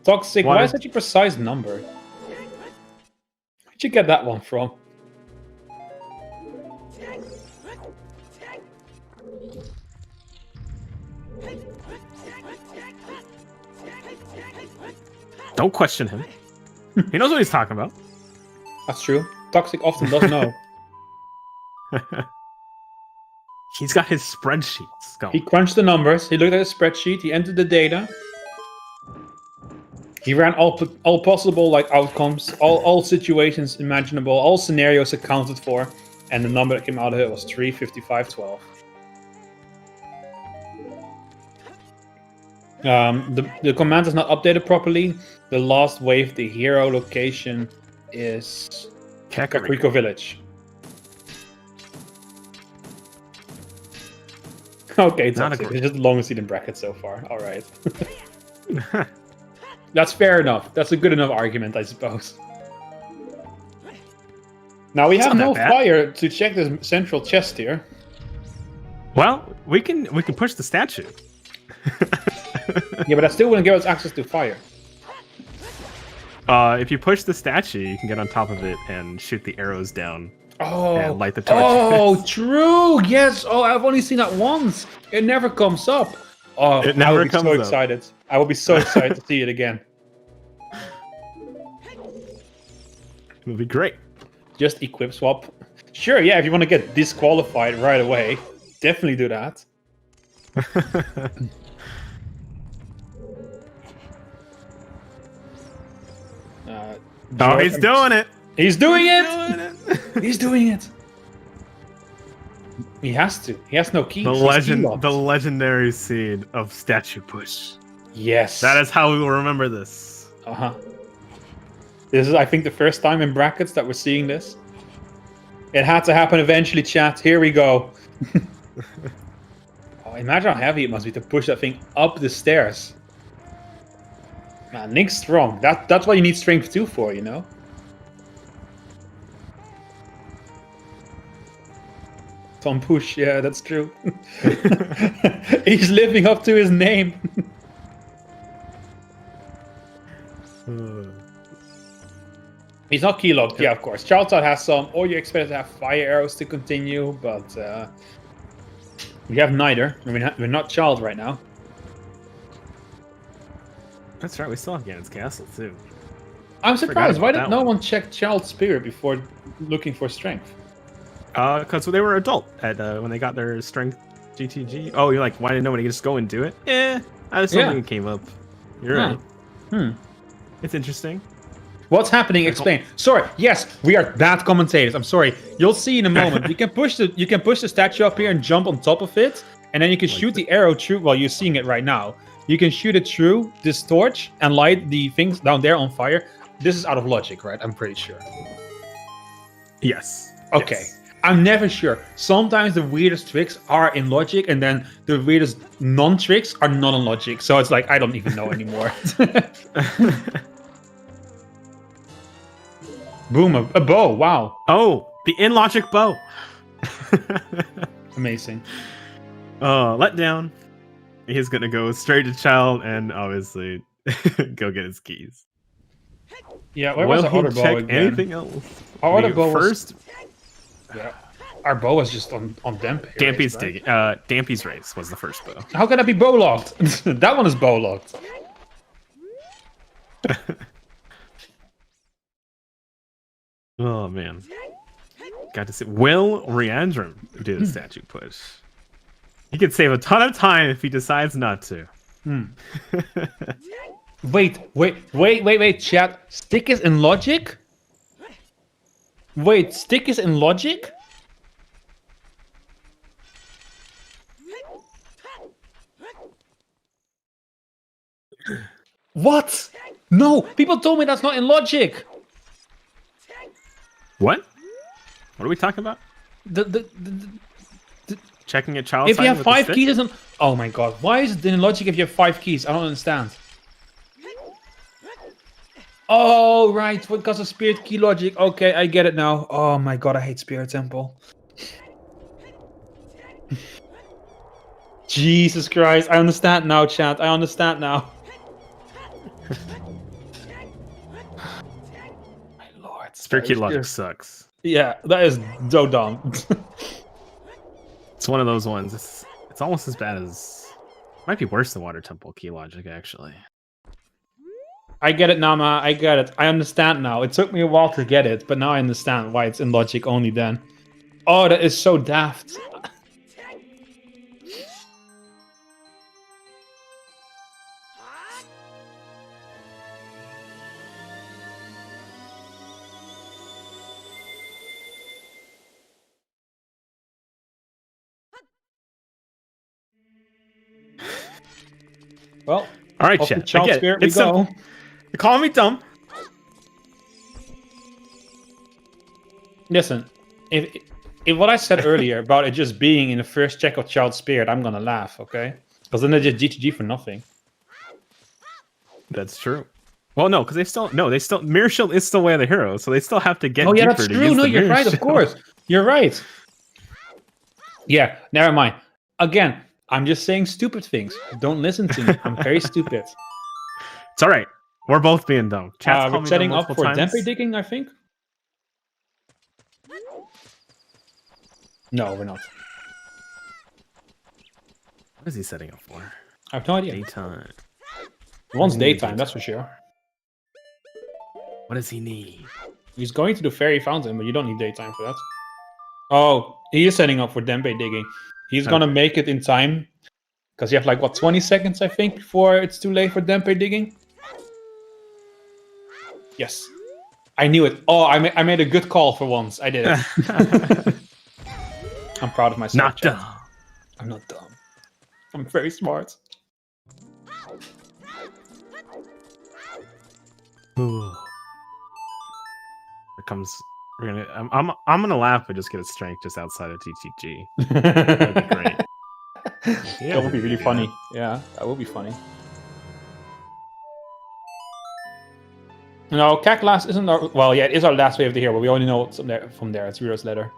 Toxic. Why is such a precise number? Where'd you get that one from? Don't question him. He knows what he's talking about. That's true. Toxic often does know. He's got his spreadsheets going. He crunched the numbers. He looked at his spreadsheet. He entered the data. He ran all possible outcomes, all situations imaginable, all scenarios accounted for, and the number that came out of it was 3:55:12. The command is not updated properly. The last wave, the hero location is Kakariko Village. Okay, it's just the longest seat in brackets so far. All right. That's fair enough. That's a good enough argument, I suppose. Now we have no fire to check the central chest here. Well, we can push the statue. Yeah, but that still wouldn't give us access to fire. If you push the statue, you can get on top of it and shoot the arrows down. And light the torch. Oh, true. Yes. Oh, I've only seen that once. It never comes up. Oh, it never comes up. I would be so excited. I will be so excited to see it again. It'll be great. Just equip swap. Sure, yeah, if you want to get disqualified right away, definitely do that. Oh, he's doing it. He's doing it. He's doing it. He has to. He has no key. The legendary seed of statue push. Yes. That is how we will remember this. This is, I think, the first time in brackets that we're seeing this. It had to happen eventually, chat. Here we go. Oh, imagine how heavy it must be to push that thing up the stairs. Man, Link's strong. That's what you need strength 2 for, you know? TomPouce, yeah, that's true. He's living up to his name. He's not keylogged, yeah, of course. Child's has some, or you expect to have fire arrows to continue, but we have neither. We're not Child right now. That's right, we still have Ganon's Castle, too. I'm surprised. Why did no one check Child's Spirit before looking for strength? Because they were adult at when they got their strength GTG. Oh, you're like, why didn't nobody just go and do it? I just something that came up. You're right. It's interesting. What's happening? Explain. Sorry. Yes, we are bad commentators. I'm sorry. You'll see in a moment. You can push the statue up here and jump on top of it, and then you can shoot the arrow through. Well, you're seeing it right now. You can shoot it through this torch and light the things down there on fire. This is out of logic, right? I'm pretty sure. Yes. Okay. Yes. I'm never sure. Sometimes the weirdest tricks are in logic, and then the weirdest non-tricks are not in logic. So it's like, I don't even know anymore. Boom, a bow, wow. Oh, the in-logic bow. Amazing. Let down. He's gonna go straight to Child and obviously go get his keys. Yeah, where was the other bow again? Anything else? Our other bow first. Yeah, our bow was just on Dampy's right? Dampy's race was the first bow. How can that be bow locked? That one is bow locked. Oh man, got to see. Will Readrim do the statue push? He could save a ton of time if he decides not to. Wait, chat. Stick is in logic? Wait, stick is in logic? What? No, people told me that's not in logic. What? What are we talking about? The checking a child. If you have 5 keys, isn't? Oh my god, why is it in logic if you have 5 keys? I don't understand. Oh right, because of Spirit Key logic. Okay, I get it now. Oh my god, I hate Spirit Temple. Jesus Christ, I understand now, chat. I understand now. My lord, Spirit Key logic sucks. Yeah, that is so dumb. It's one of those ones. It's almost as bad as, might be worse than Water Temple Key logic actually. I get it now, Ma. I get it. I understand now. It took me a while to get it, but now I understand why it's in logic only then. Oh, that is so daft. Well, all right, chat. Child Spirit we go. You're calling me dumb. Listen, if what I said earlier about it just being in the first check of Child Spirit, I'm gonna laugh, okay? Because then they just GTG for nothing. That's true. Well, no, because they still Mirror Shield is still way of the hero, so they still have to get. Oh yeah, deeper that's to true. use No, the you're Mirror right. Of Shield. course, you're right. Yeah, never mind. Again, I'm just saying stupid things. Don't listen to me. I'm very stupid. It's all right. We're both being dumb. Chat's called We're me setting dumb up multiple for times. Dempe digging, I think. No, we're not. What is he setting up for? I have no idea. Daytime. One's daytime, that's for sure. What does he need? He's going to the fairy fountain, but you don't need daytime for that. Oh, he is setting up for Dempe digging. He's gonna make it in time. Because you have like, what, 20 seconds, I think, before it's too late for Dempe digging? Yes. I knew it. Oh, I made a good call for once. I did it. I'm proud of myself. Not dumb. I'm not dumb. I'm very smart. Here comes. We're gonna. I'm gonna laugh, but just get a strength just outside of TTG. That'd be great. That would be really funny. Yeah, that would be funny. No, Cacklast isn't our... Well, yeah, it is our last wave of the hero, but we only know what's from there. It's Riro's letter.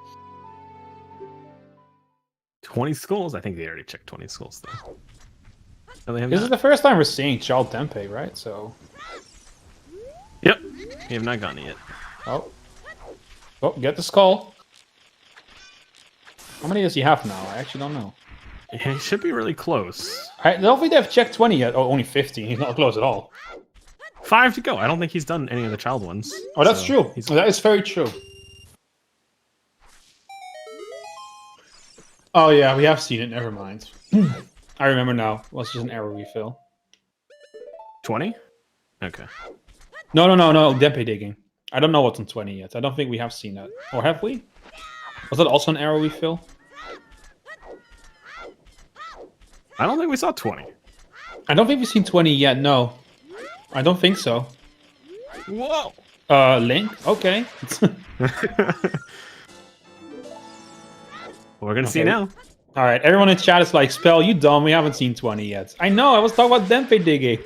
20 schools? I think they already checked 20 schools, though. No, this is the first time we're seeing Child Tempe, right? So... Yep. We have not gotten it yet. Oh. Oh, get the skull. How many does he have now? I actually don't know. Yeah, he should be really close. I don't think they've checked 20 yet. Oh, only 15. He's not close at all. 5 to go. I don't think he's done any of the child ones. Oh, that's true. That is very true. Oh, yeah, we have seen it. Never mind. I remember now. Well, it's just an error refill. 20? Okay. No. Dempe digging. I don't know what's on 20 yet. I don't think we have seen that. Or have we? Was that also an arrow refill? I don't think we saw 20. I don't think we've seen 20 yet, no. I don't think so. Whoa! Link? Okay. We're gonna see now. Alright, everyone in chat is like, Spell, you dumb, we haven't seen 20 yet. I know, I was talking about Dempe digging.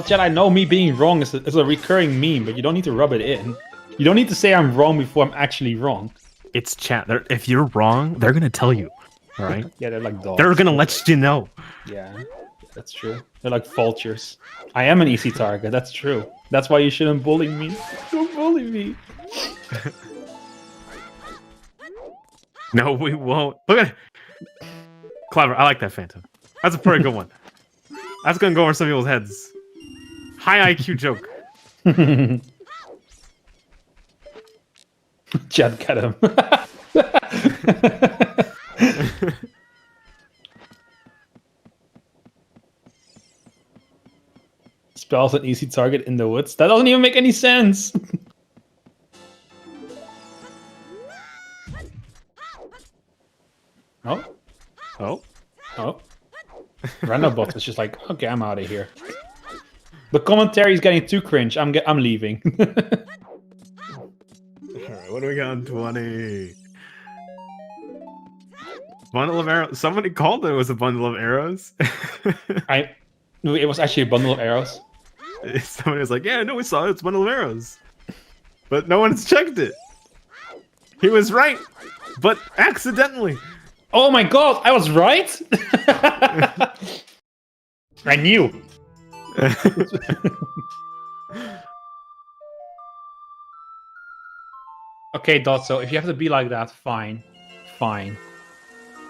Chat, I know me being wrong is a recurring meme, but you don't need to rub it in. You don't need to say I'm wrong before I'm actually wrong. It's chat. If you're wrong, they're gonna tell you. All right? Yeah, they're like dogs. They're gonna let you know. Yeah, that's true. They're like vultures. I am an easy target. That's true. That's why you shouldn't bully me. Don't bully me. No, we won't. Look at it. Clever. I like that Phantom. That's a pretty good one. That's gonna go over some people's heads. High IQ joke. Chad, get him. Spell's an easy target in the woods. That doesn't even make any sense. Oh. Oh. Oh. Randobot is just like, okay, I'm out of here. The commentary is getting too cringe. I'm leaving. Alright, what do we got on 20? Bundle of arrows. Somebody called it was a bundle of arrows. It was actually a bundle of arrows. Somebody was like, yeah, no, we saw it. It's a bundle of arrows. But no one's checked it. He was right, but accidentally. Oh my god, I was right? I knew. Okay, Dotso, if you have to be like that, fine. Fine.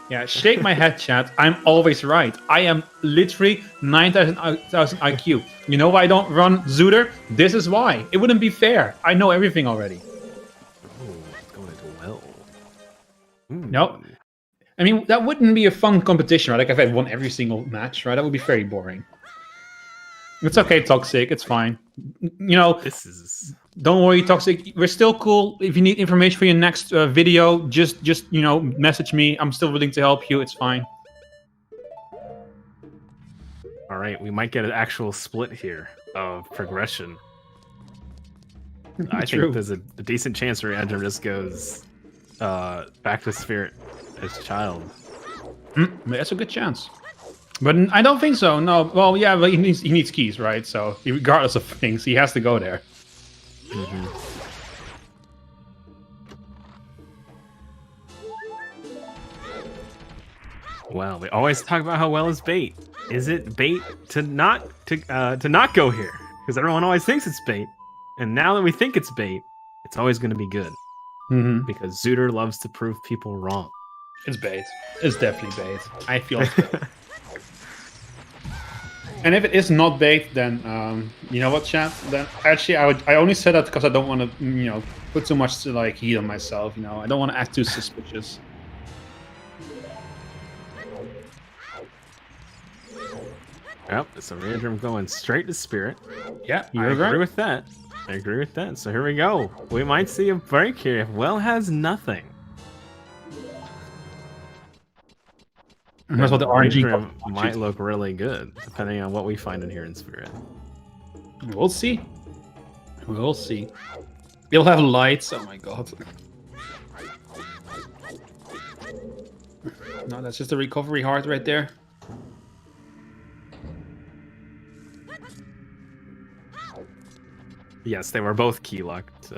Yeah, shake my head, chat. I'm always right. I am literally 9,000 IQ. You know why I don't run Zooter? This is why. It wouldn't be fair. I know everything already. Oh, it's going into well. No. I mean, that wouldn't be a fun competition, right? Like if I won every single match, right? That would be very boring. It's okay, Toxic. It's fine. You know, This is... Don't worry, Toxic. We're still cool. If you need information for your next video, just you know, message me. I'm still willing to help you. It's fine. All right, we might get an actual split here. of progression. I True. think there's a decent chance Readrim just goes back to Spirit as a child. That's a good chance. But I don't think so. No. Well, yeah, but he needs keys, right? So regardless of things, he has to go there. Well, we always talk about how well is bait. Is it bait to not go here? Because everyone always thinks it's bait, and now that we think it's bait, it's always going to be good. Because Zooter loves to prove people wrong. It's bait. It's definitely bait. I feel it's bait. And if it is not bait, then you know what, chat? Then actually, I only said that because I don't want to, put too much like heat on myself. I don't want to act too suspicious. Yep, it's a Readrim going straight to Spirit. Yeah, I agree with that. I agree with that. So here we go. We might see a break here if Well has nothing. That's what the RNG might look really good, depending on what we find in here in Spirit. We'll see. We'll see. They'll have lights. Oh my god. No, that's just a recovery heart right there. Yes, they were both key locked.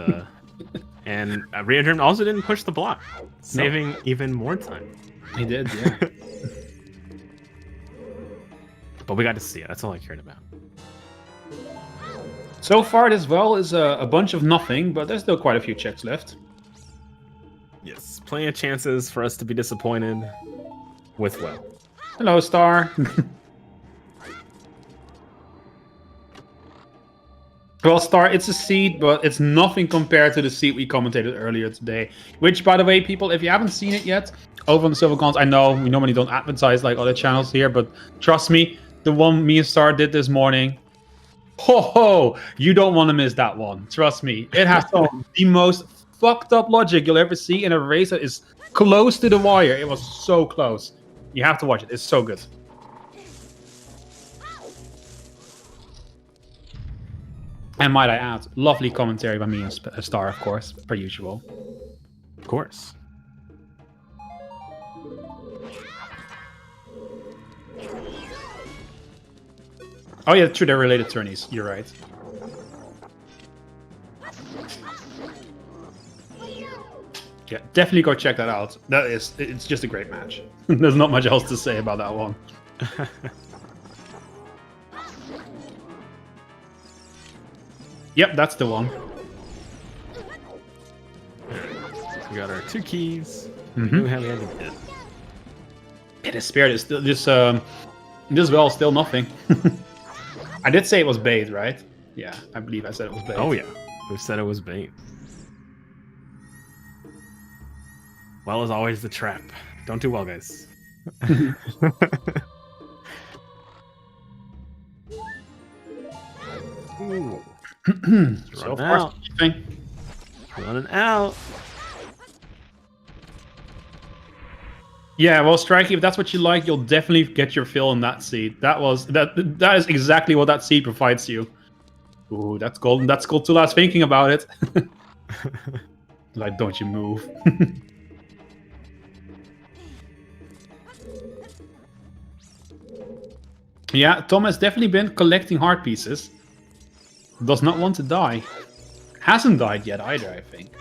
And Readrim also didn't push the block, saving even more time. He did, yeah. But we got to see it. That's all I cared about. So far, this well is a bunch of nothing, but there's still quite a few checks left. Yes, plenty of chances for us to be disappointed with well. Hello, Star. Well, Star, it's a seed, but it's nothing compared to the seed we commentated earlier today. Which, by the way, people, if you haven't seen it yet, over on the Silver Cons, I know we normally don't advertise like other channels here, but trust me, the one me and Star did this morning, ho, you don't want to miss that one. Trust me. It has the most fucked up logic you'll ever see in a race that is close to the wire. It was so close. You have to watch it. It's so good. And might I add, lovely commentary by me and Star, of course, per usual. Of course. Oh yeah, true, they're related tourneys. You're right. Yeah, definitely go check that out. It's just a great match. There's not much else to say about that one. Yep, that's the one. We got our 2 keys. Mm-hmm. Yeah, the Spirit is still this well still nothing. I did say it was bait, right? Yeah, I believe I said it was bait. Oh yeah, we said it was bait. Well is always the trap. Don't do well, guys. Ooh. So far, running out. Yeah, well, Strikey, if that's what you like, you'll definitely get your fill in that seed. That is exactly what that seed provides you. Ooh, that's golden. That's cool too. I was thinking about it. Like, don't you move. Yeah, Tom has definitely been collecting heart pieces. Does not want to die. Hasn't died yet either, I think.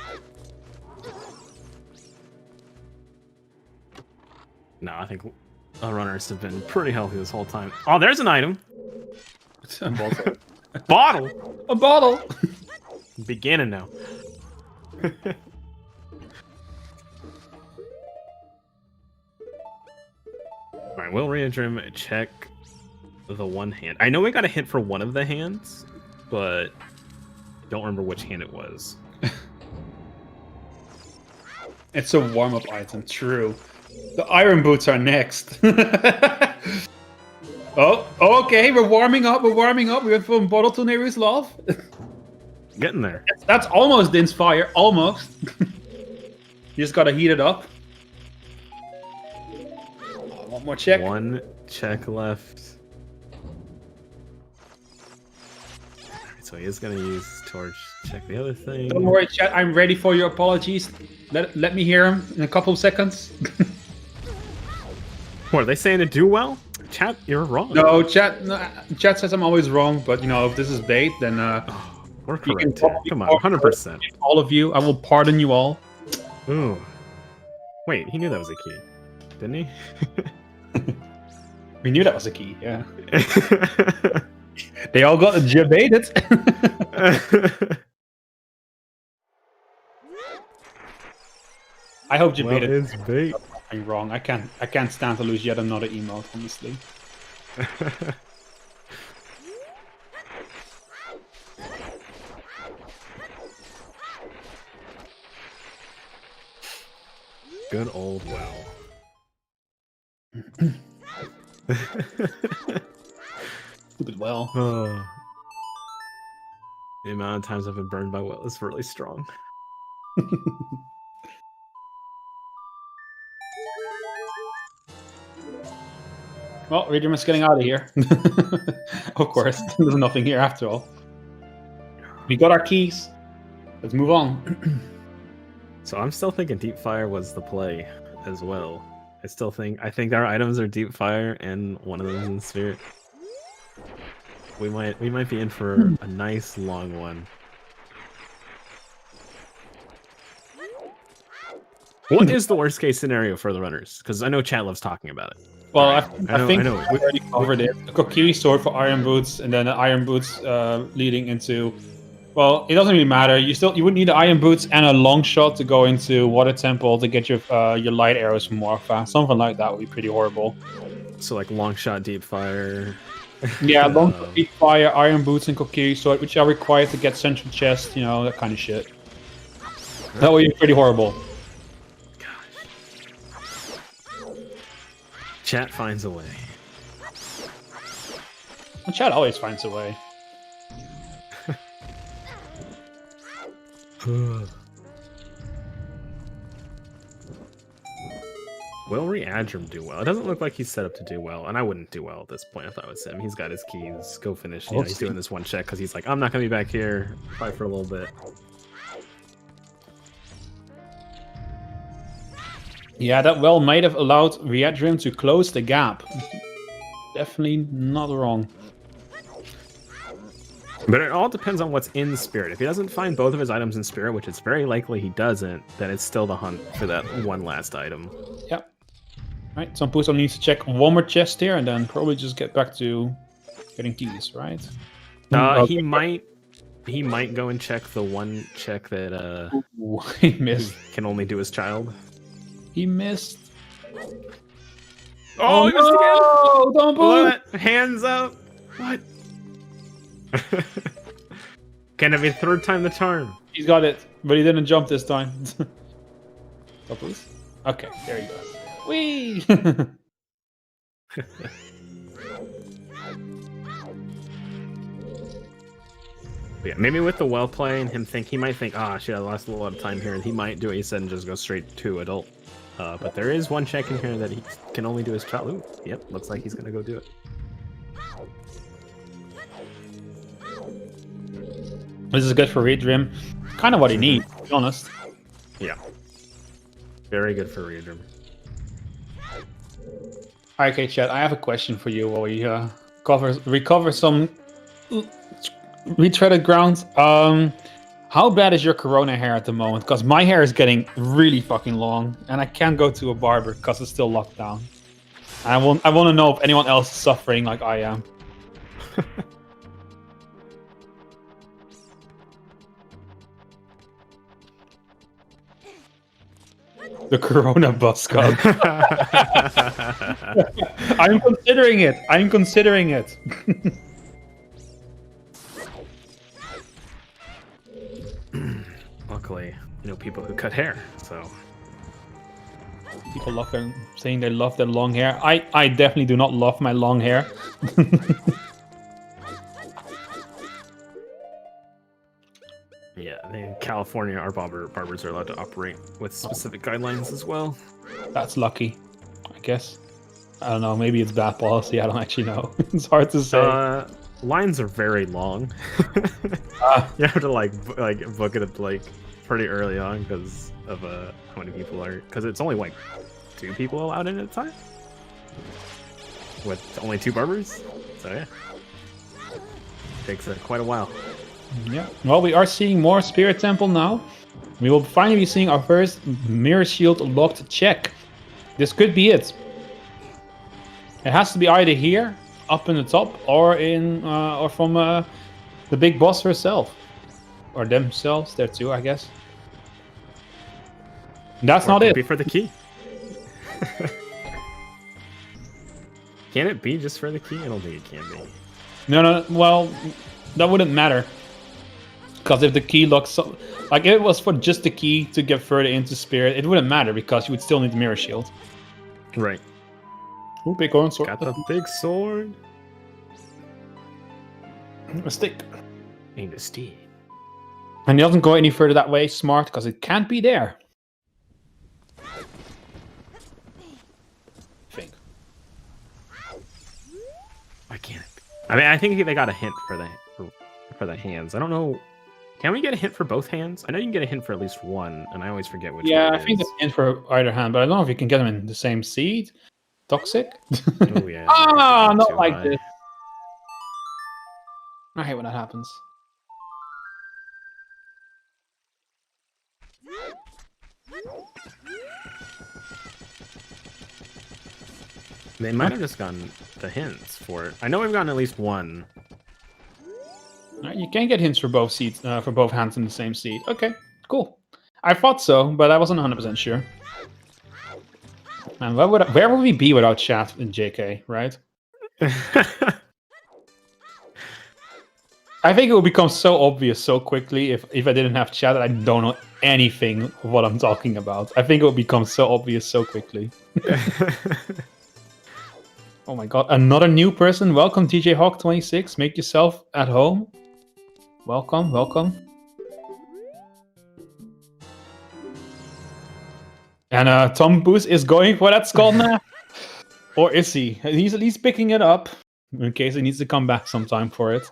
No, I think our runners have been pretty healthy this whole time. Oh, there's an item. A bottle. Bottle. A bottle. Beginning now. All right, will Readrim check the one hand? I know we got a hint for one of the hands, but I don't remember which hand it was. It's a warm-up item, true. The iron boots are next. Oh, okay, we're warming up, We went from bottle to Neru's love. Getting there. That's almost Din's fire, almost. You just gotta heat it up. Oh, one more check. One check left. So he is gonna use torch. Check the other thing. Don't worry, chat. I'm ready for your apologies. Let me hear them in a couple of seconds. What are they saying to do well? Chat, you're wrong. No, chat says I'm always wrong, but you know, if this is bait, then we're you can correct. Come on, 100%. All of you, I will pardon you all. Ooh. Wait, he knew that was a key, didn't he? We knew that was a key, yeah. They all got debated. I hope debated. Well, it's bait. I'm wrong. I can't stand to lose yet another emote, honestly. Good old well. Stupid well. Oh. The amount of times I've been burned by well is really strong. Well, Readrim is getting out of here. Of course, there's nothing here after all. We got our keys. Let's move on. So I'm still thinking Deep Fire was the play as well. I think our items are Deep Fire and one of them is in Spirit. We might be in for a nice long one. What is the worst case scenario for the runners? Because I know chat loves talking about it. Well, I think we we already covered it. A Kokiri sword for iron boots, and then the iron boots leading into. Well, it doesn't really matter. You would need the iron boots and a long shot to go into Water Temple to get your light arrows from Morpha. Something like that would be pretty horrible. So like long shot, Deep Fire. Yeah, long shot, Deep Fire, iron boots, and Kokiri sword, which are required to get central chest. You know, that kind of shit. That would be pretty horrible. Chat finds a way. Well, chat always finds a way. Will Readrim do well? It doesn't look like he's set up to do well, and I wouldn't do well at this point if I was him. He's got his keys. Go finish. Yeah, he's doing this one check because he's like, I'm not going to be back here. Fight for a little bit. Yeah, that well might have allowed Readrim to close the gap. Definitely not wrong. But it all depends on what's in Spirit. If he doesn't find both of his items in Spirit, which it's very likely he doesn't, then it's still the hunt for that one last item. Yep. Right, TomPouce needs to check one more chest here and then probably just get back to getting keys, right? He might go and check the one check that Ooh, he missed. He can only do his child. He missed. Oh, he missed again! Don't put hands up. What? Can it be third time the charm? He's got it, but he didn't jump this time. TomPouce? Okay, there he goes. Whee! Yeah, maybe with the well play and him he might think, shit, I lost a lot of time here, and he might do what he said and just go straight to adult. But there is one check in here that he can only do his child. Ooh, yep, looks like he's gonna go do it. This is good for Readrim. Kind of what he needs, to be honest. Yeah. Very good for Readrim. Okay, chat, I have a question for you while we recover some retreaded ground. How bad is your corona hair at the moment? Because my hair is getting really fucking long, and I can't go to a barber because it's still locked down. I want to know if anyone else is suffering like I am. The corona bus cut. I'm considering it. I'm considering it. Luckily, people who cut hair, so people saying they love their long hair. I definitely do not love my long hair. Yeah, in California, our barbers are allowed to operate with specific guidelines as well. That's lucky, I guess. I don't know. Maybe it's bad policy. I don't actually know. It's hard to say. lines are very long. You have to like book it like pretty early on because of how many people are. Because it's only like 2 people allowed in at a time, with only 2 barbers. So yeah, takes quite a while. Yeah. Well, we are seeing more Spirit Temple now. We will finally be seeing our first Mirror Shield locked check. This could be it. It has to be either here, up in the top, or in or from the big boss herself, or themselves there too, I guess. That's not it. Be for the key. Can it be just for the key? I don't think it can be. No. Well, that wouldn't matter. Because if the key locks, like if it was for just the key to get further into Spirit, it wouldn't matter because you would still need the Mirror Shield. Right. Ooh, big orange sword. Got the big sword. A stick. Ain't a steed. And it doesn't go any further that way. Smart, because it can't be there. I think. Why can't it be? I mean, I think they got a hint for the hands. I don't know. Can we get a hint for both hands? I know you can get a hint for at least one, and I always forget which one. Yeah, I think there's a hint for either hand, but I don't know if you can get them in the same seed. Toxic? Oh, yeah. Not like this. I hate when that happens. They might have just gotten the hints for it. I know we've gotten at least one. You can get hints for both seeds, for both hands in the same seed. Okay, cool. I thought so, but I wasn't 100% sure. Man, where would we be without chat in JK, right? I think it would become so obvious so quickly if I didn't have chat that I don't know anything of what I'm talking about. I think it would become so obvious so quickly. Oh my god, another new person. Welcome, TJ Hawk 26. Make yourself at home. Welcome, welcome. And TomPouce is going for that skull now. Or is he? He's at least picking it up in case he needs to come back sometime for it.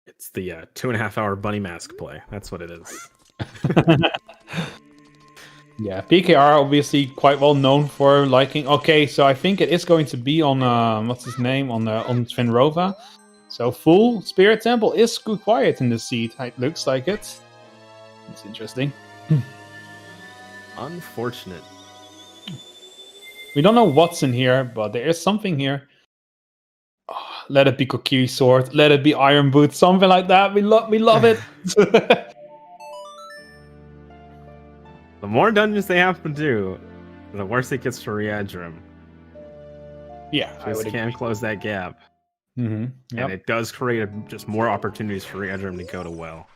It's the 2.5-hour bunny mask play. That's what it is. Yeah, PKR obviously quite well known for liking. Okay, so I think it is going to be on what's his name on Svenrova. So full Spirit Temple is quiet in the seed. It looks like it. It's interesting. Unfortunate. We don't know what's in here, but there is something here. Oh, let it be Kokiri Sword. Let it be Iron Boot. Something like that. We love it. The more dungeons they have to do, the worse it gets for Readrim. Yeah, just can't close that gap. Mm-hmm. Yep. And it does create just more opportunities for Readrim to go to well.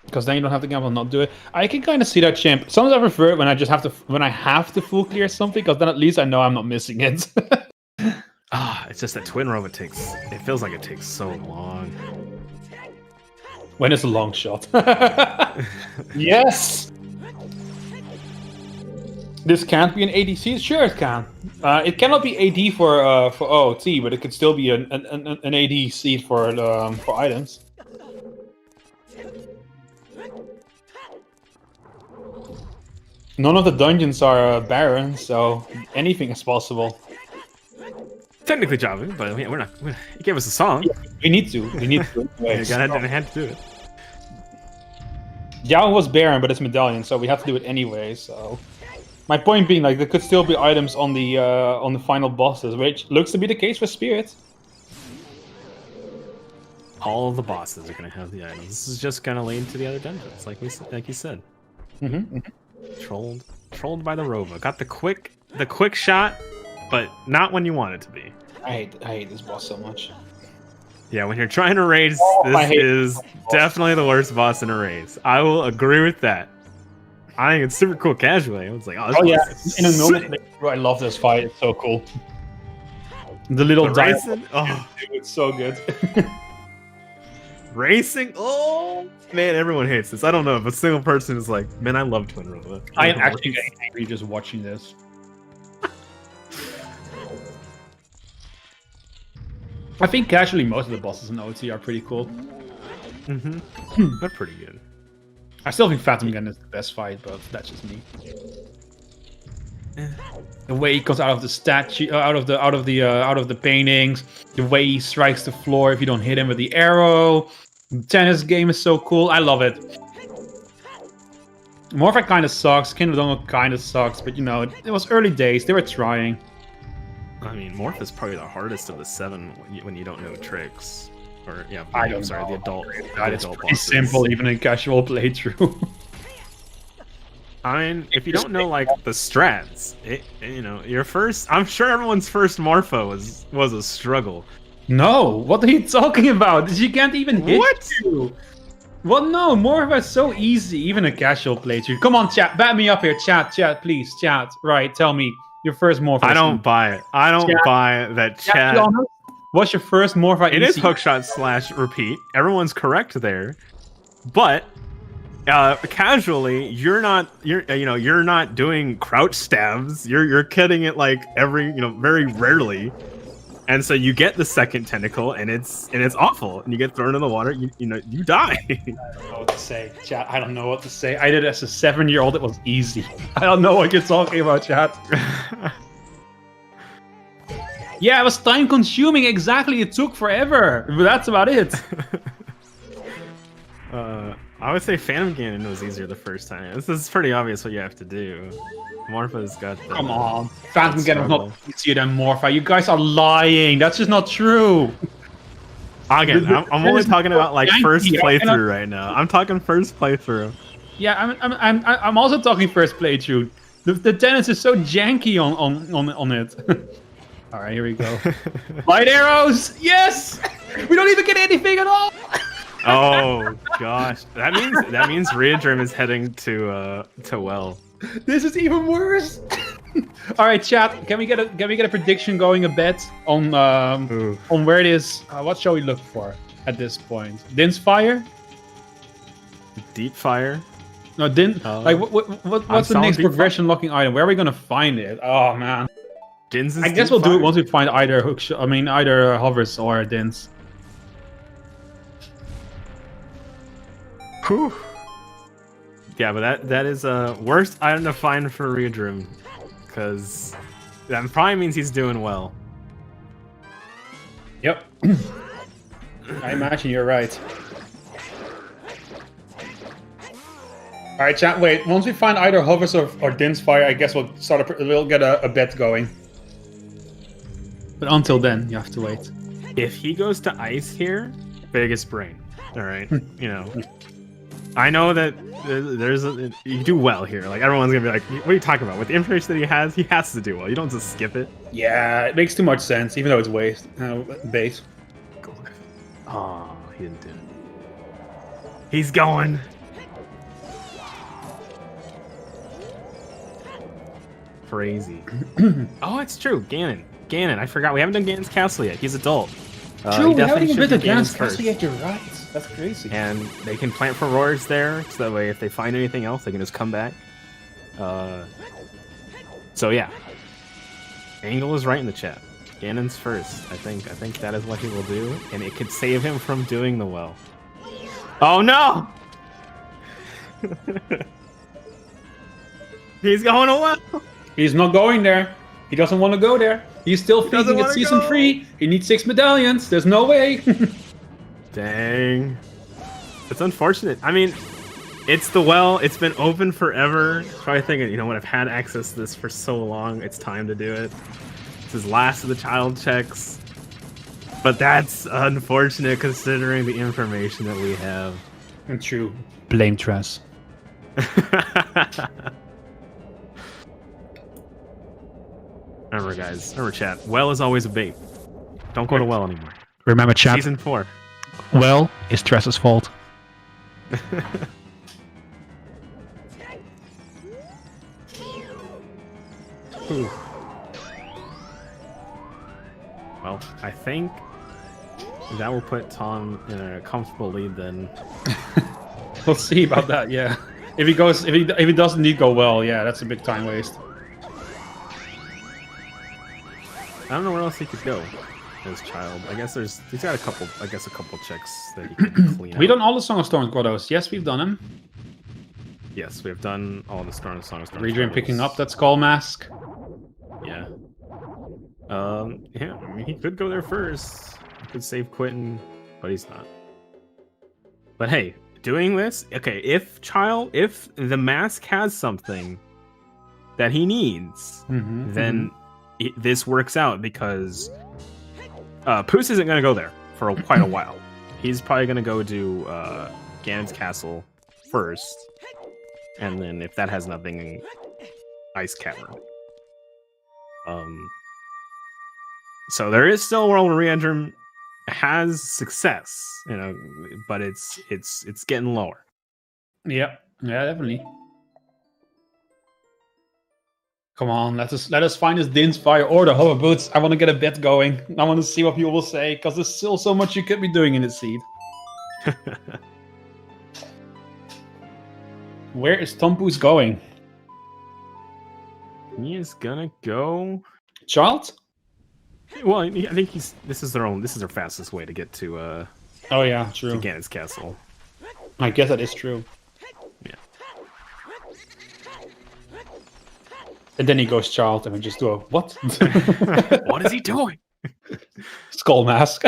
Because then you don't have to gamble and not do it. I can kind of see that, champ. Sometimes I prefer it when I just have to full clear something, because then at least I know I'm not missing it. It's just that Twin Rope it feels like it takes so long. When it's a long shot. Yes! This can't be an ADC? Sure it can. It cannot be AD for OoT, but it could still be an ADC for items. None of the dungeons are barren, so anything is possible. Technically, Java, but we're not. You gave us a song. Yeah, we need to. Anyway, I had to do it. Yao was barren, but it's medallion, so we have to do it anyway. So, my point being, like, there could still be items on the final bosses, which looks to be the case for Spirit. All of the bosses are gonna have the items. This is just gonna lead to the other dungeons, like you said. Mm-hmm. Trolled by the Rova. Got the quick shot, but not when you want it to be. I hate this boss so much. Yeah, when you're trying to raise, this is definitely the worst boss in a raise. I will agree with that. I think it's super cool casually. I was like, oh yeah, in a moment, I love this fight. It's so cool. The little Dyson, oh, it's so good. Racing? Oh man, everyone hates this. I don't know if a single person is like, man, I love Twin Roller. I am actually getting angry just watching this. I think casually most of the bosses in OT are pretty cool. They're pretty good. I still think Phantom Gun is the best fight, but that's just me. The way he comes out of the statue, out of the paintings, the way he strikes the floor if you don't hit him with the arrow. The tennis game is so cool. I love it. Morph kind of sucks. Kingdom Dongle kind of sucks, but you know, it was early days. They were trying. I mean, Morph is probably the hardest of the 7 when you don't know tricks. Or yeah, I'm sorry, the adult. It's pretty simple, even in casual playthrough. I mean, if you don't know like the strats, you know, your first. I'm sure everyone's first Morpho was a struggle. No, what are you talking about? You can't even hit you. Well, no, Morpho is so easy, even a casual playthrough. Come on, chat, back me up here, chat, please, chat. Right, tell me your first Morpho. I don't buy it. I don't buy that, chat. What's your first Morpho? It is hookshot / repeat. Everyone's correct there, but. Casually, you're not doing crouch stabs. You're getting it like very rarely, and so you get the second tentacle, and it's awful, and you get thrown in the water. You die. I don't know what to say, chat. I don't know what to say. I did it as a 7-year-old. It was easy. I don't know what you're talking about, chat. Yeah, it was time consuming. Exactly, it took forever. But that's about it. I would say Phantom Ganon was easier the first time. This is pretty obvious what you have to do. Morpha's got the... Come on. Phantom Ganon was not easier than Morpha. You guys are lying. That's just not true. Again, I'm only talking about like first playthrough right now. I'm talking first playthrough. Yeah, I'm also talking first playthrough. The tennis is so janky on it. All right, here we go. Light arrows. Yes. We don't even get anything at all. Oh gosh, that means Readrim is heading to well. This is even worse. All right, chat. Can we get a prediction going a bet on where it is? What shall we look for at this point? Din's fire? Deep fire? No, Din. Like what's the next progression locking item? Where are we gonna find it? Oh man. Din's. I guess we'll do it once we find either either hovers or Din's. Whew. Yeah, but that is a worst item to find for Readrim, because that probably means he's doing well. Yep. I imagine you're right. All right, chat. Wait. Once we find either hovers or Din's fire, I guess we'll get a bet going. But until then, you have to wait. If he goes to ice here, biggest brain. All right, I know that you do well here. Like everyone's gonna be like, "What are you talking about?" With the information that he has to do well. You don't just skip it. Yeah, it makes too much sense, even though it's base. Oh, he didn't do it. He's going. Crazy. Oh, it's true. Ganon. I forgot. We haven't done Ganon's castle yet. He's adult. True, we haven't even been to Ganon's castle yet. You're right. That's crazy. And they can plant for roars there, so that way if they find anything else, they can just come back. So yeah. Angle is right in the chat. Ganon's first. I think that is what he will do, and it could save him from doing the well. Oh no! He's going to well. He's not going there. He doesn't want to go there. He's still thinking it's season 3. He needs 6 medallions. There's no way. Dang. It's unfortunate. I mean, it's the well. It's been open forever. Probably thinking, you know what? I've had access to this for so long. It's time to do it. This is last of the child checks. But that's unfortunate considering the information that we have. And true. Blame Tress. Remember, guys. Remember, chat. Well is always a bait. Don't go to well anymore. Remember, chat. Season 4. Well is Tress's fault. Well, I think That will put Tom in a comfortable lead then. We'll see about that. Yeah, if he doesn't indeed go well, yeah, that's a big time waste. I don't know where else he could go as Child. I guess he's got a couple checks that he can clean We've out. done all the Song of Storms grottos. Yes, we've done them. Yes, we have done all the Song of Storms. Readrim picking up that skull mask. Yeah. Yeah, I mean, he could go there first. He could save Quentin, but he's not. But hey, doing this, okay, if the mask has something that he needs, then this works out because Pouce isn't going to go there for quite a while. He's probably going to go do Ganon's castle first, and then if that has nothing, Ice Cavern. So there is still a world where Readrim has success, you know, but it's getting lower. Yeah, definitely. Come on, let us find this Din's Fire or the Hover Boots. I want to get a bet going. I want to see what people will say, because there's still so much you could be doing in this seed. Where is TomPouce going? He is gonna go Child? Well, I think this is their fastest way to get to Oh yeah, true. to Ganon's castle. I guess that is true. Yeah. And then he goes Child, and we just do a what? What is he doing? Skull mask.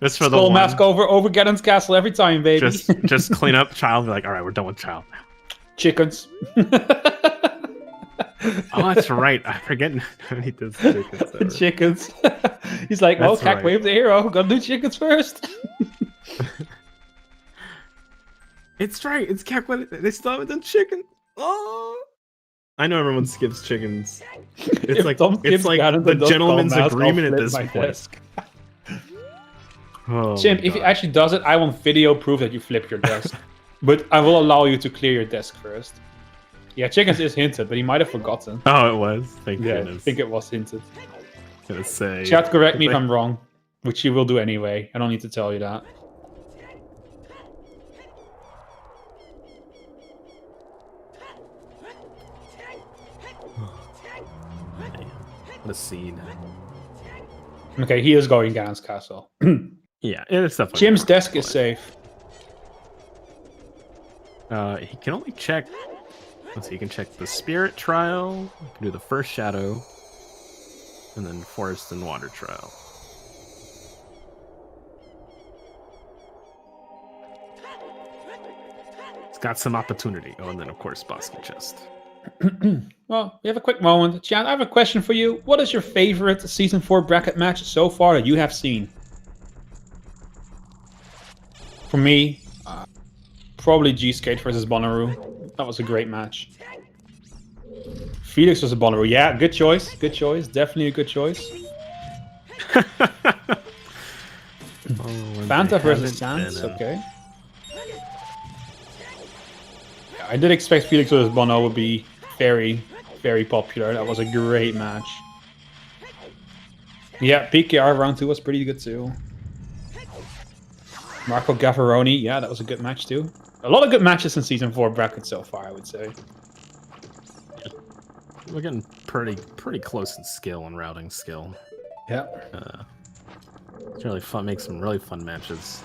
Just for Skull mask over Ganon's castle every time, baby. Just clean up Child. Be like, all right, we're done with Child now. Chickens. Oh, that's right. I forget when he does chickens. Chickens. He's like, That's Cack right. Wave the hero. Gotta do chickens first. It's right. It's Cack. They still haven't done chicken. Oh, I know everyone skips chickens. It's like the gentleman's agreement at this point. Oh, Chimp, if he actually does it, I want video proof that you flip your desk. But I will allow you to clear your desk first. Yeah, chickens is hinted, but he might have forgotten. Oh, it was. Thank Yeah, goodness. I think it was hinted. Gonna say. Chat, correct me if I'm wrong, which you will do anyway. I don't need to tell you that. The seed. Okay, he is going Ganon's castle. Yeah, it's stuff like Jim's that. desk is safe. He can only check. Let's see. He can check the Spirit Trial. He can do the first Shadow, and then Forest and Water Trial. It's got some opportunity. Oh, and then of course Bosky Chest. Well, we have a quick moment. Jan, I have a question for you. What is your favorite Season 4 bracket match so far that you have seen? For me, probably G-Skate versus Bonnaroo. That was a great match. Felix versus Bonnaroo. Yeah, good choice. Good choice. Definitely a good choice. Fanta versus Sans. Okay. I did expect Felix versus Bono would be very, very popular. That was a great match. Yeah, PKR round 2 was pretty good too. Marco Gavaroni, yeah, that was a good match too. A lot of good matches in Season 4 bracket so far, I would say. We're getting pretty close in skill and routing skill. Yeah. It's really fun. Make some really fun matches.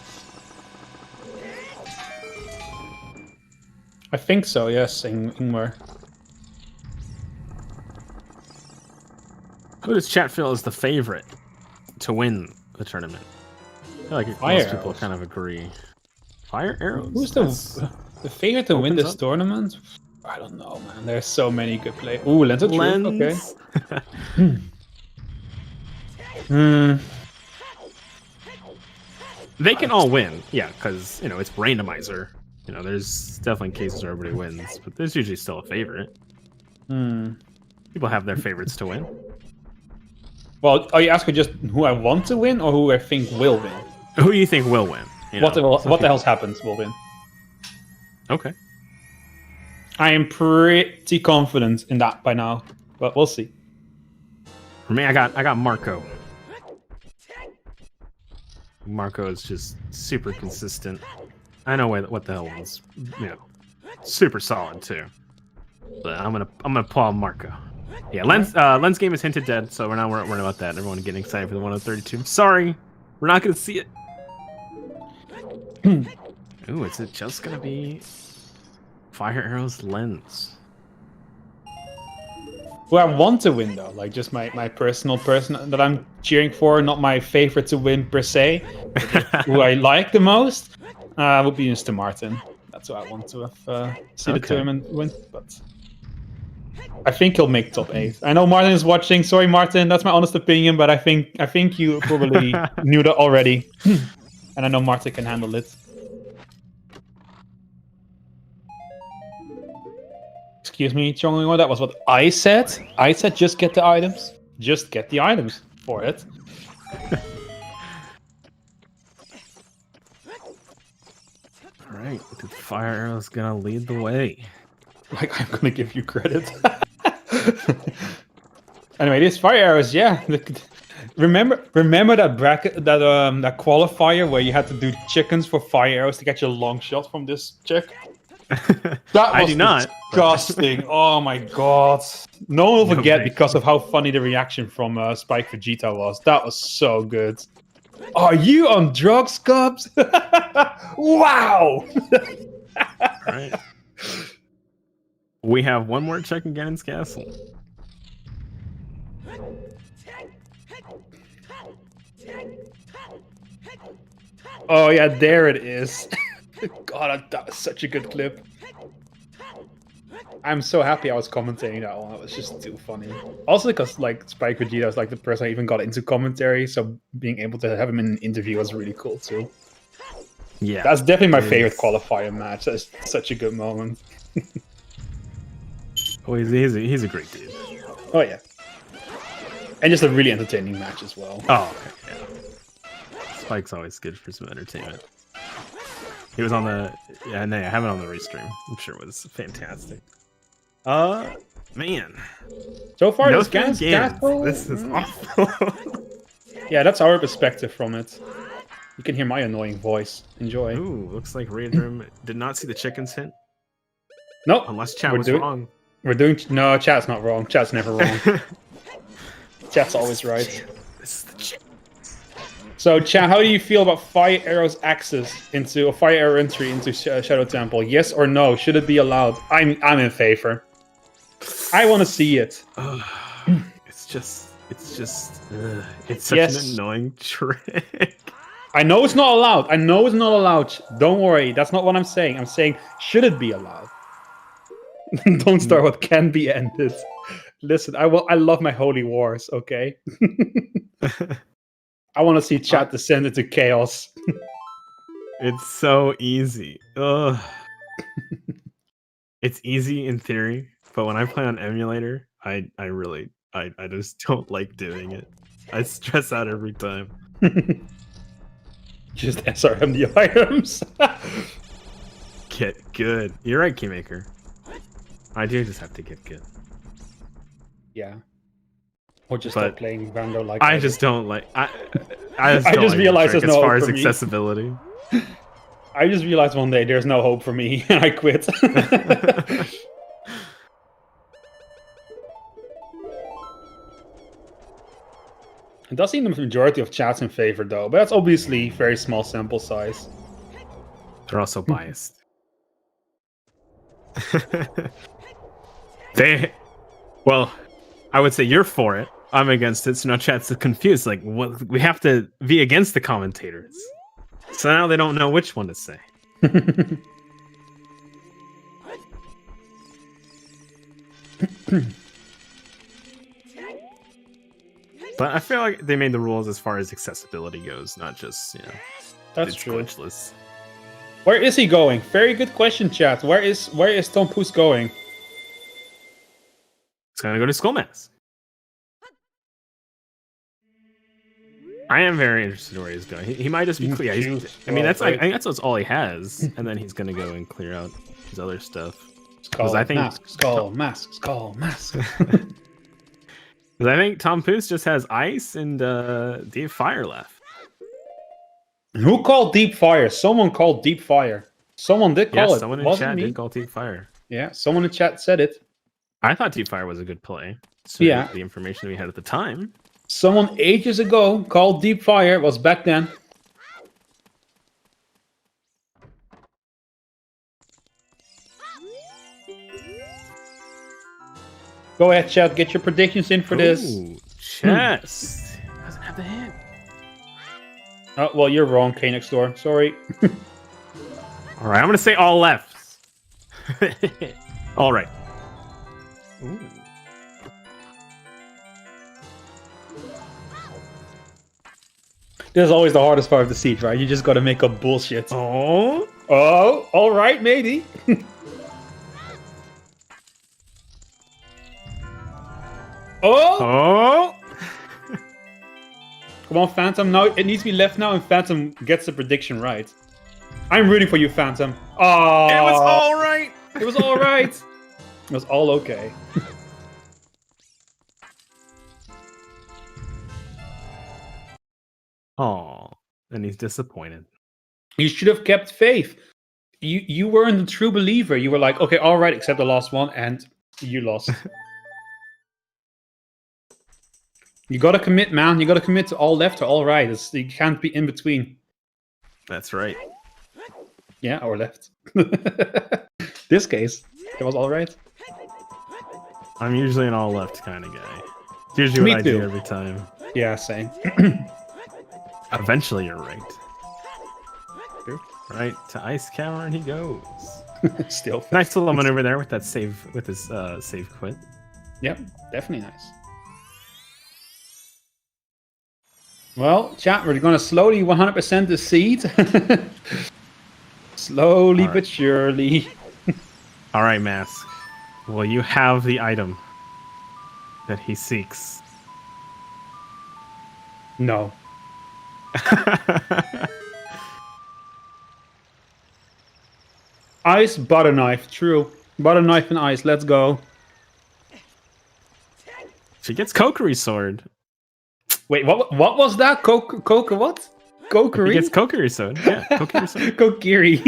I think so, yes, Ingmar. Who does chat feel is the favorite to win the tournament? I feel like Fire most people Arrows. kind of agree. Fire Arrows? Who's the favorite to win this tournament? I don't know, man. There's so many good players. Ooh, Lens of Truth, okay. They can all win, yeah, because, you know, it's randomizer. You know, there's definitely cases where everybody wins, but there's usually still a favorite. People have their favorites to win. Well, are you asking just who I want to win or who I think will win? Who do you think will win? You What know, the hell's happens will win. Okay. I am pretty confident in that by now, but we'll see. For me, I got Marco. Marco is just super consistent. I know what the hell was, super solid too. But I'm gonna pull out Marco. Yeah, Lens game is hinted dead, so we're not worried about that. Everyone getting excited for the 132. I'm sorry, we're not gonna see it. Ooh, is it just gonna be Fire Arrow's Lens? Who I want to win though, like just my personal person that I'm cheering for, not my favorite to win per se, but who I like the most, would be Mr. Martin. That's who I want to have see the tournament win, but I think he'll make top 8. I know Martin is watching. Sorry, Martin, that's my honest opinion, but I think you probably knew that already, and I know Martin can handle it. Excuse me, Chongo, that was what I said. I said just get the items. Just get the items for it. Alright, the Fire Arrow's gonna lead the way. Like, I'm gonna give you credit. Anyway, these Fire Arrows, yeah. Remember that bracket, that qualifier where you had to do chickens for Fire Arrows to get your long shot from this chick? That was disgusting. Oh my god. No one will forget because of how funny the reaction from Spike Vegeta was. That was so good. Are you on drugs, Cubs? Wow! Alright. We have one more check in Ganon's Castle. Oh yeah, there it is. God, that was such a good clip. I'm so happy I was commentating that one. That was just too funny. Also because like Spike Vegeta was like the person I even got into commentary, so being able to have him in an interview was really cool too. Yeah, that's definitely my favorite qualifier match. That's such a good moment. Oh, he's a great dude. Oh yeah, and just a really entertaining match as well. Oh, okay, yeah. Spike's always good for some entertainment. He was on the I have it on the restream. I'm sure it was fantastic. Man. So far, no this is awful. Yeah, that's our perspective from it. You can hear my annoying voice. Enjoy. Ooh, looks like Readrim did not see the chickens hint. Nope. Unless chat was wrong. No, chat's not wrong. Chat's never wrong. Chat's always right. So, chat, how do you feel about Fire Arrow's access into a Fire Arrow entry into Shadow Temple? Yes or no? Should it be allowed? I'm in favor. I want to see it. It's such an annoying trick. I know it's not allowed. I know it's not allowed. Don't worry. That's not what I'm saying. I'm saying, should it be allowed? Don't start what can be ended. Listen, I love my holy wars, okay? I want to see chat descend into chaos. It's so easy. Ugh. It's easy in theory, but when I play on emulator, I just don't like doing it. I stress out every time. Just SRM the items. Get good. You're right, Keymaker. I do just have to get good. Yeah. Or just start playing Rando like I just don't like. I just realized there's no hope for me. As far as accessibility. I just realized one day there's no hope for me, and I quit. It does seem the majority of chat's in favor, though, but that's obviously very small sample size. They're also biased. Well, I would say you're for it. I'm against it, so now chat's confused. Like, what? We have to be against the commentators. So now they don't know which one to say. But I feel like they made the rules as far as accessibility goes, not just, That's true. Glitchless. Where is he going? Very good question, chat. Where is TomPouce going? It's gonna go to Skullmask. I am very interested in where he's going. He might just be clear. I mean, I think that's all he has, and then he's gonna go and clear out his other stuff. Skull mask. Because I think TomPouce just has ice and the fire left. Who called deep fire? Someone called deep fire. Someone did call it. Someone in Wasn't chat me. did call deep fire. Yeah, someone in chat said it. I thought deep fire was a good play. So Yeah. the information we had at the time. Someone ages ago called deep fire. It was back then. Go ahead, chat. Get your predictions in for this. Chest. Doesn't have the hit. Oh, well, you're wrong, K next door. Sorry. All right, I'm gonna say all left. All right. Ooh. This is always the hardest part of the siege, right? You just gotta make up bullshit. Oh. Oh, all right, maybe. Oh. Come on, Phantom. Now it needs to be left now, and Phantom gets the prediction right. I'm rooting for you, Phantom. Oh, It was all right. It was all right. It was all okay. Oh, and he's disappointed. You should have kept faith. You weren't a true believer. You were like, okay, all right, except the last one, and you lost. You gotta commit, man. You gotta commit to all left or all right. You can't be in between. That's right. Yeah, or left. This case, it was all right. I'm usually an all left kind of guy. It's usually what I do every time. Yeah, same. Eventually, you're right. Right to ice cavern he goes. Still nice little maneuver there with that save, with his save quit. Yep, definitely nice. Well, chat, we're going to slowly 100% the seed. Slowly but surely. All right, Mask. Will you have the item that he seeks? No. Ice, butter knife. True. Butter knife and ice. Let's go. She gets Kokery sword. Wait, what was that? Coca what? Kokery? He gets Kokery sword. Yeah, Kokery sword. Kokiri.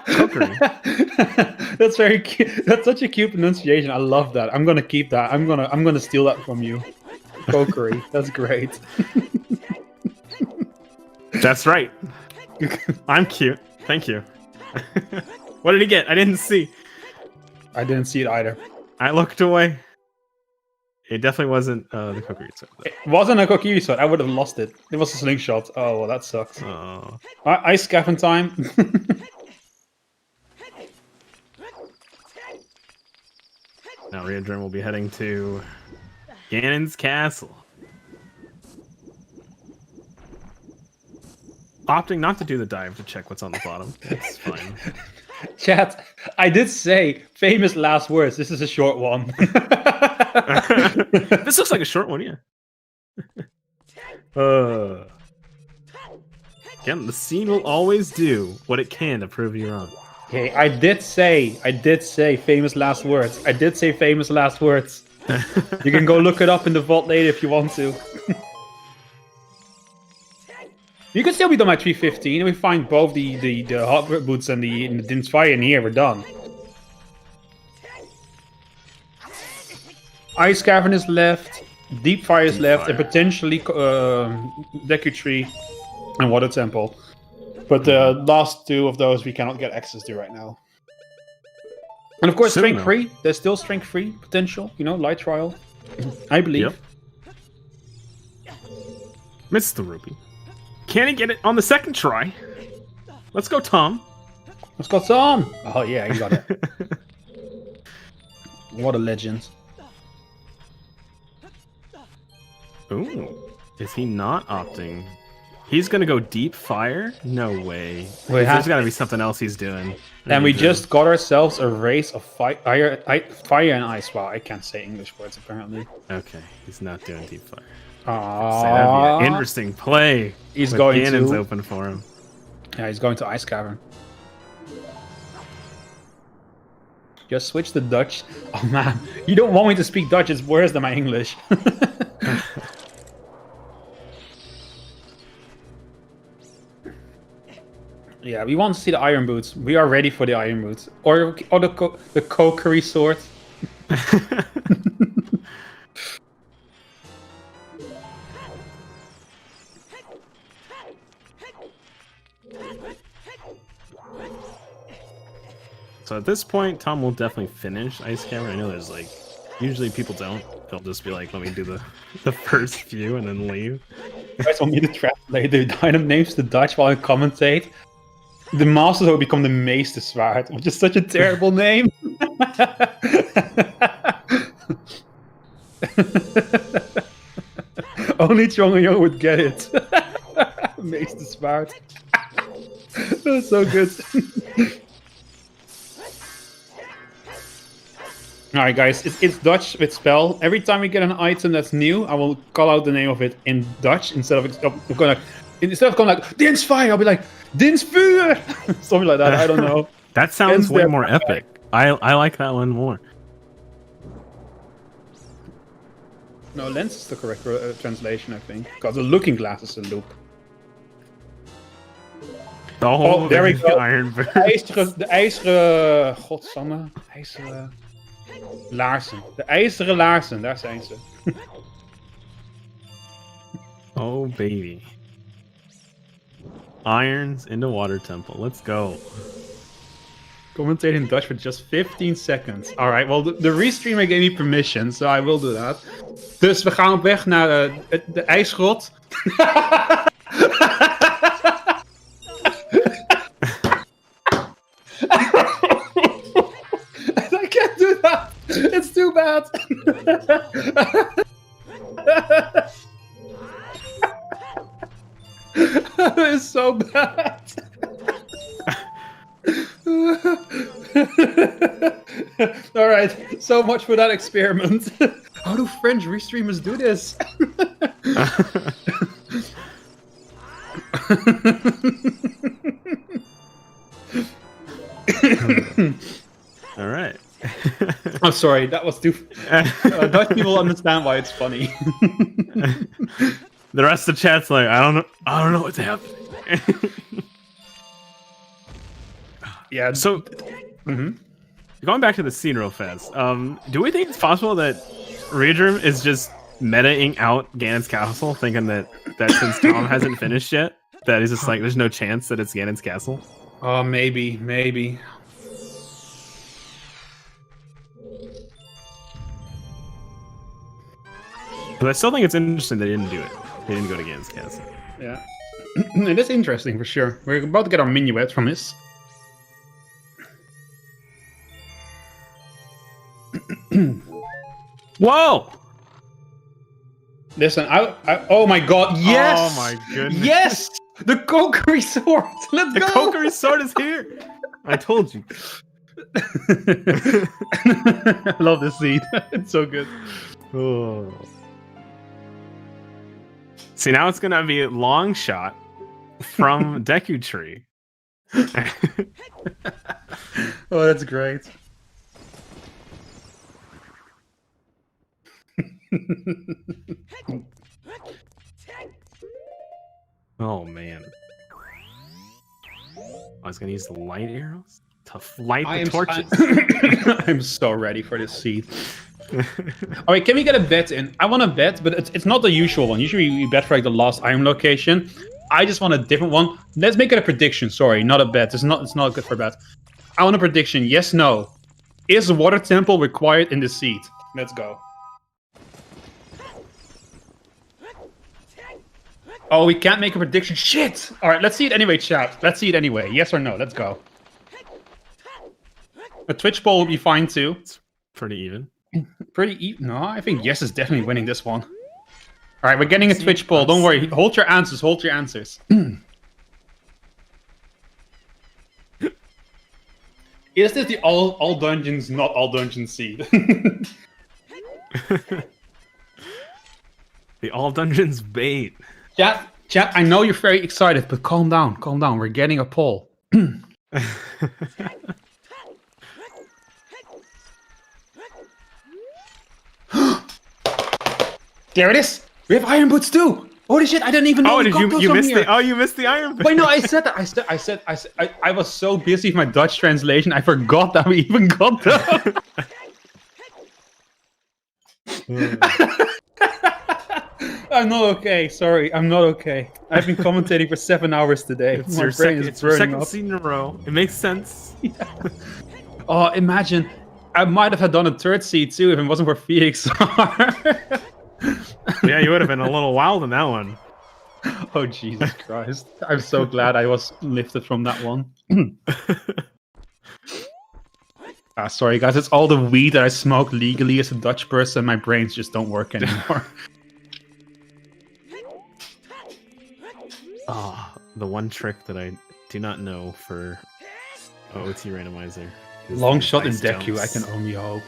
Kokery. That's very cute. That's such a cute pronunciation. I love that. I'm gonna keep that. I'm gonna steal that from you. Kokery. That's great. That's right. I'm cute. Thank you. What did he get? I didn't see. I didn't see it either. I looked away. It definitely wasn't the Kokiri sword. It wasn't a Kokiri sword. I would have lost it. It was a slingshot. Oh, well, that sucks. Oh. Ice scaffing time. Now Readrim will be heading to Ganon's castle. Opting not to do the dive to check what's on the bottom. It's fine. Chat, I did say famous last words. This is a short one. This looks like a short one, yeah. Again, the scene will always do what it can to prove you wrong. Okay, I did say famous last words. I did say famous last words. You can go look it up in the vault later if you want to. You can still be done by 315, and we find both the hot boots and the Din's Fire in here. We're done. Ice Cavern is left, Deep Fire is left, and potentially Deku Tree and Water Temple. But the last two of those we cannot get access to right now. And of course, Strength 3. There's still Strength 3 potential, you know, Light Trial. I believe. Yep. Missed the rupee. Can he get it on the second try? Let's go, Tom. Let's go, Tom. Oh, yeah, he got it. What a legend. Ooh. Is he not opting? He's going to go Deep Fire? No way. There's got to be something else he's doing. And we just got ourselves a race of fire and ice. Wow, I can't say English words, apparently. Okay, he's not doing Deep Fire. Aww. That'd be an interesting play. He's going Ganon's to open for him. Yeah, he's going to Ice Cavern. Just switch to Dutch. Oh man, you don't want me to speak Dutch. It's worse than my English. Yeah, we want to see the iron boots. We are ready for the iron boots. Or the Kokiri sword. So at this point, Tom will definitely finish Ice Cavern. I know there's like, usually people don't. They'll just be like, let me do the first few and then leave. You guys want me to translate the item names to Dutch while I commentate? The Masters will become the Meester Zwaard, which is such a terrible name. Only Chong and Young would get it. Meester Zwaard. That's so good. Alright guys, it's Dutch with spell. Every time we get an item that's new, I will call out the name of it in Dutch instead of going like Dins Fire, I'll be like Dins Vuur! Something like that, I don't know. That sounds way more epic. I like that one more. No, lens is the correct translation, I think. Because the looking glass is a loop. Oh, there we go. Iron De ijzeren... Godsamme. IJzeren... Laarzen. De ijzeren laarzen, daar zijn ze. Oh, baby. Irons in the water temple. Let's go. Commentate in Dutch for just 15 seconds. Alright, well, the restreamer gave me permission, so I will do that. Dus we gaan op weg naar de ijsgrot. I can't do that! It's too bad! That is so bad! Alright, so much for that experiment. How do French restreamers do this? Alright. I'm sorry, that was too... Dutch people understand why it's funny. The rest of the chat's like, I don't know what's happening. Yeah. So, going back to the scene real fast, do we think it's possible that Readrim is just meta-ing out Ganon's castle, thinking that since Tom hasn't finished yet, that he's just like, there's no chance that it's Ganon's castle? Oh, maybe. But I still think it's interesting they didn't do it. They didn't go to Ganon's castle. Yeah. It is interesting, for sure. We're about to get our minuet from this. Whoa! Listen, oh my god, yes! Oh my goodness. Yes! The Kokiri sword! Let's go! The Kokiri sword is here! I told you. I love this scene. It's so good. Oh. See, now it's gonna be a long shot from Deku Tree. Oh, that's great. Oh man. I was gonna use the light arrows to light the torches. I'm so ready for this scene. Alright, can we get a bet in? I want to bet, but it's not the usual one. Usually we bet for like the last item location. I just want a different one. Let's make it a prediction. Sorry, not a bet. It's not good for a bet. I want a prediction. Yes, no. Is the water temple required in the seed? Let's go. Oh, we can't make a prediction. Shit! Alright, let's see it anyway, chat. Let's see it anyway. Yes or no? Let's go. A Twitch poll will be fine too. It's pretty even. Pretty even? No, I think yes is definitely winning this one. Alright, we're getting a Twitch poll. Don't worry. Hold your answers. Hold your answers. Is this the all dungeons, not all dungeons seed? The all dungeons bait. Chat, I know you're very excited, but calm down. Calm down. We're getting a poll. There it is! We have iron boots too! Holy shit! I didn't even know. Oh, did you missed the? Oh, you missed the iron. Wait, no, I said that. I was so busy with my Dutch translation, I forgot that we even got that. I'm not okay. Sorry, I'm not okay. I've been commentating for 7 hours today. It's My your brain is burning second up. seed in a row. It makes sense. Yeah. Oh, imagine. I might have done a third seed too if it wasn't for Felix. Yeah, you would have been a little wild in that one. Oh, Jesus Christ. I'm so glad I was lifted from that one. Sorry, guys. It's all the weed that I smoke legally as a Dutch person. My brains just don't work anymore. The one trick that I do not know for OoT randomizer. Long shot in Deku, I can only hope.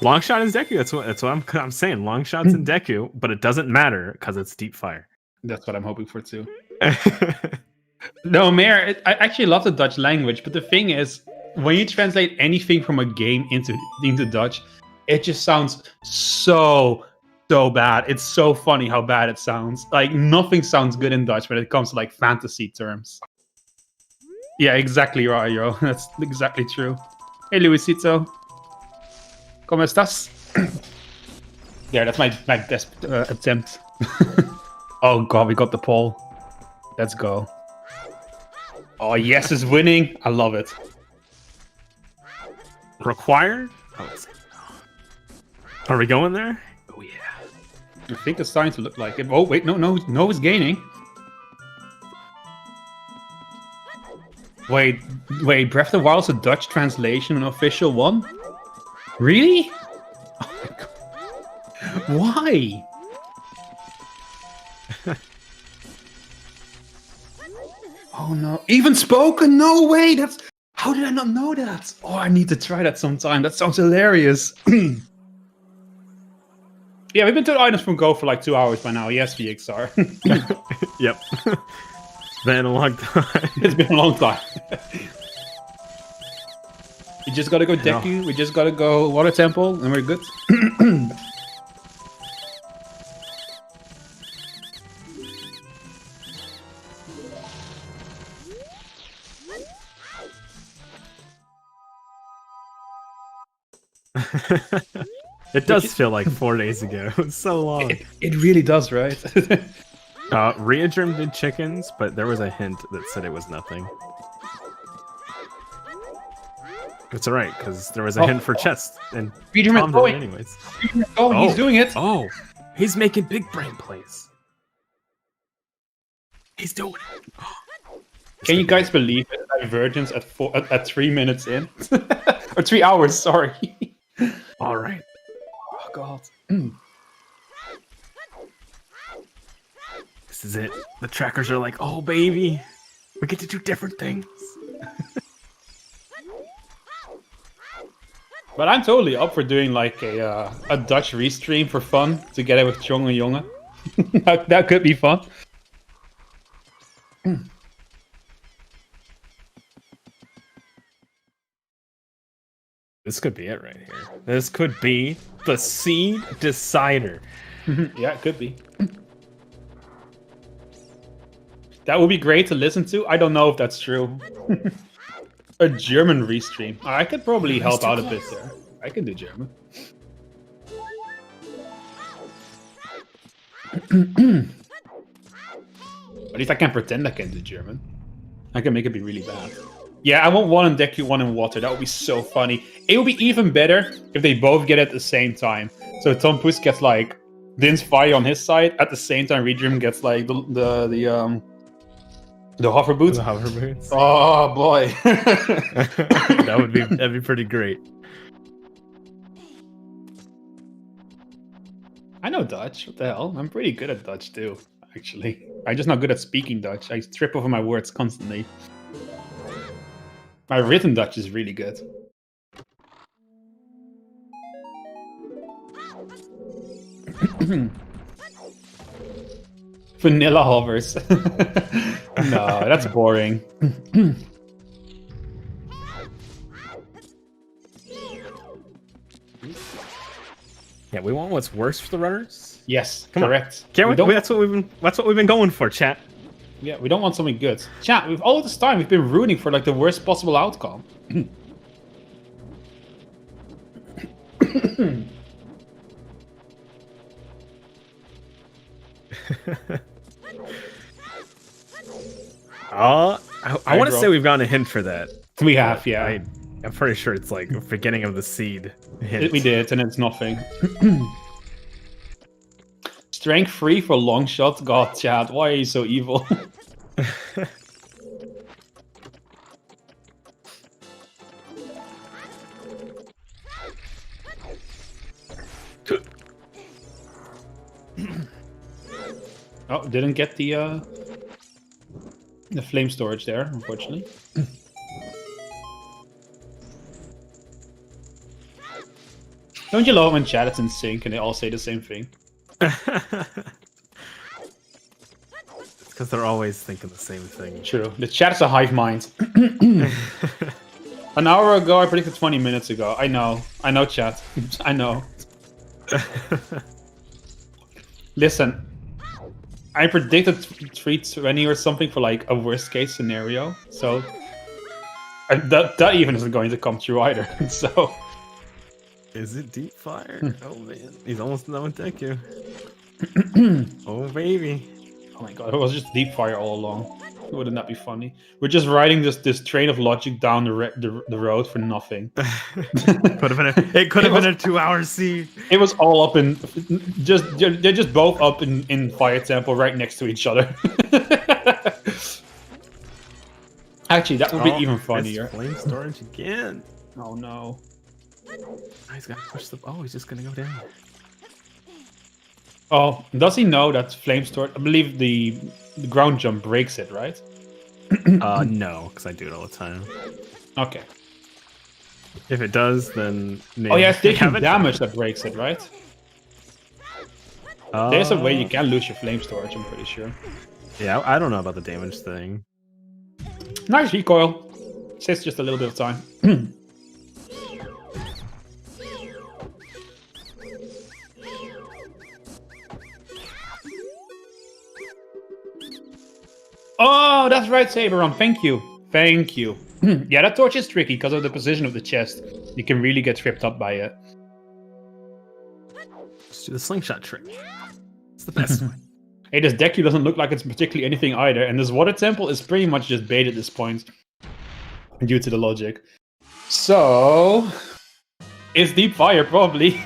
Long shot is Deku. That's what I'm saying. Long shots in Deku, but it doesn't matter because it's deep fire. That's what I'm hoping for too. No, Mayor, I actually love the Dutch language, but the thing is, when you translate anything from a game into Dutch, it just sounds so bad. It's so funny how bad it sounds. Like, nothing sounds good in Dutch when it comes to like fantasy terms. Yeah, exactly right, yo. That's exactly true. Hey, Luisito. ¿Cómo estás? Yeah, that's my best attempt. Oh god, we got the pole. Let's go. Oh, yes is winning. I love it. Required? Are we going there? Oh yeah. I think it's starting to look like it. Oh wait, no, it's gaining. Wait, Breath of the Wild's a Dutch translation, an official one? Really? Oh my god. Why? Oh no. Even spoken? No way! That's... How did I not know that? Oh, I need to try that sometime. That sounds hilarious. Yeah, we've been to items from Go for like 2 hours by now. Yes, VXR. Yep. It's been a long time. It's been a long time. We just gotta go Deku, we just gotta go Water Temple, and we're good. It does feel like 4 days ago. It's so long. It really does, right? Readrim did chickens, but there was a hint that said it was nothing. It's alright, because there was a hint for chest, and Readrim is going. Anyways. Oh, he's doing it. Oh, he's making big brain plays. He's doing it. Can you guys believe it? Divergence at 3 minutes in? Or 3 hours, sorry. Alright. Oh, God. This is it. The trackers are like, oh, baby. We get to do different things. But I'm totally up for doing like a Dutch restream for fun together with Chong and Jonge. that could be fun. This could be it right here. This could be the seed decider. Yeah, it could be. That would be great to listen to. I don't know if that's true. A German restream. I could probably help out a bit there. I can do German. At least I can pretend I can do German. I can make it be really bad. Yeah, I want one in Deku, one in water. That would be so funny. It would be even better if they both get it at the same time. So TomPouce gets like Din's fire on his side. At the same time, Readrim gets like the hover boots. The hover boots. Oh boy. That'd be pretty great. I know Dutch. What the hell? I'm pretty good at Dutch too, actually. I'm just not good at speaking Dutch. I trip over my words constantly. My written Dutch is really good. Vanilla hovers. No, that's boring. Yeah, we want what's worse for the runners. Yes, Come correct. On. Can't we? That's what we've been going for, chat. Yeah, we don't want something good. Chat, we've all this time we've been rooting for like the worst possible outcome. I want to say we've gotten a hint for that. We have, yeah. I'm pretty sure it's like beginning of the seed hint. We did, and it's nothing. Strength 3 for long shot? God, chat, why are you so evil? Oh, didn't get the flame storage there, unfortunately. Don't you love when chat is in sync and they all say the same thing? It's because they're always thinking the same thing. True. The chat is a hive mind. An hour ago, I predicted 20 minutes ago. I know, chat. I know. Listen, I predicted 320 or something for like a worst case scenario. So that even isn't going to come true either. So. Is it deep fire? Oh man, he's almost done with Deku. Oh baby. Oh my god, it was just deep fire all along. Wouldn't that be funny? We're just riding this train of logic down the road for nothing. It could have been a 2-hour seed. It was all up in they're just both up in Fire Temple right next to each other. Actually, that would be even funnier. Flame storage again. Oh no. He's gonna push the. Oh, he's just gonna go down. Oh, does he know that flame storage? I believe the ground jump breaks it, right? No, because I do it all the time. Okay. If it does, then. Oh yeah, it's taking damage that breaks it, right? There's a way you can lose your flame storage. I'm pretty sure. Yeah, I don't know about the damage thing. Nice recoil. Saves just a little bit of time. Oh, that's right, Saberon. Thank you. Thank you. Yeah, that torch is tricky because of the position of the chest. You can really get tripped up by it. Let's do the slingshot trick. It's the best one. Hey, this Deku doesn't look like it's particularly anything either, and this water temple is pretty much just bait at this point due to the logic. So, it's deep fire, probably.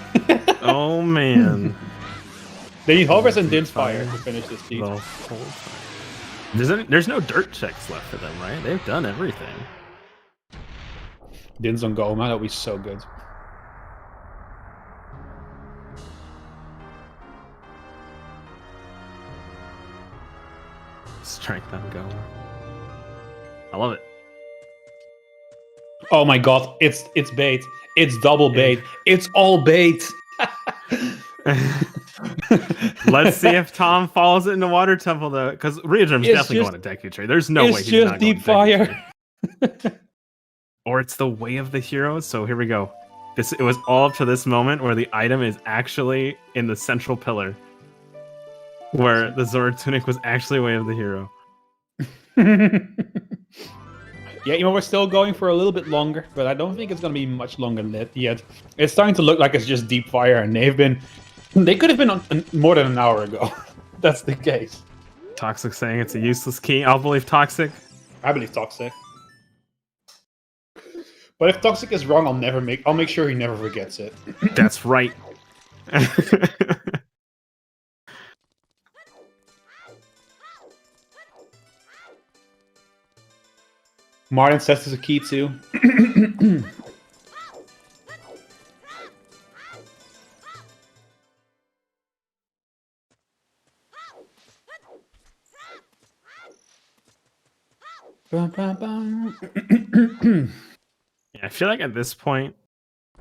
Oh, man. They need hovers and Din's fire to finish this feat. There's no dirt checks left for them, right? They've done everything. Din's on Goma, that would be so good. Strength on Goma. I love it. Oh my god, it's bait. It's double bait. It's all bait. Let's see if Tom follows it in the water temple though, because Readrim's definitely going to Deku Tree. There's no way he's not deep going to fire. Or it's the way of the hero. So here we go. It was all up to this moment where the item is actually in the central pillar, where the Zora tunic was actually way of the hero. Yeah, you know, we're still going for a little bit longer, but I don't think it's going to be much longer yet. It's starting to look like it's just deep fire, and they could have been on more than an hour ago. That's the case. Toxic saying it's a useless key. I'll believe Toxic. I believe Toxic. But if Toxic is wrong, I'll make sure he never forgets it. That's right. Martin says there's a key too. Yeah, I feel like at this point,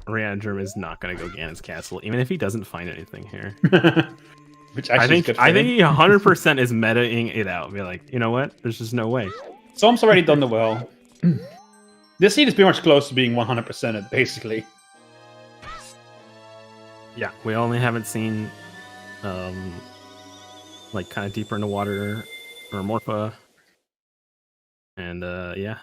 Readrim is not going to go Ganon's castle, even if he doesn't find anything here. Which I think he 100% is metaing it out. Be like, you know what? There's just no way. Tom's already done the well. This seed is pretty much close to being 100%ed, basically. Yeah, we only haven't seen like kind of deeper into water or Morpha. And yeah.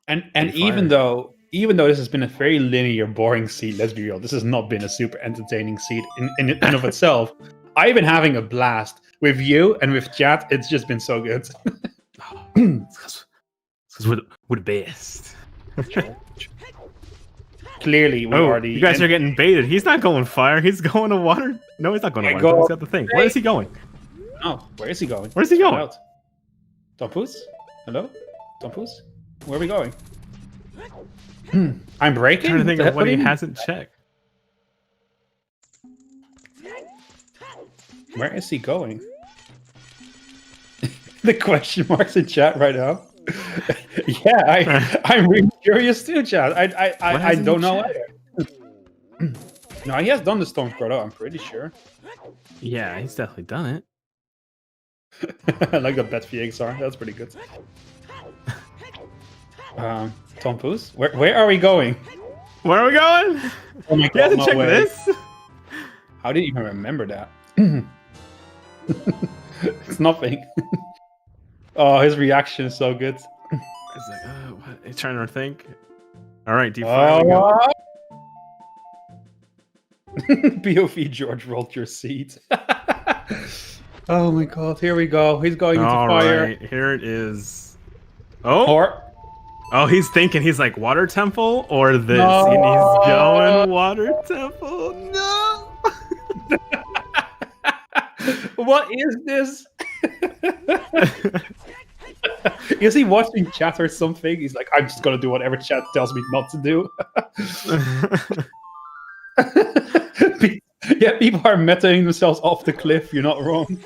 And even though this has been a very linear, boring seed, let's be real, this has not been a super entertaining seed in and of itself. I've been having a blast with you and with chat. It's just been so good. Because we're the best. Clearly, we already. You guys are getting baited. He's not going fire. He's going to water. No, he's not going to water. He's got the thing. Where is he going? Oh, where is he going? Where's he going? TomPouce? Hello? TomPouce? Where are we going? I'm breaking? I'm trying to think of what he hasn't checked. Where is he going? The question marks in chat right now. Yeah, I'm really curious too, chat. I don't know either. No, he has done the Stone Scroll, I'm pretty sure. Yeah, he's definitely done it. I like the bet VXR. That's pretty good. TomPouce, where are we going? Where are we going? Oh my God, you have to check this. How did you even remember that? It's nothing. Oh, his reaction is so good. It's like, what? He's trying to think. All right, deep fire. POV George rolled your seat. Oh my God, here we go. He's going into fire. Right, here it is. Oh, he's thinking. He's like, water temple or this? No. And he's going water temple. No. What is this? Is he watching chat or something? He's like, I'm just gonna do whatever chat tells me not to do. Yeah, people are metaing themselves off the cliff. You're not wrong.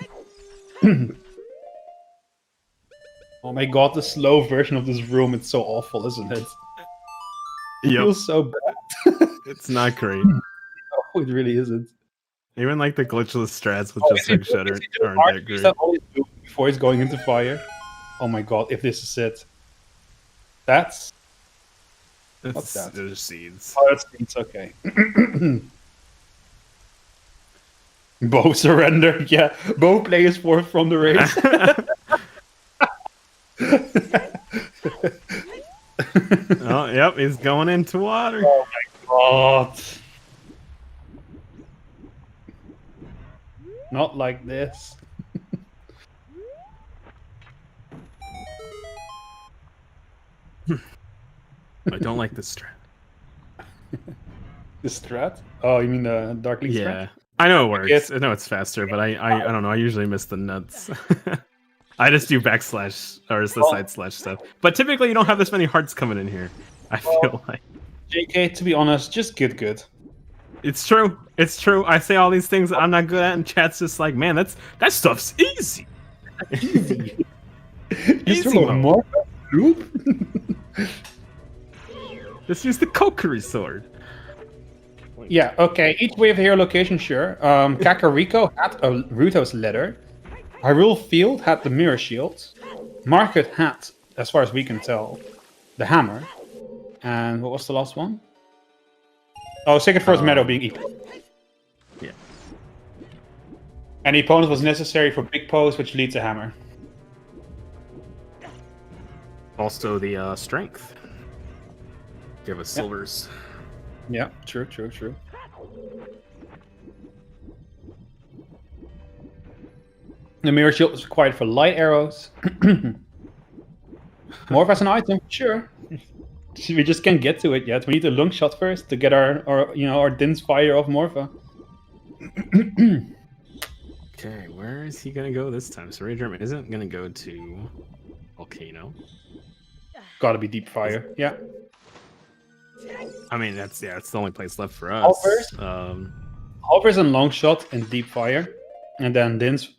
Oh my God, the slow version of this room, it's so awful, isn't it? It feels so bad. It's not great. No, it really isn't. Even like the glitchless strats with just like shutter aren't that great. Before he's going into fire. Oh my God, if this is it. What's that? There's seeds. Oh, that's seeds, okay. Bo surrender. Yeah, Bo players forth from the race. Oh, yep, he's going into water. Oh my God. Not like this. I don't like this strat. The strat? Oh, you mean the Darkling strat? Yeah. I know it works. I know it's faster, but I don't know. I usually miss the nuts. I just do backslash or the side slash stuff. But typically you don't have this many hearts coming in here. I feel like. JK, to be honest, just get good. It's true. It's true. I say all these things that I'm not good at, and chat's just like, man, that stuff's easy. Easy. Easy more loop. Just use the Kokiri sword. Yeah, okay. Each wave here location, sure. Kakariko had a Ruto's letter. Hyrule Field had the mirror shield. Market had, as far as we can tell, the hammer. And what was the last one? Oh, Sacred Forest Meadow being equal. Yeah. And the opponent was necessary for big pose, which leads to hammer. Also the strength. Give us silvers. Yeah, true. The mirror shield is required for light arrows. Morph as an item, sure. We just can't get to it yet. We need a lung shot first to get our Din's fire off Morpha. Okay, where is he gonna go this time? So Readrim isn't gonna go to Volcano. Gotta be deep fire, yeah. I mean, that's the only place left for us. Halvers and long shot in deep fire, and then Din's.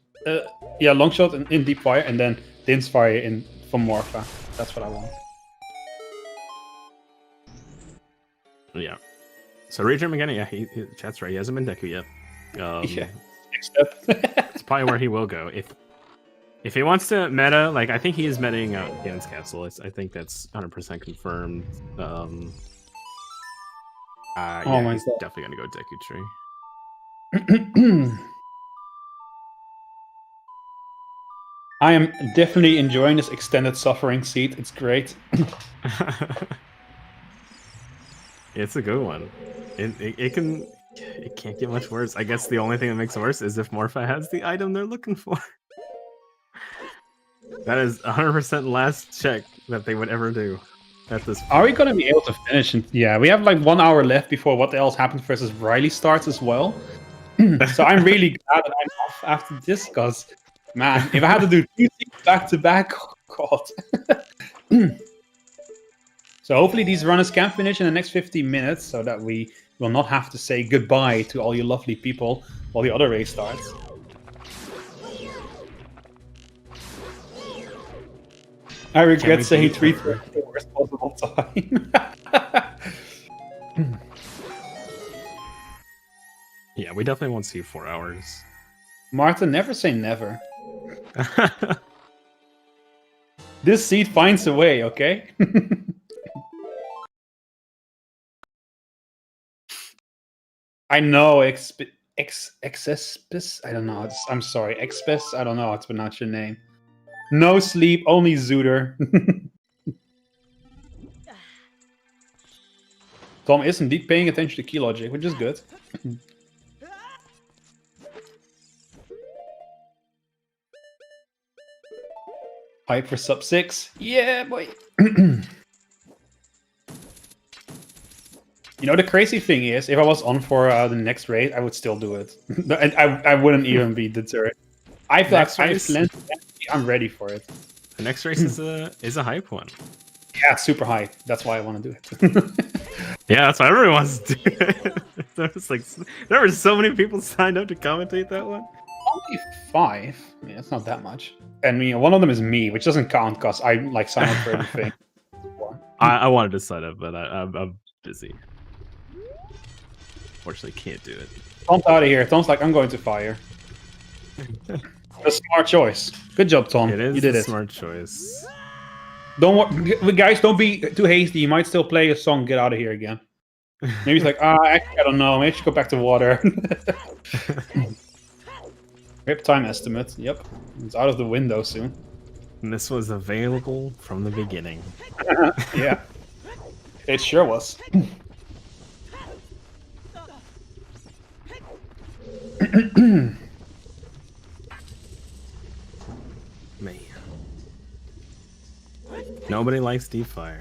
Long shot in deep fire, and then Din's fire in from Morpha. That's what I want. Yeah. So Readrim again. Yeah, chat's right. He hasn't been Deku yet. Yeah. Next step. It's probably where he will go if he wants to meta. Like, I think he is metaing out Ganon's Castle. I think that's 100% confirmed. He's definitely gonna go Deku Tree. I am definitely enjoying this extended suffering seat. It's great. It's a good one. It can't get much worse. I guess the only thing that makes it worse is if Morpha has the item they're looking for. That is 100% last check that they would ever do at this point. Are we going to be able to finish? Yeah, we have like 1 hour left before What the Else Happens versus Riley starts as well. So I'm really glad that I'm off after this, because, man, if I had to do 2 things back to back, oh god. So hopefully these runners can finish in the next 15 minutes, so that we will not have to say goodbye to all you lovely people while the other race starts. I regret saying 3:30 the worst possible time. Yeah, we definitely won't see 4 hours. Martha, never say never. This seed finds a way, okay? I know, Exespis? I don't know. I'm sorry, Expes? I don't know how to pronounce your name. No sleep, only Zooter. Tom is indeed paying attention to key logic, which is good. Hype for sub 6. Yeah, boy. You know, the crazy thing is, if I was on for the next raid, I would still do it. And I wouldn't even be deterred. I'm ready for it. The next race is a hype one. Yeah, super hype. That's why I want to do it. Yeah, that's why everyone wants to do it. There were so many people signed up to commentate that one. Only 5. I mean, it's not that much. And one of them is me, which doesn't count because I like sign up for everything. I wanted to sign up, but I'm busy. Unfortunately, can't do it. Tom's out of here. Tom's like, I'm going to fire. A smart choice. Good job, Tom. It is you did a it. Smart choice. Guys, don't be too hasty. You might still play a song. Get out of here again. Maybe it's like, actually, I don't know. Maybe I should go back to water. Rip time estimate. Yep, it's out of the window soon. And this was available from the beginning. Yeah, it sure was. Man. Nobody likes deep fire.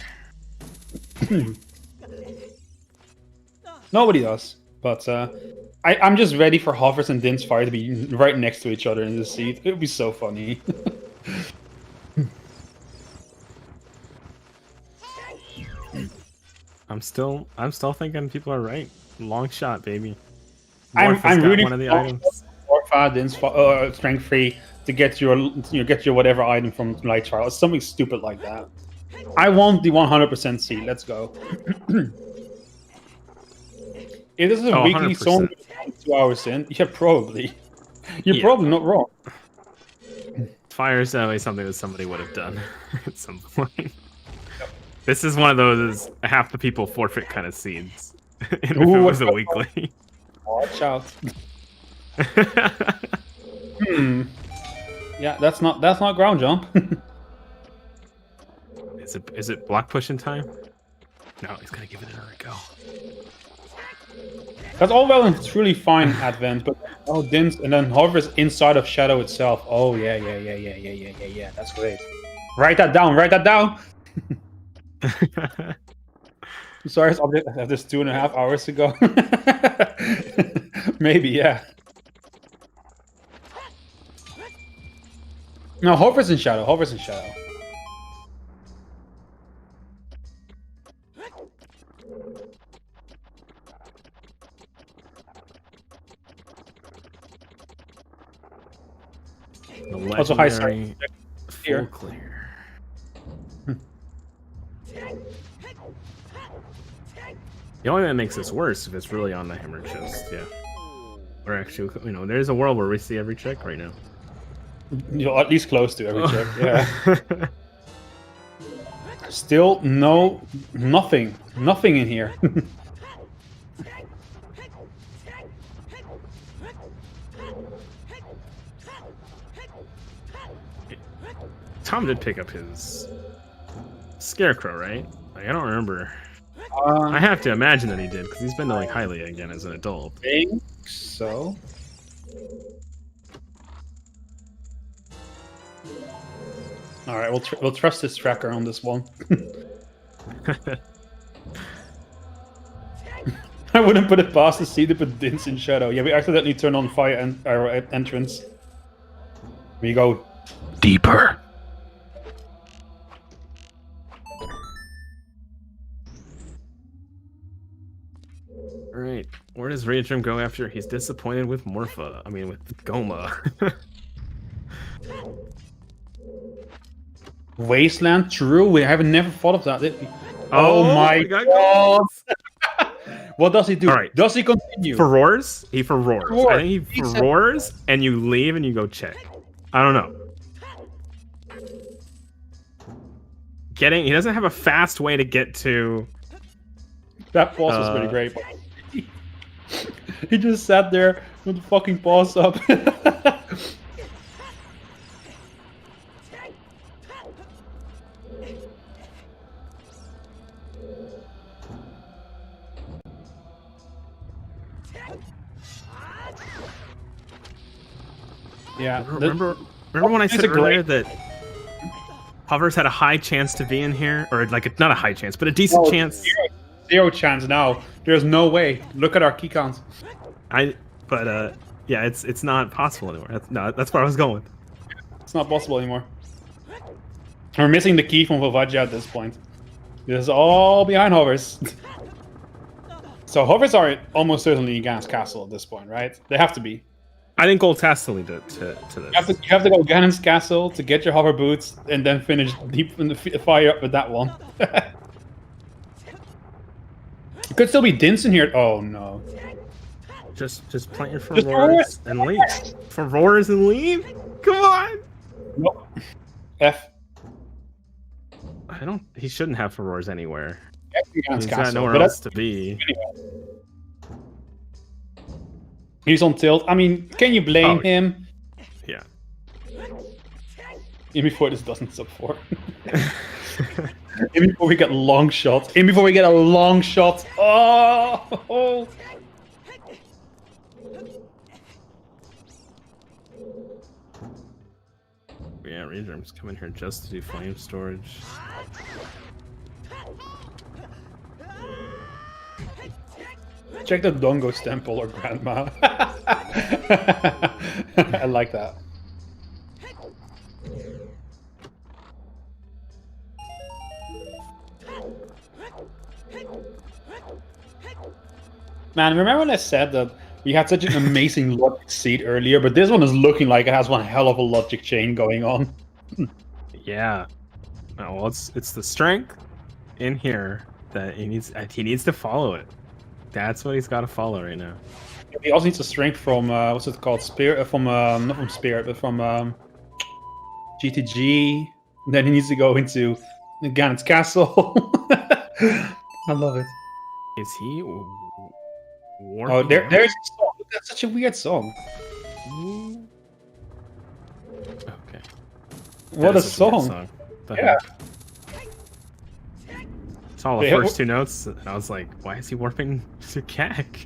Nobody does. But I'm just ready for Hovers and Din's fire to be right next to each other in the seat. It would be so funny. I'm still thinking people are right. Long shot, baby. I'm rooting one of the items. Morpha, Din's strength 3 to get your whatever item from Light Trial. It's something stupid like that. I want the 100% seed. Let's go. If this is a weekly 100%. song 2 hours in, yeah, probably. You're probably not wrong. Fire is always something that somebody would have done at some point. Yep. This is one of those half the people forfeit kind of scenes. If it was a weekly. Watch out. Yeah, that's not ground jump. Is it block pushing time? No, he's gonna give it another go. That's all well and truly fine, Advent, but Din's and then hovers inside of Shadow itself. Oh yeah. That's great. Write that down. Sorry, object I have this 2.5 hours ago. Maybe, yeah. No, hovers in Shadow. Also, high side full clear. The only thing that makes this worse if it's really on the hammer chest, yeah. Or actually, there's a world where we see every check right now. You're at least close to every check, yeah. Still nothing in here. Tom did pick up his Scarecrow, right? Like, I don't remember. I have to imagine that he did, because he's been to like Hylia again as an adult. I think so. All right, we'll trust this tracker on this one. I wouldn't put it past the sea to put Dints in shadow. Yeah, we accidentally turned on fire and our entrance. We go deeper. All right, where does Readrim go after he's disappointed with Morpha? I mean, with Goma. Wasteland, true. We haven't never thought of that, did we? Oh my god! What does he do? All right. Does he continue? Furores? He furores. Furores. I think he furores, and you leave and you go check. I don't know. He doesn't have a fast way to get to. That boss was pretty great. He just sat there with the fucking paws up. Yeah. Remember when I said earlier that hovers had a high chance to be in here, or like not a high chance, but a decent chance. Zero chance now. There's no way. Look at our key count. Yeah, it's not possible anymore. That's where I was going. It's not possible anymore. We're missing the key from Vavaja at this point. This is all behind hovers. So hovers are almost certainly in Ganon's castle at this point, right? They have to be. I think Gold has to lead to this. You have to go Ganon's castle to get your hover boots, and then finish deep in the fire up with that one. It could still be Dints in here. Oh no! Just plant your Furores and leave. Furores and leave? Come on! Nope. F. He shouldn't have Furores anywhere. He's got nowhere else to be. Anyway. He's on tilt. I mean, can you blame him? Yeah. Even before this doesn't support. Even before we get long shot. Even before we get a long shot. Oh! Yeah, Readrim's coming here just to do flame storage. Check the Dongo's temple or grandma. I like that. Man, remember when I said that we had such an amazing logic seed earlier, but this one is looking like it has one hell of a logic chain going on. Yeah. Oh, well, it's the strength in here that he needs to follow it. That's what he's got to follow right now. He also needs a strength from what's it called? Spirit from not from Spirit, but from GTG. And then he needs to go into Ganon's castle. I love it. Is he? Oh, there's a song. That's such a weird song. Okay. What a song! Yeah. Saw the first two notes, and I was like, "Why is he warping to Kak?"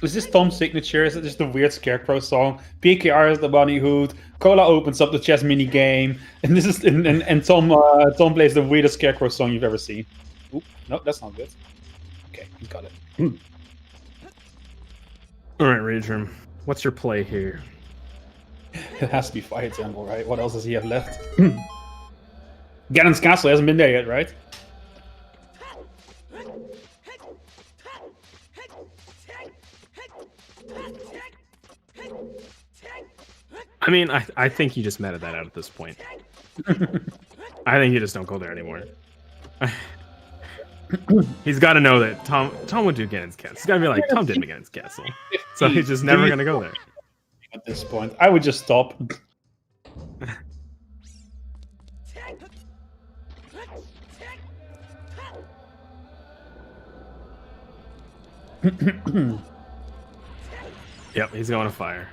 Is this Tom's signature? Is it just a weird Scarecrow song? PKR is the bunny hood. Cola opens up the chess mini game, and this is and Tom plays the weirdest Scarecrow song you've ever seen. Oop, no, that's not good. Okay, he's got it. All right, Readrim, what's your play here? It has to be Fire Temple, right? What else does he have left? Ganon's castle hasn't been there yet, right? I mean, I think you just meted that out at this point. I think you just don't go there anymore. He's got to know that Tom would do Ganon's castle. He's got to be like, Tom did Ganon's castle. So he's just never going to go there. At this point, I would just stop. Yep, he's going to fire.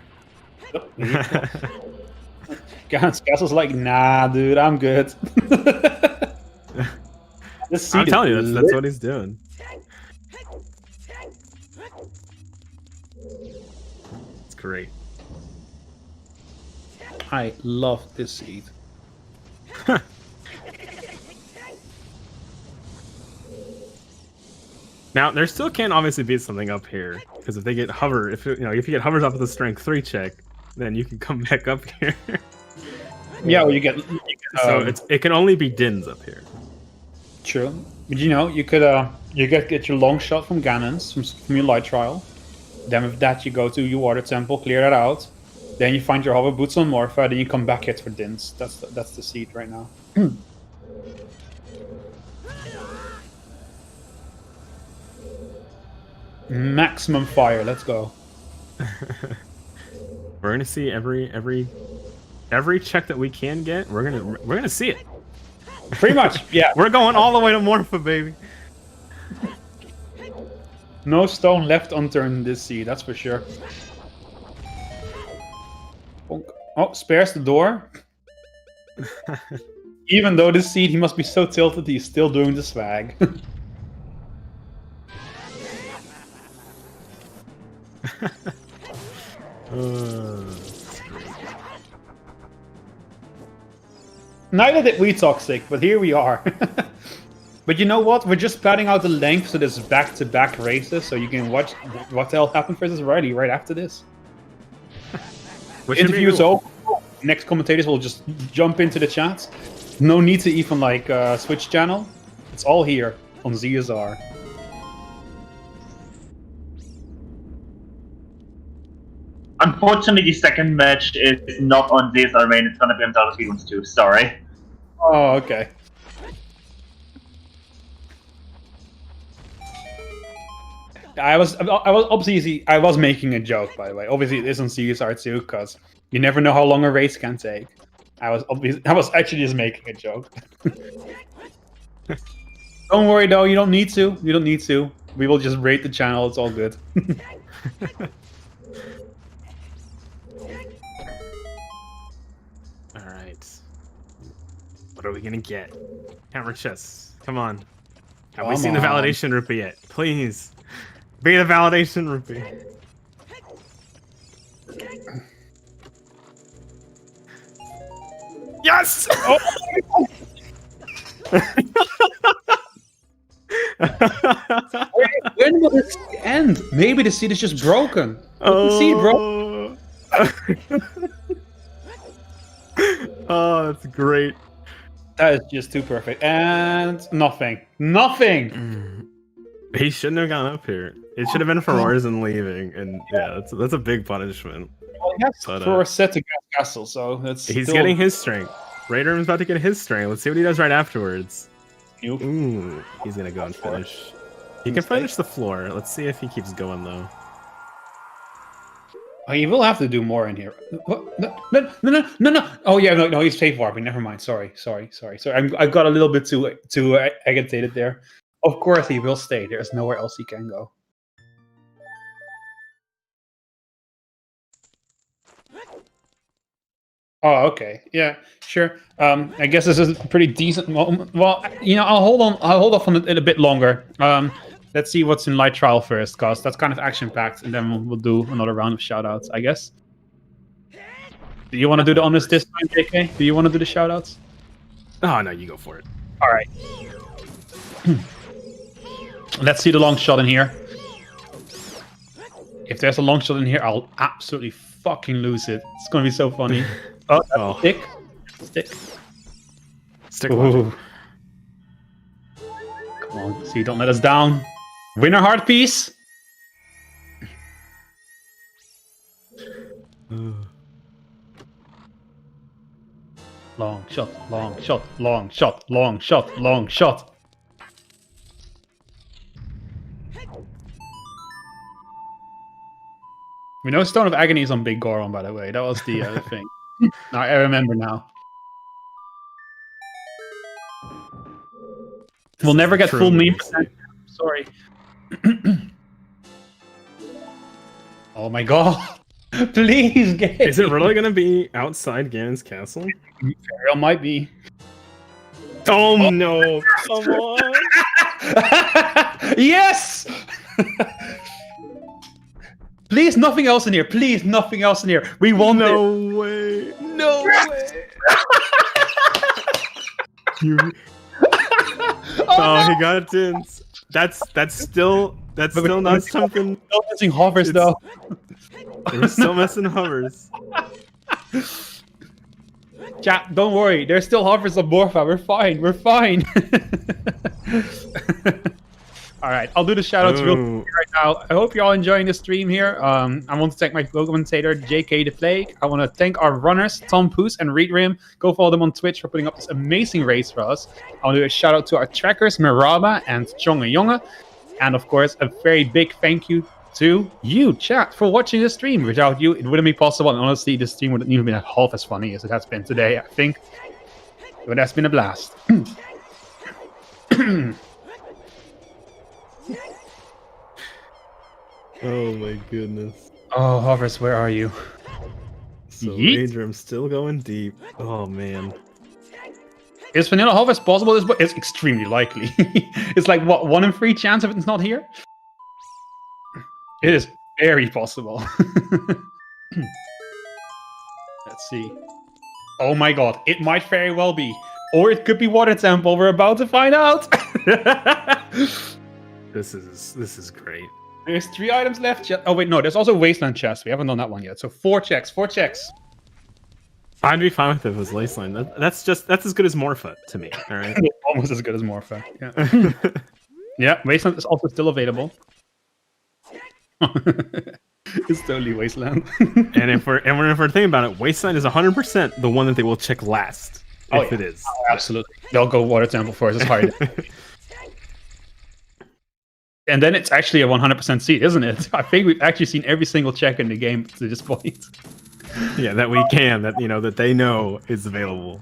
Ganon's Castle's like, nah, dude, I'm good. I'm telling you, that's what he's doing. It's great. I love this seed. Now there still can obviously be something up here because if they get hover, if you get hovers up with a strength 3 check, then you can come back up here. Yeah, well, you get so it can only be Dins up here. True, but you could get your long shot from Ganon's from your light trial. Then with that you go to your water temple, clear that out. Then you find your hover boots on Morpha. Then you come back here for Dins. That's the seed right now. Maximum fire. Let's go. We're gonna see every check that we can get. We're gonna see it. Pretty much, yeah. We're going all the way to Morpha, baby. No stone left unturned in this sea, that's for sure. Oh, spares the door. Even though this seed, he must be so tilted, he's still doing the swag. Neither did we toxic, but here we are. But you know what? We're just planning out the length so there's back-to-back races, so you can watch what the hell happened versus Riley right after this. Interview is over. Next commentators will just jump into the chat. No need to even switch channel. It's all here on ZSR. Unfortunately, the second match is not on ZSR main. It's going to be on ZeldaSpeedRuns too. Sorry. Oh, okay. I was making a joke, by the way. Obviously, it is on CSR too, because you never know how long a race can take. I was actually just making a joke. Don't worry though, you don't need to. You don't need to. We will just rate the channel. It's all good. All right. What are we gonna get? Hammer chests. Come on. Have we seen the validation rupee yet? Please. Be the validation rupee. Yes! Oh. When will this end? Maybe the seed is just broken. The seed broke. Oh, that's great. That is just too perfect. And nothing. Nothing! He shouldn't have gone up here. It should have been for Artisan leaving, and yeah, that's a big punishment. Well, he has for a set to castle, so that's he's getting his strength. Readrim's about to get his strength. Let's see what he does right afterwards. Nope. Ooh, he's gonna go and finish. He can finish the floor. Let's see if he keeps going though. Oh, he will have to do more in here. What? No. Oh yeah, no, he's safe warping. Never mind. Sorry. I got a little bit too agitated there. Of course he will stay. There's nowhere else he can go. Oh, okay. Yeah, sure. I guess this is a pretty decent moment. Well, I'll hold off on it a bit longer. Let's see what's in light trial first, because that's kind of action-packed, and then we'll do another round of shoutouts, I guess. Do you want to do the honors this time, JK? Do you want to do the shoutouts? Oh, no, you go for it. All right. Let's see the long shot in here. If there's a long shot in here, I'll absolutely fucking lose it. It's going to be so funny. Oh, stick. Stick. Come on, see, don't let us down. Winner heart piece. Long shot. We know Stone of Agony is on Big Goron, by the way. That was the other thing. I remember now. We'll never get full meme. Sorry. Oh my god. Please, Gabe. Is it really gonna be outside Ganon's castle? Very well might be. Oh no! Come on! Yes! Please, nothing else in here. Please, nothing else in here. We want it. No way! No way! Oh, he got it in. That's still not something. Still missing hovers though. We're still missing hovers. Chat, don't worry. There's still hovers on Morpha. We're fine. We're fine. All right, I'll do the shoutouts real quick right now. I hope you're all enjoying the stream here. I want to thank my co-commentator, JK the Plague. I want to thank our runners, TomPouce and Readrim. Go follow them on Twitch for putting up this amazing race for us. I want to do a shout out to our trackers, Miraba and Jonge Jonge. And of course, a very big thank you to you, chat, for watching the stream. Without you, it wouldn't be possible. And honestly, this stream wouldn't even been half as funny as it has been today, I think. But that's been a blast. Oh my goodness. Oh, hovers, where are you? So Yeet. Readrim's still going deep. Oh man. Is vanilla hovers possible? It's extremely likely. It's like, what, 1 in 3 chance if it's not here? It is very possible. Let's see. Oh my god, it might very well be. Or it could be Water Temple. We're about to find out. This is great. There's 3 items left. Oh wait, no, there's also Wasteland chest. We haven't done that one yet. So 4 checks, 4 checks. I'd be fine with it if it was Wasteland. That's as good as Morpha to me. All right. Almost as good as Morpha. Yeah. Yeah, Wasteland is also still available. It's totally Wasteland. And if we're thinking about it, Wasteland is 100% the one that they will check last. If it is. Oh, absolutely. They'll go Water Temple first. It's hard. And then it's actually a 100% seed, isn't it? I think we've actually seen every single check in the game to this point. Yeah, that we can, that they know is available.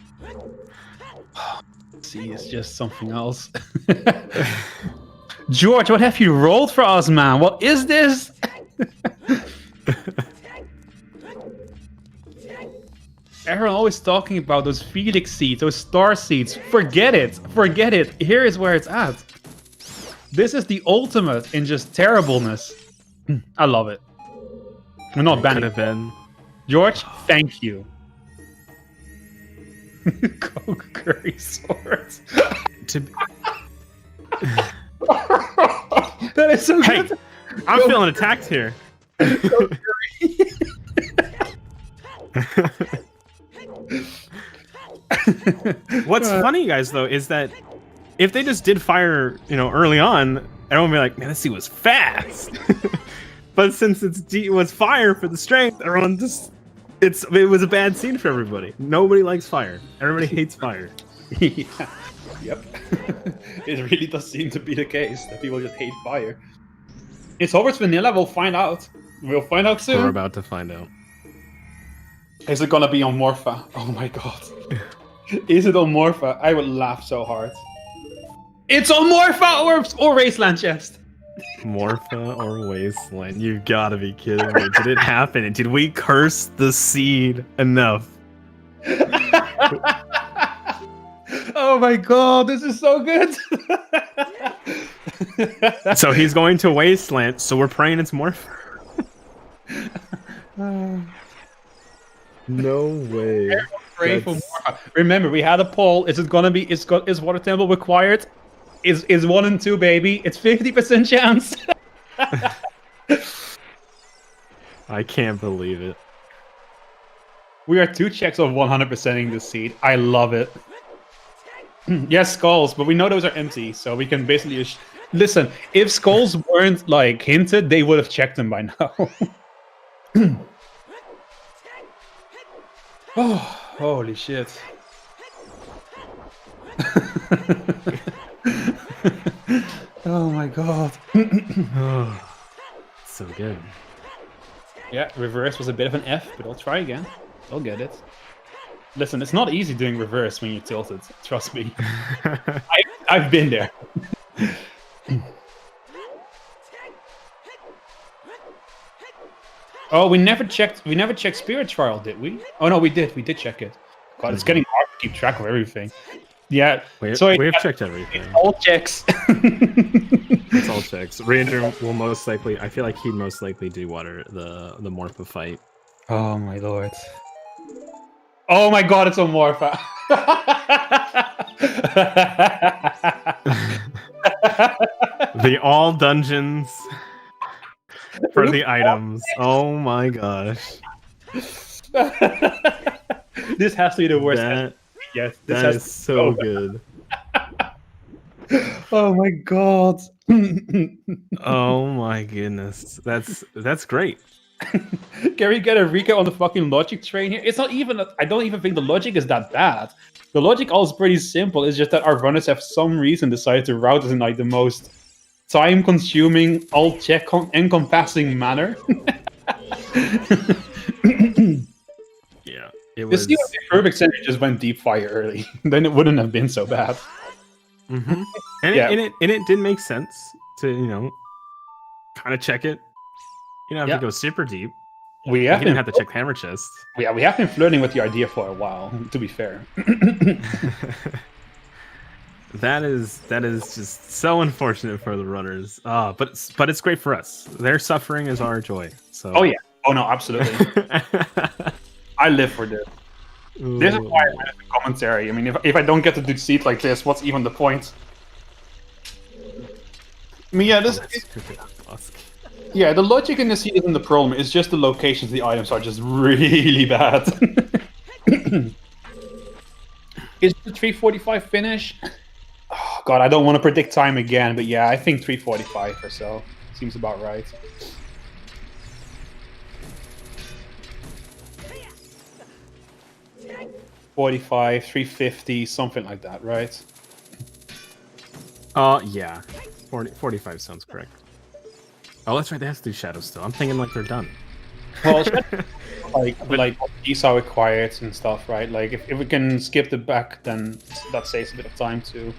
See, it's just something else. George, what have you rolled for us, man? What is this? Everyone always talking about those Felix seeds, those star seeds. Forget it. Forget it. Here is where it's at. This is the ultimate in just terribleness. I love it. We're not banning. Could have been. George, thank you. Coke curry swords. That is so good. Hey, I'm feeling attacked here. What's funny, guys, though, is that if they just did fire, early on, everyone would be like, man, this seed was fast. But since it was fire for the strength, everyone just... It was a bad scene for everybody. Nobody likes fire. Everybody hates fire. Yeah. Yep. It really does seem to be the case that people just hate fire. It's always vanilla. We'll find out. We'll find out soon. We're about to find out. Is it gonna be on Morpha? Oh my god. Is it on Morpha? I would laugh so hard. It's on Morpha or Wasteland chest. Morpha or Wasteland? You gotta be kidding me. Did it happen? Did we curse the seed enough? Oh my god, this is so good. So he's going to Wasteland, so we're praying it's Morpha. No way. Pray for Morpha. Remember, we had a poll. Is it gonna be? Is Water Temple required? Is 1 and 2, baby? It's 50% chance. I can't believe it. We are 2 checks of 100%ing this seed. I love it. Yes, skulls, but we know those are empty, so we can basically listen. If skulls weren't like hinted, they would have checked them by now. Oh, holy shit. Oh my god. Oh, so good. Yeah, reverse was a bit of an F, but I'll try again. I'll get it. Listen, it's not easy doing reverse when you're tilted. Trust me. I've been there. Oh, we never checked Spirit Trial, did we? Oh no, we did. We did check it. God, it's getting hard to keep track of everything. Yeah. We've checked everything. All checks. It's all checks. Readrim will most likely. I feel like he'd most likely do the Morpha fight. Oh my lord. Oh my god, it's a Morpha. The all dungeons for the items. Oh my gosh. This has to be the worst. Yes, this that is so good. Oh my god. Oh my goodness. That's great. Can we get a recap on the fucking logic train here? It's not even. I don't even think the logic is that bad. The logic all is pretty simple. It's just that our runners have some reason decided to route us in like the most time-consuming, all-check encompassing manner. Yeah, it was. This the perfect sense just went deep fire early. Then it wouldn't have been so bad. Mm-hmm. And it did make sense to kind of check it. You don't have to go super deep. We didn't have to check hammer chests. Yeah, we have been flirting with the idea for a while, to be fair. That is just so unfortunate for the runners. But it's great for us. Their suffering is our joy. So. Oh yeah. Oh no, absolutely. I live for this. Ooh. This is why I have the commentary. I mean, if I don't get to do seat like this, what's even the point? I mean, yeah, yeah, the logic in the seat isn't the problem. It's just the locations, the items are just really bad. Is the 3:45 finish? Oh, God, I don't want to predict time again, but yeah, I think 3:45 or so seems about right. $45, $350, something like that, right? Yeah. 45 sounds correct. Oh, that's right. They have to do shadows still. I'm thinking like they're done. Well, like these are required and stuff, right? Like if we can skip the back, then that saves a bit of time too.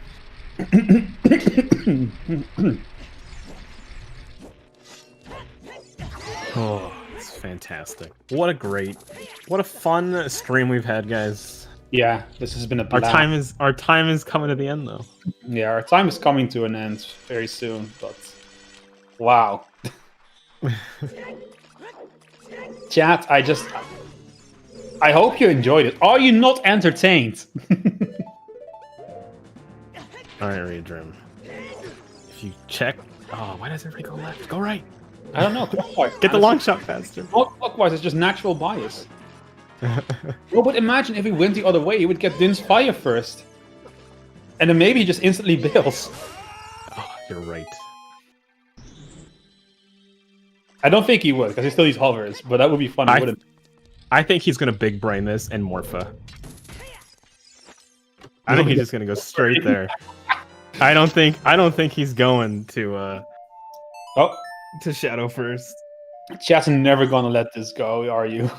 Oh, it's fantastic! What a fun stream we've had, guys. Yeah, this has been a blast. Our time is coming to the end, though. Yeah, our time is coming to an end very soon. But wow, chat, I hope you enjoyed it. Are you not entertained? All right, Readrim. If you check, why does everybody go left? Go right. I don't know. Clockwise. Get the long shot faster. Clockwise is just natural bias. Well, but imagine if he went the other way, he would get Din's fire first. And then maybe he just instantly bails. Oh, you're right. I don't think he would, because he still needs hovers, but that would be fun. I think he's going to big brain this and Morpha. I think he's just going to go straight there. I don't think he's going to to Shadow first. Chat's never gonna let this go, are you?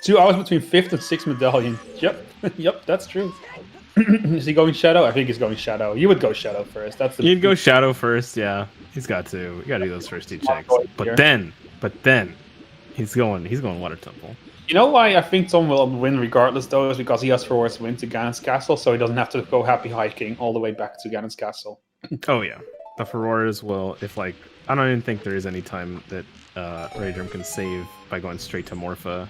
2 hours between 5th and 6th medallion. Yep, yep, that's true. Is he going Shadow? I think he's going Shadow. You would go Shadow first. You'd go Shadow first, yeah. He's got to. You got to do those first 2 checks. But then, he's going Water Temple. You know why I think Tom will win regardless, though, is because he has Forward's win to Ganon's Castle, so he doesn't have to go happy hiking all the way back to Ganon's Castle. Oh, yeah. The Furores will, I don't even think there is any time that Readrim can save by going straight to Morpha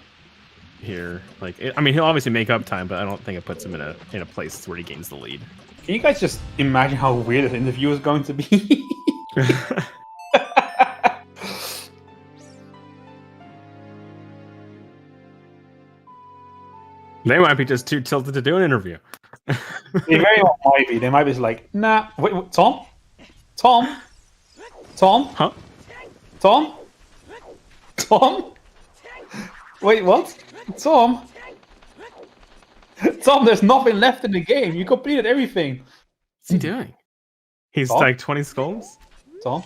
here. He'll obviously make up time, but I don't think it puts him in a place where he gains the lead. Can you guys just imagine how weird this interview is going to be? They might be just too tilted to do an interview. They very well might be. They might be like, nah, wait, Tom? Tom? Huh? Tom? Wait, what? Tom, there's nothing left in the game. You completed everything. What's he doing? He's Tom? like 20 skulls? Tom?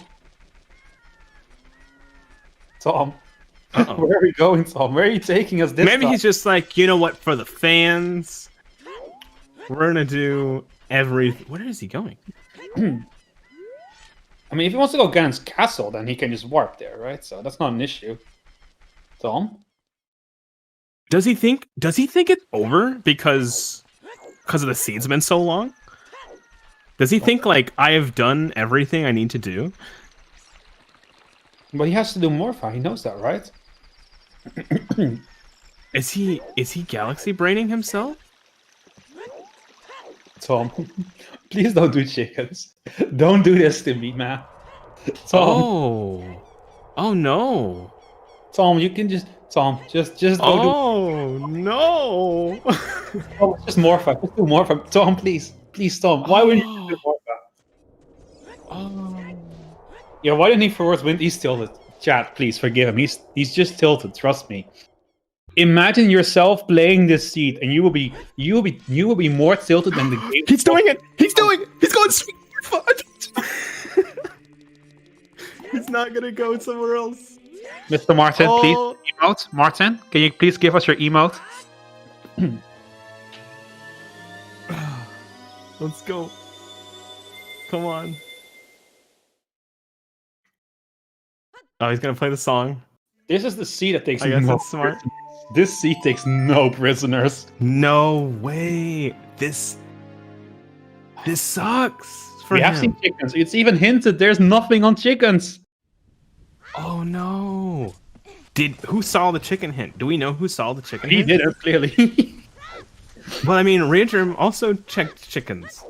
Where are we going, Tom? Where are you taking us this Maybe time? he's just like, you know what, for the fans, we're going to do everything. Where is he going? I mean, if he wants to go Ganon's castle, then he can just warp there, right? So that's not an issue. Tom? Does he think it's over because of the seed's been so long? Does he think like I have done everything I need to do? But he has to do Morpha. He knows that, right? Is he galaxy braining himself? Tom, please don't do chickens. Don't do this to me, man. Tom. Oh no. Tom, you can just just go Oh no. Oh, just Morpha. Just do Morpha. Tom, please. Please, Tom. Why would you do Morpha? Oh. Yeah, why didn't he forward wind? He's tilted. Chat, please forgive him. He's just tilted, trust me. Imagine yourself playing this seed and you will be more tilted than the game. He's doing it! He's going straight. He's not gonna go somewhere else. Mr. Martin, please emote. Martin, can you please give us your emote? Let's go. Come on. Oh, he's gonna play the song. This is the seed that takes I guess no that's smart. prisoners. This seed takes no prisoners. No way. This sucks for We him. have seen chickens. It's even hinted there's nothing on chickens. Oh no. Who saw the chicken hint? Do we know who saw the chicken He hint? did it, clearly. Well, I mean, Readrim also checked chickens.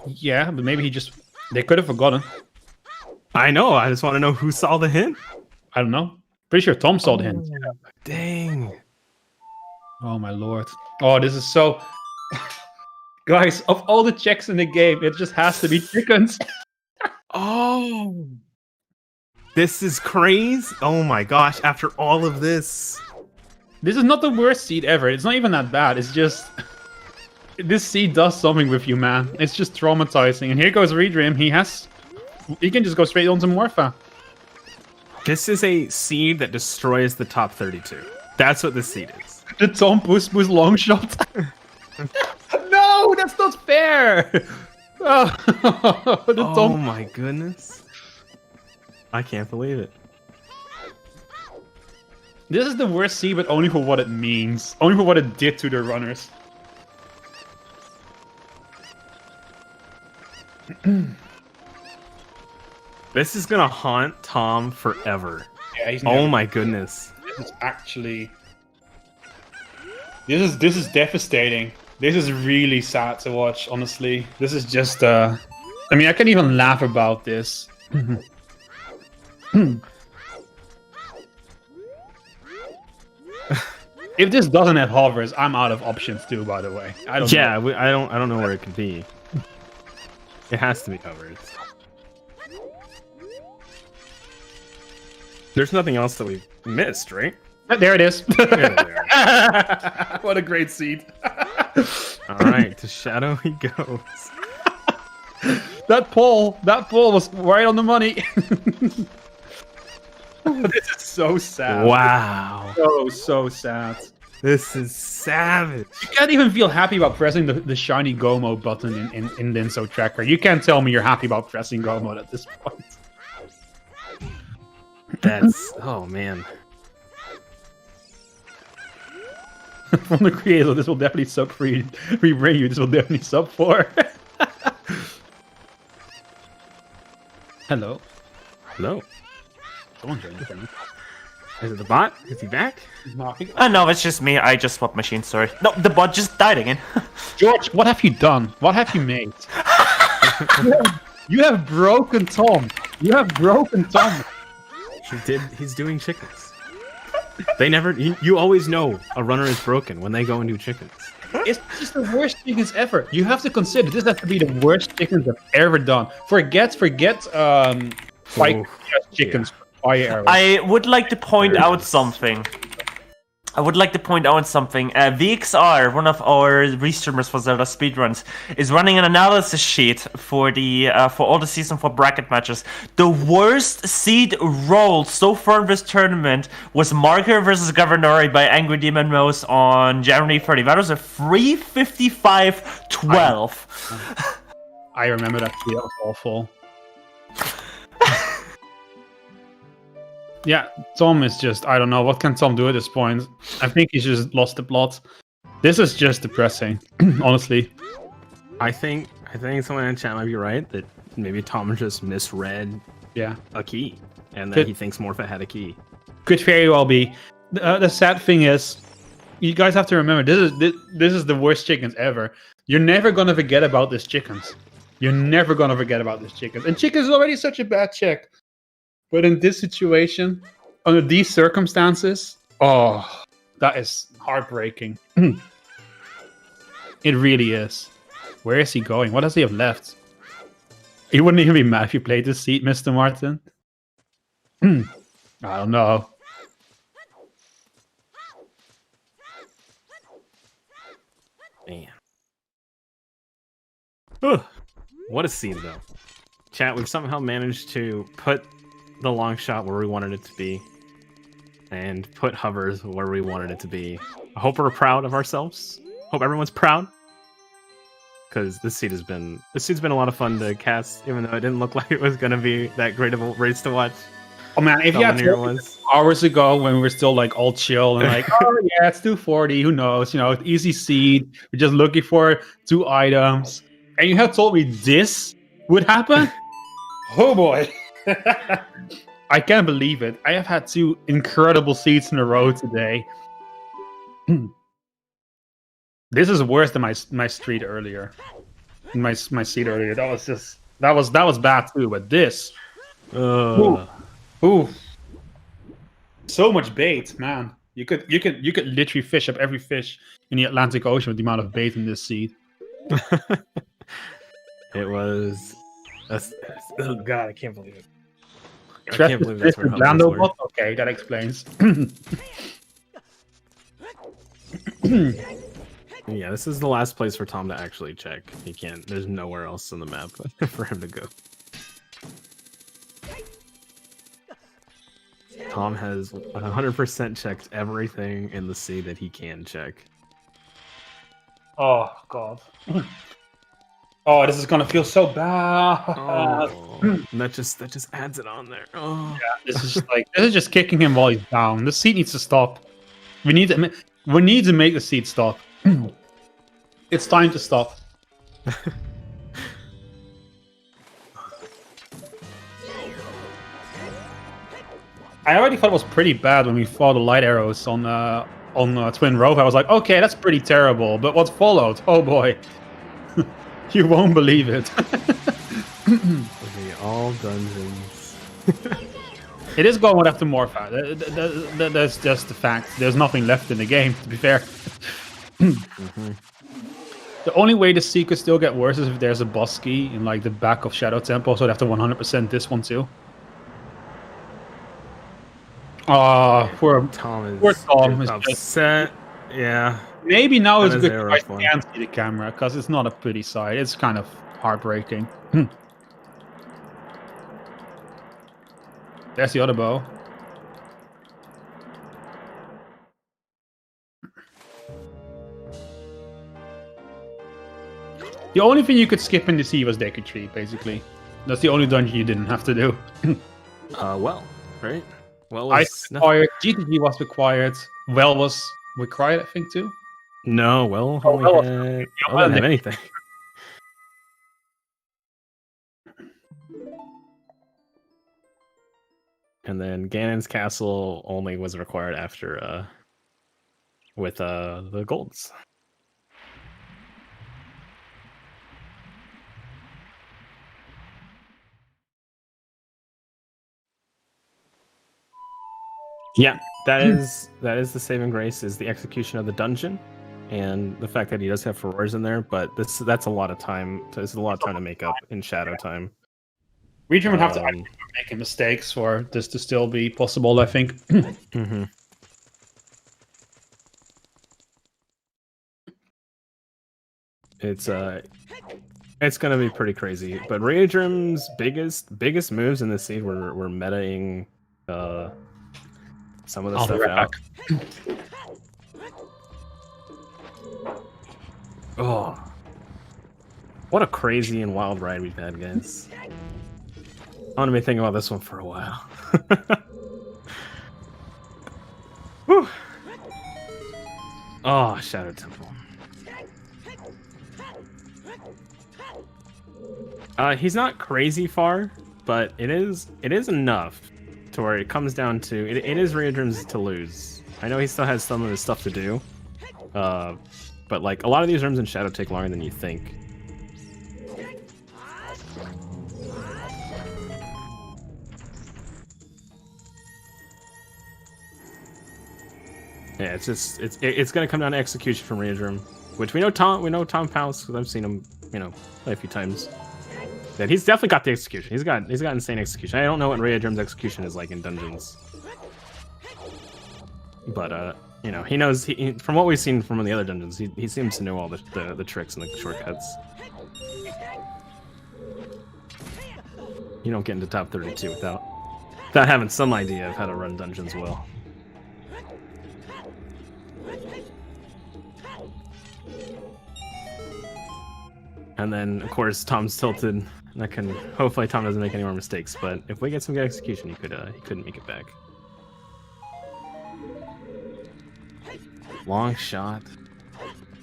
Yeah, but maybe they could have forgotten. I know, I just want to know who saw the hint. I don't know. Pretty sure Tom saw the hint. Dang. Oh my lord. Oh, this is so... Guys, of all the checks in the game, it just has to be chickens. Oh. This is crazy. Oh my gosh, after all of this. This is not the worst seed ever. It's not even that bad. It's just... This seed does something with you, man. It's just traumatizing. And here goes Readrim. He can just go straight onto Morpha. This is a seed that destroys the top 32. That's what this seed is. The TomPouce long shot. No, that's not fair. Oh my goodness. I can't believe it. This is the worst seed, but only for what it means. Only for what it did to the runners. This is gonna haunt Tom forever. Yeah, he's Oh my goodness. This is actually... This is devastating. This is really sad to watch, honestly. This is just, I mean, I can't even laugh about this. If this doesn't have hovers, I'm out of options too, by the way. I don't know. I don't know where it could be. It has to be covered. There's nothing else that we've missed, right? There it is. There. What a great seed. All right, to Shadow he goes. That poll was right on the money. This is so sad. Wow. So sad. This is savage. You can't even feel happy about pressing the shiny Go mode button in Linso Tracker. You can't tell me you're happy about pressing Go mode at this point. That's... Oh, man. From the creator, this will definitely sub free bring you. This will definitely sub 4. Hello. Hello. Someone joined the channel. Is it the bot? Is he back? No, it's just me. I just swapped machines, sorry. No, the bot just died again. George, what have you done? What have you made? You have broken Tom. You have broken Tom. He's doing chickens. They never... You always know a runner is broken when they go and do chickens. It's just the worst chickens ever. You have to consider this has to be the worst chickens I've ever done. Forget spike chickens. Fire arrows. I would like to point out something. VXR, one of our restreamers for Zelda Speedruns, is running an analysis sheet for all the Season 4 bracket matches. The worst seed roll so far in this tournament was Marker versus Governori by Angry Demon Mouse on January 30. That was a 355-12. I remember that tweet. That was awful. Yeah, Tom is just, I don't know, what can Tom do at this point? I think he's just lost the plot. This is just depressing, honestly. I think someone in chat might be right that maybe Tom just misread a key, and that he thinks Morphet had a key. Could very well be. The sad thing is, you guys have to remember, this is the worst chickens ever. You're never gonna forget about these chickens. You're never gonna forget about these chickens. And chickens is already such a bad check. But in this situation, under these circumstances, oh, that is heartbreaking. It really is. Where is he going? What does he have left? He wouldn't even be mad if you played this seat, Mr. Martin. I don't know. Man. Ugh. What a scene, though. Chat, we've somehow managed to put the long shot where we wanted it to be, and put hovers where we wanted it to be. I hope we're proud of ourselves. Hope everyone's proud, because this seat's been a lot of fun to cast, even though it didn't look like it was gonna be that great of a race to watch. Oh man, if you had told me hours ago when we were still like all chill and like, oh yeah, it's 240, who knows, you know, it's easy seed, we're just looking for 2 items, and you had told me this would happen, oh boy. I can't believe it. I have had 2 incredible seats in a row today. This is worse than my street earlier. My seat earlier. That was bad too. But this, ooh, so much bait, man. You could literally fish up every fish in the Atlantic Ocean with the amount of bait in this seat. It was. Oh god, I can't believe it. I can't believe that's where Lando bot? Okay, that explains. Yeah, this is the last place for Tom to actually check. He can't. There's nowhere else on the map for him to go. Tom has 100% checked everything in the sea that he can check. Oh god. Oh, this is gonna feel so bad. Oh, that just adds it on there. Oh, yeah, this is just kicking him while he's down. The seat needs to stop. We need to make the seat stop. It's time to stop. I already thought it was pretty bad when we fought the light arrows on Twin Rove. I was like, okay, that's pretty terrible. But what followed? Oh boy. You won't believe it. Okay, all dungeons. It is going after Morpha. That's just the fact. There's nothing left in the game, to be fair. The only way the sea could still get worse is if there's a boss key in like the back of Shadow Temple, so they have to 100% this one too. Poor Tom is upset. Yeah. Maybe now is a good time to can't see the camera, because it's not a pretty sight. It's kind of heartbreaking. There's the other bow. The only thing you could skip in the sea was Deku Tree, basically. That's the only dungeon you didn't have to do. Well, right? Well, I required, GTG was required, Well was required, I think, too. No, Well only didn't have anything. And then Ganon's castle only was required after with the golds. Yeah, that is the saving grace, is the execution of the dungeon, and the fact that he does have Ferrors in there. But that's a lot of time. This is a lot of time to make up in Shadow time. Readrim would have to actually make mistakes for this to still be possible, I think. It's gonna be pretty crazy. But Readrim's biggest moves in this seed were metaing some of the stuff out. Oh. What a crazy and wild ride we've had, guys. I'm gonna be thinking about this one for a while. Whew. Oh, Shadow Temple. He's not crazy far, but it is enough to where it comes down to it is Readrim's to lose. I know he still has some of his stuff to do, but like a lot of these rooms in Shadow take longer than you think. Yeah, it's gonna come down to execution from Readrim, which we know TomPouce because I've seen him, play a few times. That he's definitely got the execution. He's got insane execution. I don't know what Readrim's execution is like in dungeons, but he knows. From what we've seen from the other dungeons, he seems to know all the tricks and the shortcuts. You don't get into top 32 without having some idea of how to run dungeons well. And then, of course, Tom's tilted. Hopefully Tom doesn't make any more mistakes. But if we get some good execution, he couldn't make it back. Long shot.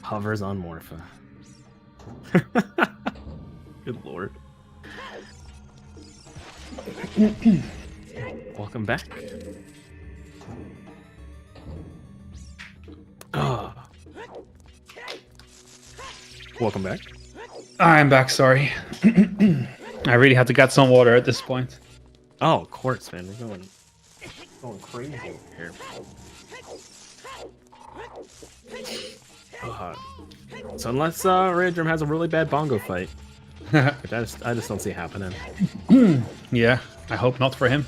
Hovers on Morpha. Good lord. Welcome back. Oh. Welcome back. I'm back, sorry. I really had to get some water at this point. Oh, quartz, man. We're going crazy here. So unless Readrim has a really bad bongo fight, which I just don't see happening. Yeah, I hope not for him.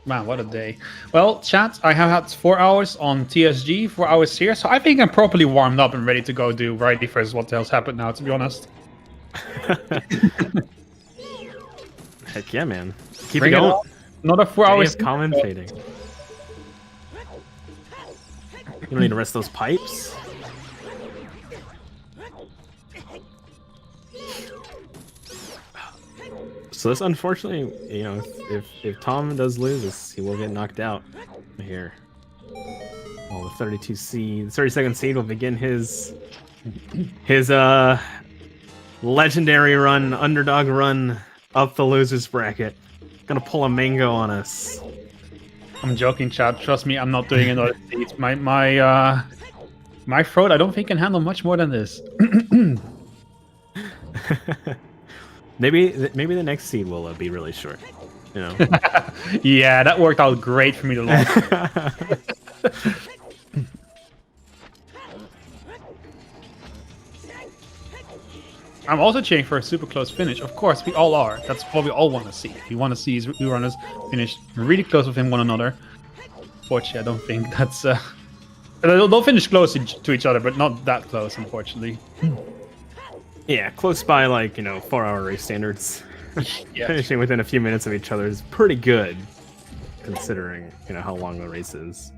Man, what a day. Well, chat, I have had 4 hours on TSG, 4 hours here, so I think I'm properly warmed up and ready to go do Variety versus what the hell's happened now, to be honest. Heck yeah, man. Keep Bring it going. Another 4 hours. Commentating. You don't need to rest those pipes. So this, unfortunately, if Tom does lose this, he will get knocked out here. Well, the 32nd seed will begin his legendary run, underdog run up the losers bracket. Gonna pull a mango on us. I'm joking, chat. Trust me, I'm not doing another seed. My throat, I don't think can handle much more than this. Maybe the next seed will be really short. Yeah, that worked out great for me to lose. I'm also cheering for a super close finish. Of course, we all are. That's what we all want to see. We want to see his runners finish really close with one another. Fortunately, I don't think that's... They'll finish close to each other, but not that close, unfortunately. Yeah, close by, 4-hour race standards. Yeah. Finishing within a few minutes of each other is pretty good, considering, how long the race is.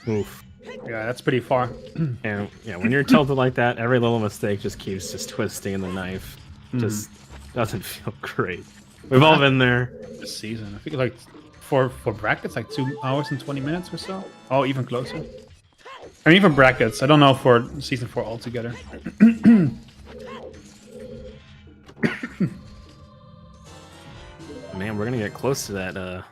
Oof. Yeah, that's pretty far. And yeah, when you're tilted like that, every little mistake just keeps twisting the knife. Just doesn't feel great. We've all been there. This season, I think like for brackets, like 2 hours and 20 minutes or so. Oh, even closer. I mean, for brackets, I don't know for season 4 altogether. Man, we're gonna get close to that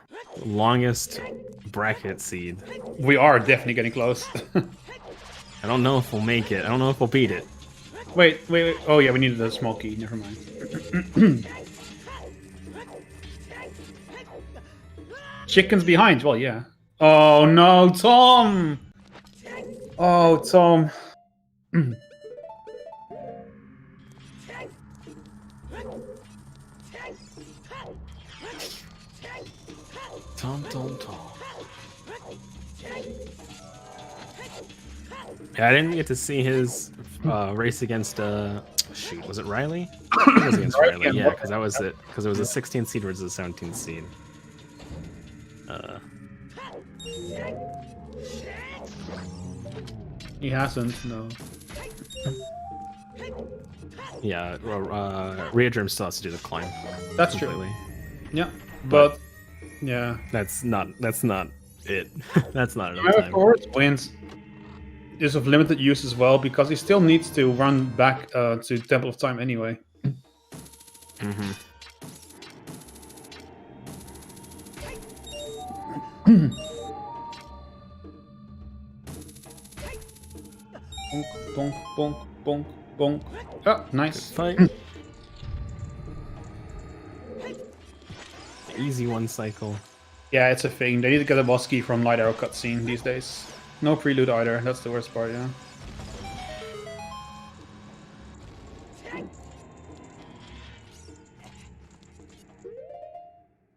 longest bracket seed. We are definitely getting close. I don't know if we'll make it. I don't know if we'll beat it. Wait. Oh yeah, we needed a small key. Never mind. Chickens behind. Well, yeah. Oh no, Tom. Oh, Tom. Tom. Yeah, I didn't get to see his race against Shoot, was it Riley? It was against Riley, Riley, yeah, yeah. because that was it. Because it was a 16 seed versus a 17 seed. He hasn't, no. Yeah, Readrim still has to do the climb. That's completely. true. Yeah, but yeah. That's not it. That's not enough Of time. course, wins is of limited use as well because he still needs to run back to Temple of Time anyway. Mm-hmm. Bonk, bonk, bonk, bonk, bonk. Oh, nice. Fight. Easy one cycle. Yeah, it's a thing. They need to get a boss key from Light Arrow cutscene these days. No prelude either. That's the worst part, yeah.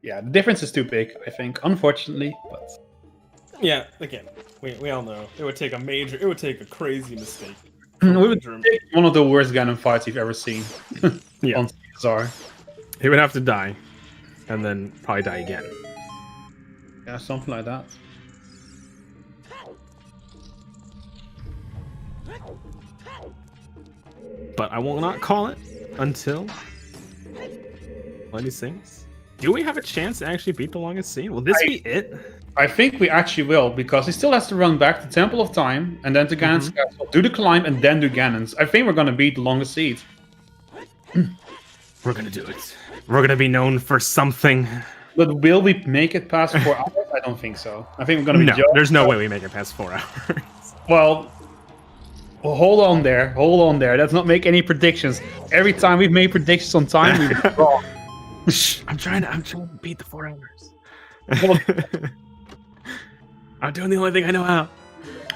Yeah, the difference is too big, I think, unfortunately. But Yeah, again, we all know it would take a crazy mistake. we would take one of the worst Ganon fights you've ever seen. Yeah. On CSR. He would have to die, and then probably die again. Yeah, something like that. But I will not call it until one of these things. Do we have a chance to actually beat the longest scene? Will this be it? I think we actually will, because he still has to run back to Temple of Time, and then to Ganon's Castle, do the climb, and then do Ganon's. I think we're gonna beat the longest seed. We're gonna do it. We're gonna be known for something. But will we make it past 4 hours? I don't think so. I think we're gonna be No, just- there's no way we make it past 4 hours. Well, hold on there. Hold on there. Let's not make any predictions. Every time we've made predictions on time, we've been wrong. I'm trying to beat the 4 hours. I'm doing the only thing I know how.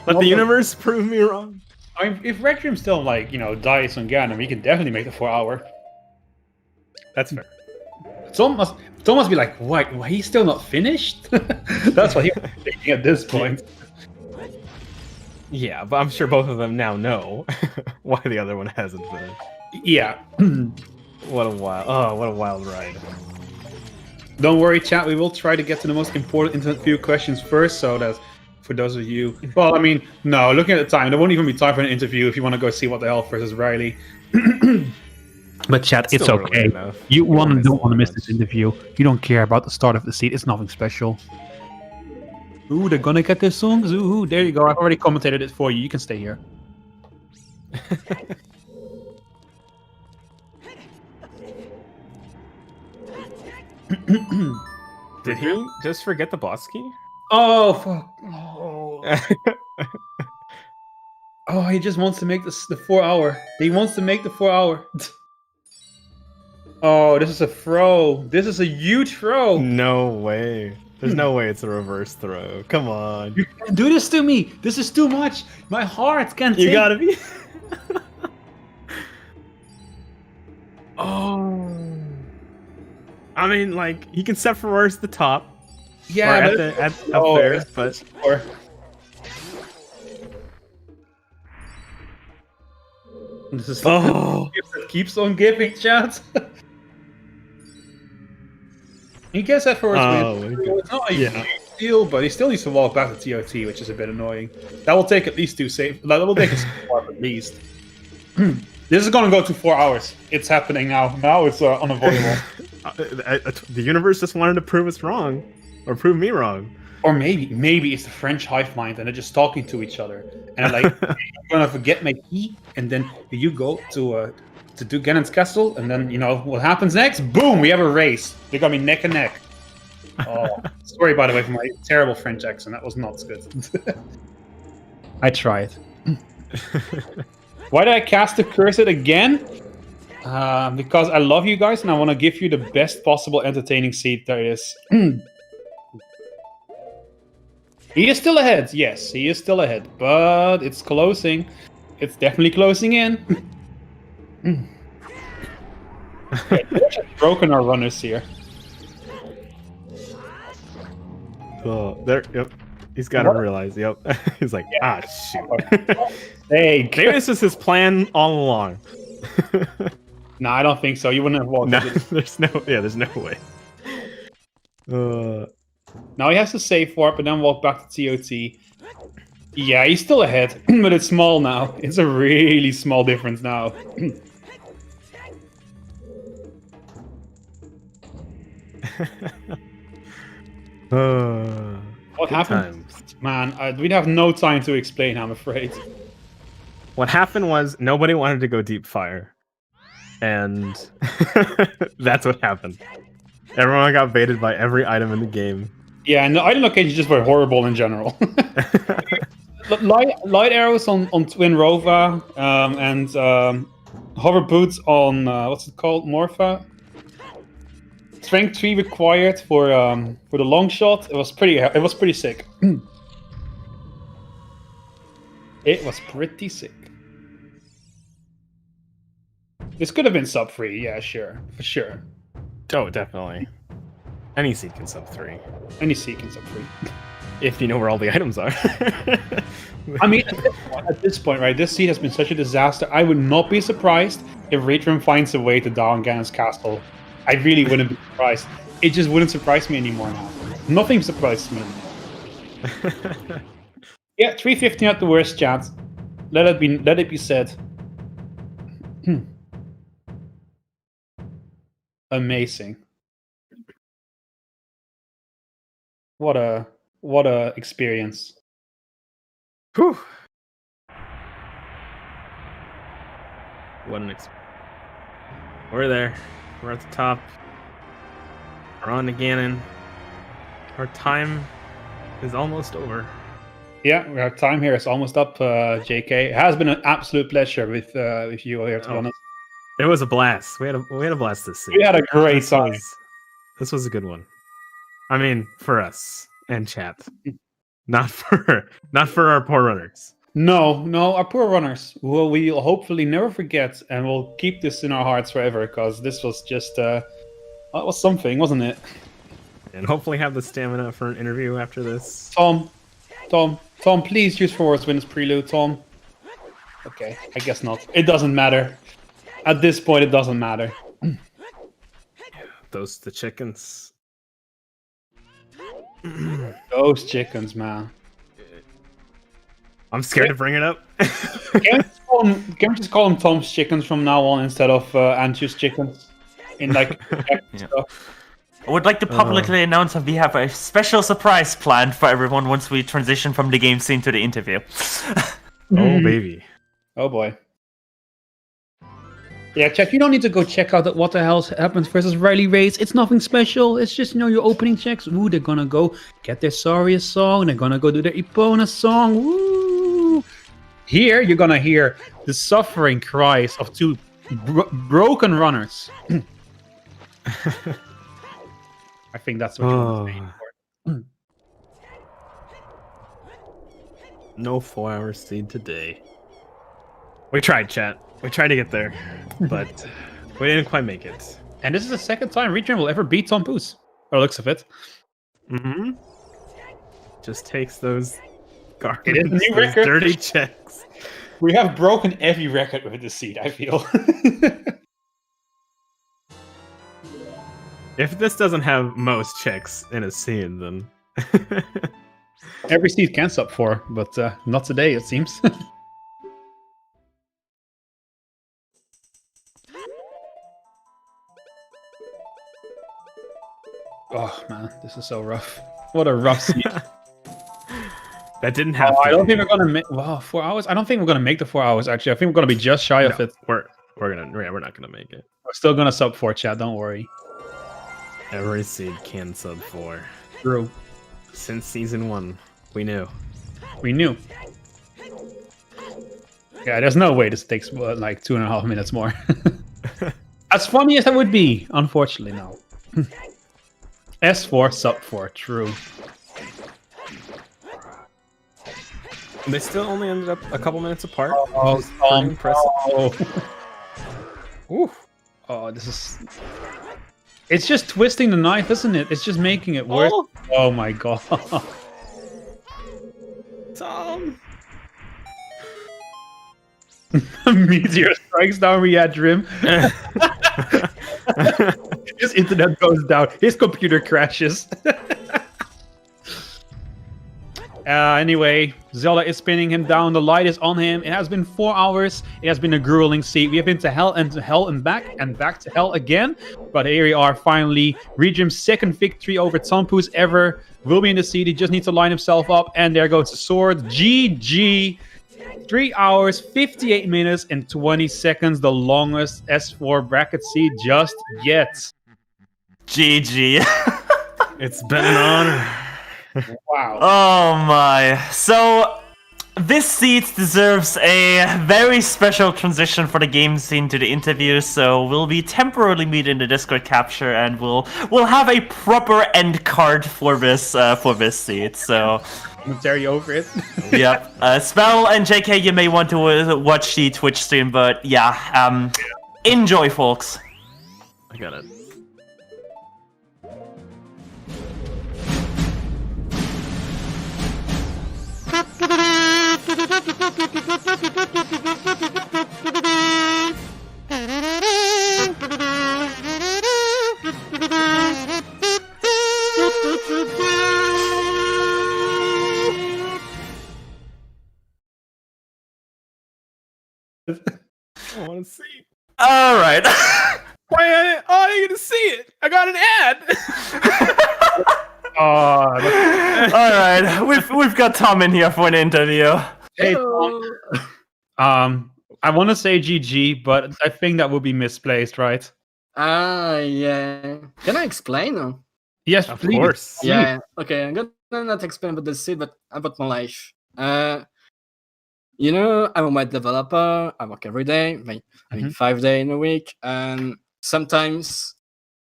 Let the universe prove me wrong. I mean, if Readrim still, like, dies on Ganon, we can definitely make the 4 hour. That's fair. Tom must be like, why he's still not finished? That's what he's thinking at this point. Yeah, but I'm sure both of them now know why the other one hasn't finished. Yeah. What a wild ride. Don't worry, chat. We will try to get to the most important internet view questions first, so that for those of you... Well, I mean, no, looking at the time, there won't even be time for an interview if you want to go see What the Hell versus Riley. But chat, it's Still early okay. enough. You Don't don't want to miss much. this interview. You don't care about the start of the seed. It's nothing special. Ooh, they're gonna get their songs. Ooh, there you go. I've already commentated it for you. You can stay here. Did he just forget the boss key? Oh, fuck. Oh, he just wants to make this the 4 hour. He wants to make the 4 hour. Oh, this is a throw. This is a huge throw. No way. There's no way it's a reverse throw. Come on. You can't do this to me. This is too much. My heart can't You take. gotta be. Oh. I mean, like, he can set for reverse the top. Yeah, or but at up Oh, there, it's- but or this is oh, that keeps on giving, chat. He gets that for his Oh, win. my God. It's not a Yeah. huge deal, but he still needs to walk back to TOT, which is a bit annoying. That will take at least 2 saves. That will take a save at least. This is gonna go to 4 hours. It's happening now. Now it's unavoidable. the universe just wanted to prove us wrong, or prove me wrong. Or maybe it's the French hive mind and they're just talking to each other. And they're like, I'm gonna forget my key, and then you go to do Ganon's castle, and then what happens next? Boom! We have a race. They're gonna be neck and neck. Oh, sorry by the way for my terrible French accent. That was not good. I tried. Why did I cast the Cursed again? Because I love you guys and I want to give you the best possible entertaining seed there is. He is still ahead. Yes, he is still ahead. But it's closing. It's definitely closing in. Yeah, we're just broken our runners here. Oh, there. Yep. He's got to realize. Yep. He's like, ah, shoot. Hey, Maybe this is his plan all along. No, I don't think so. You wouldn't have walked. No, up it. there's no way. Now he has to save for it, but then walk back to TOT. Yeah, he's still ahead, but it's small now. It's a really small difference now. What happened? Man, we'd have no time to explain, I'm afraid. What happened was nobody wanted to go deep fire. And that's what happened. Everyone got baited by every item in the game. Yeah, and the item locations just were horrible in general. light arrows on Twin Rova, and hover boots on what's it called, Morpha. Strength 3 required for the long shot. It was pretty sick. It was pretty sick. This could have been sub 3, yeah, sure, for sure. Oh, definitely. Any seed can sub 3. Any seed can sub 3. If you know where all the items are. I mean, at this point, right, this seed has been such a disaster. I would not be surprised if Readrim finds a way to down Ganon's castle. I really wouldn't be surprised. It just wouldn't surprise me anymore now. Nothing surprises me anymore. Yeah, 315 at the worst, chat. Let it be said. Amazing. What a experience. Whew. What an experience. We're there. We're at the top. We're on to Ganon. Our time is almost over. Yeah, our time here is almost up, JK. It has been an absolute pleasure with you here, to be honest. It was a blast. We had a blast this season. We had a great time. This was a good one. I mean, for us and chat, not for our poor runners. No, our poor runners. Well, we'll hopefully never forget, and we'll keep this in our hearts forever, because this was just it was something, wasn't it? And hopefully have the stamina for an interview after this. Tom, please use Forward's Wins Prelude, Tom. Okay, I guess not. It doesn't matter. At this point, it doesn't matter. The chickens. Those chickens, man. I'm scared to bring it up. Can we just call them Tom's chickens from now on instead of Antu's chickens? In like stuff. I would like to publicly announce that we have a special surprise planned for everyone once we transition from the game scene to the interview. Oh, baby. Oh, boy. Yeah, chat, you don't need to go check out What the Hell Happens versus Riley Raids. It's nothing special. It's just, your opening checks. Ooh, they're gonna go get their Sorriest song. They're gonna go do their Epona song. Woo! Here, you're gonna hear the suffering cries of two broken runners. I think that's what you want to say for. No 4-hour seed today. We tried, chat. We tried to get there, but we didn't quite make it. And this is the second time Readrim will ever beat TomPouce, by the looks of it. Mm-hmm. Just takes those garbage, It is a new record. Dirty checks. We have broken every record with this seed, I feel. If this doesn't have most checks in a scene, then... Every seed can sub 4, but not today, it seems. Oh man, this is so rough. What a rough seed. That didn't happen. I don't think we're gonna make 4 hours. I don't think we're gonna make the 4 hours. Actually, I think we're gonna be just shy of it. We're not gonna make it. We're still gonna sub 4, chat. Don't worry. Every seed can sub 4. True. Since season 1, we knew. We knew. Yeah, there's no way this takes like 2.5 minutes more. As funny as that would be, unfortunately, no. S4, sub 4, true. They still only ended up a couple minutes apart. Oh, impressive. Ooh. Oh, this is... It's just twisting the knife, isn't it? It's just making it worse. Oh my god. Tom! Meteor strikes down Readrim. His internet goes down. His computer crashes. Anyway, Zelda is spinning him down. The light is on him. It has been 4 hours. It has been a grueling seat. We have been to hell and back to hell again. But here we are finally. Readrim's second victory over TomPouce ever. Will be in the seat. He just needs to line himself up. And there goes the sword. GG. 3 hours, 58 minutes, and 20 seconds. The longest S4 bracket seat just yet. GG. It's been an honor. Wow. Oh my. So, this seat deserves a very special transition for the game scene to the interview, so we'll be temporarily meet in the Discord capture and we'll have a proper end card for this seat. So Commentary over it. yep. Spell and JK, you may want to watch the Twitch stream, but yeah, enjoy, folks. I got it. I want to see. All right. Why? Oh, you're gonna see it. I got an ad. Oh, All right. We've got Tom in here for an interview. hey, Tom. I want to say GG, but I think that would be misplaced, right? Yeah. Can I explain? Or? Yes, Of please. course. Yeah. Okay, I'm gonna not explain about the seed, but about my life. You know, I'm a web developer. I work every day. I mean, 5 days in a week, and sometimes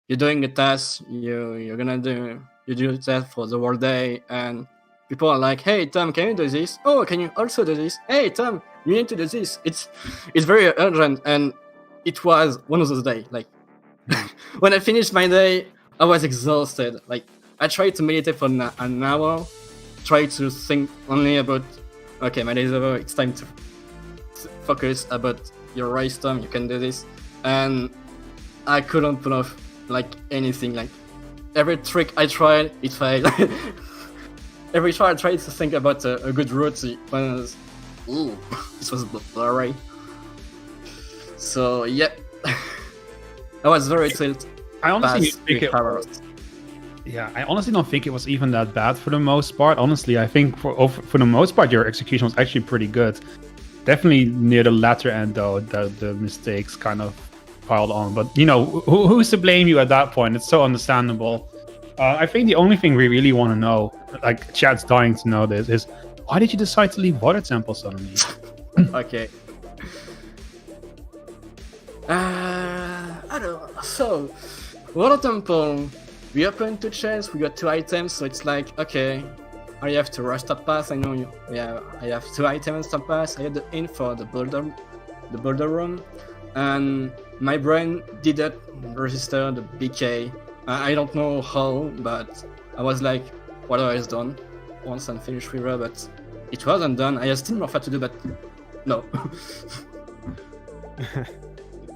you're doing a task. You do that for the whole day, and people are like, "Hey, Tom, can you do this? Oh, can you also do this? Hey, Tom, you need to do this." It's very urgent, and it was one of those days. Like when I finished my day, I was exhausted. Like I tried to meditate for an hour, try to think only about, okay, my day is over. It's time to focus about your race, Tom. You can do this, and I couldn't pull off like anything. Like every trick I tried, it failed. Every try I tried to think about a good route, it was, ooh, this was blurry. So yeah, I was very tilted. I honestly past think 3 hours. I honestly don't think it was even that bad for the most part. Honestly, I think for the most part, your execution was actually pretty good. Definitely near the latter end, though, the mistakes kind of piled on. But you know, who's to blame you at that point? It's so understandable. I think the only thing we really want to know, like chat's dying to know this, is why did you decide to leave Water Temple suddenly? Okay. I don't know. So, Water Temple, we opened 2 chests, we got 2 items, so it's like, okay, I have to rush top pass. I know you. Yeah, I have 2 items top pass. I had the in for the boulder room, and my brain didn't register the BK. I don't know how, but I was like, whatever is done once I'm finished with her, but it wasn't done. I had still more fat to do, but no.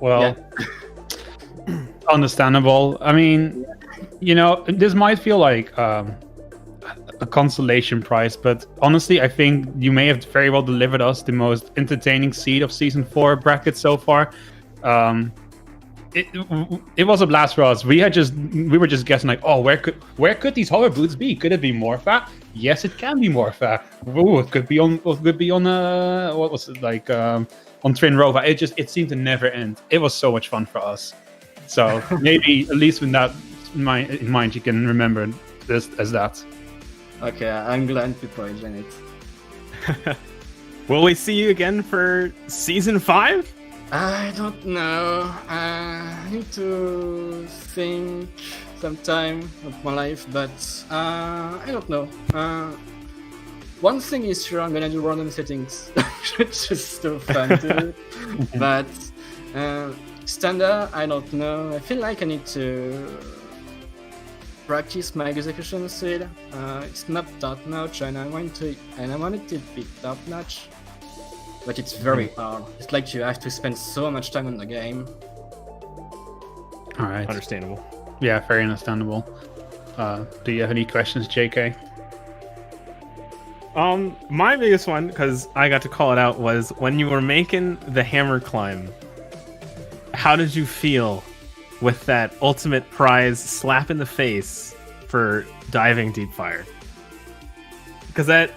Well, understandable. I mean, you know, this might feel like a consolation prize, but honestly, I think you may have very well delivered us the most entertaining seed of Season 4 bracket so far. It was a blast for us. We were just guessing like, oh, where could these hover boots be? Could it be Morpha? Yes, it can be Morpha. Ooh, it could be on what was it like on Trinrova. It seemed to never end. It was so much fun for us. So maybe at least with that in mind, you can remember this as that. Okay, I'm glad people enjoyed it. Will we see you again for Season 5? I don't know. I need to think some time of my life, but I don't know. One thing is sure, I'm gonna do random settings. It's just so fun to do. But standard, I don't know. I feel like I need to practice my execution speed. It's not top notch, and I want it to be top notch. but it's very hard. It's like you have to spend so much time on the game. All right. Understandable. Yeah, very understandable. Do you have any questions, JK? My biggest one, because I got to call it out, was when you were making the hammer climb. How did you feel with that ultimate prize slap in the face for diving deep fire? Because that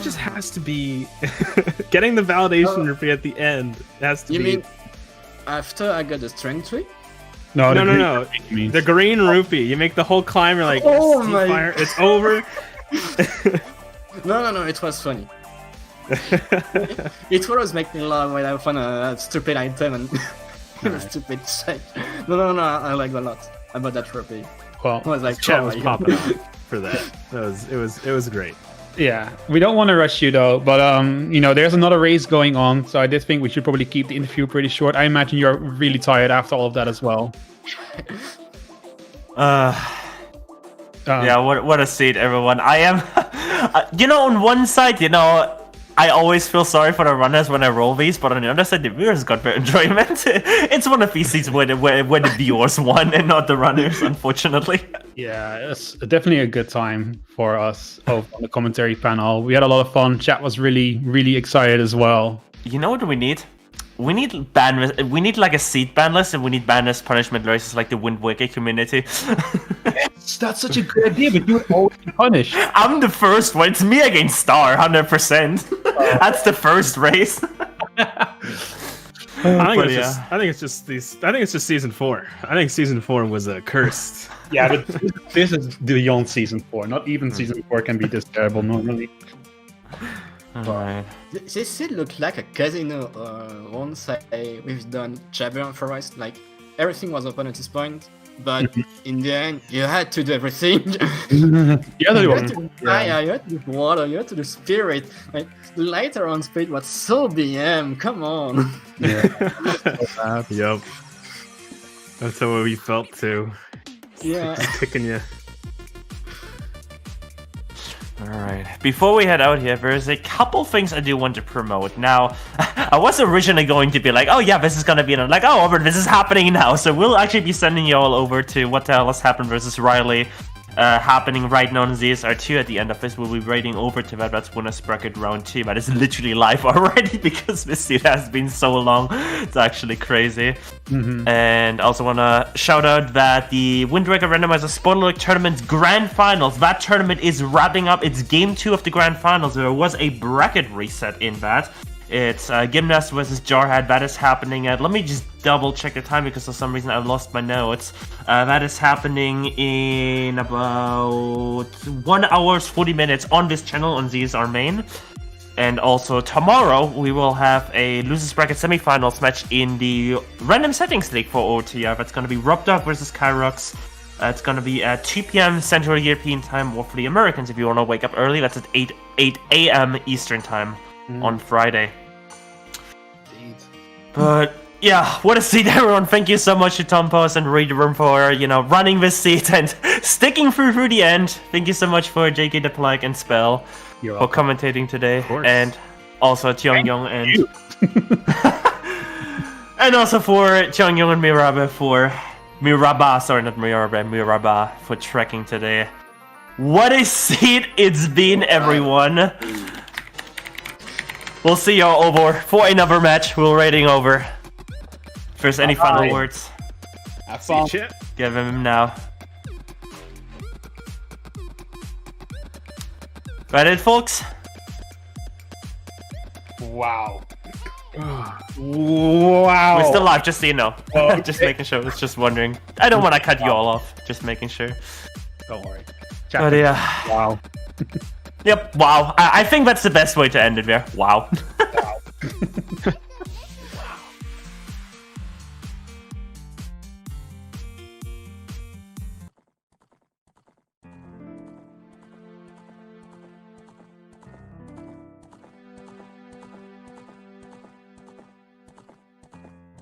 just has to be getting the validation rupee at the end. Has to You be. mean after I got the strength tree? No. Means. The green rupee. You make the whole climb. You're like, Oh deep my fire. It's over. No, it was funny. It always make me laugh when I find a stupid item and a stupid check. No, I like a lot about that rupee. Well, I was like, Chat oh was my popping God. off for that. It was great. yeah, we don't want to rush you though, but there's another race going on, so I did think we should probably keep the interview pretty short. I imagine you're really tired after all of that as well. Yeah, what a seat, everyone. I am, on one side, I always feel sorry for the runners when I roll these, but on the other side, the viewers got their enjoyment. It's one of these seats where the viewers won and not the runners, unfortunately. Yeah, it's definitely a good time for us on the commentary panel. We had a lot of fun. Chat was really, really excited as well. You know what we need? We need we need like a seat ban list, and we need ban list punishment races like the Wind Waker community. Yes, that's such a good idea, but you would always be punished. I'm the first one. It's me against Star, 100%. That's the first race. I think it's just season 4. I think season 4 was cursed. Yeah, but this is beyond season 4. Not even season 4 can be this terrible normally. Alright. This still looked like a casino once we've done Jabber for us. Like, everything was open at this point, but in the end, you had to do everything. Yeah, You had to do fire, you had to do water, you had to do spirit. Like, later on, spirit was so BM, come on. Yep. That's how we felt too. Yeah. Kicking you. Alright, before we head out here, there's a couple things I do want to promote. Now, I was originally going to be like, oh yeah, this is gonna be, and I'm like, oh, but this is happening now. So we'll actually be sending you all over to What the Hell Has Happened versus Riley, happening right now on ZSR2. At the end of this, we'll be raiding over to that. That's Winners Bracket Round 2. That is literally live already because this seat has been so long. It's actually crazy. And also want to shout out that the Wind Waker Randomizer Spoiler Tournament's Grand Finals, that tournament is wrapping up its Game 2 of the Grand Finals. There was a bracket reset in that. It's Gymnast versus Jarhead. That is happening at... Let me just double check the time because for some reason I lost my notes. That is happening in about 1 hour 40 minutes on this channel on ZSR Main. And also tomorrow we will have a Losers Bracket Semifinals match in the Random Settings League for OTR. That's going to be Robdog versus Kyrox. It's going to be at 2 p.m. Central European Time, or for the Americans if you want to wake up early. That's at 8 a.m. Eastern Time. On Friday. But yeah, what a seat, everyone. Thank you so much to TomPouce and Readrim for running this seat and sticking through the end. Thank you so much for JK the Plague and Spell for commentating today, and also Cheongyong and and also for Cheongyong and Miraba for trekking today. What a seat it's been, everyone. We'll see y'all over for another match. We're raiding over. If there's any final words, Have fun. give him now. Right it, folks? Wow. Wow. We're still live, just so you know. Oh, Just making sure. I was just wondering. I don't want to cut you all off. Just making sure. Don't worry. But yeah. Wow. Yep, wow. I think that's the best way to end it there. Wow. Wow.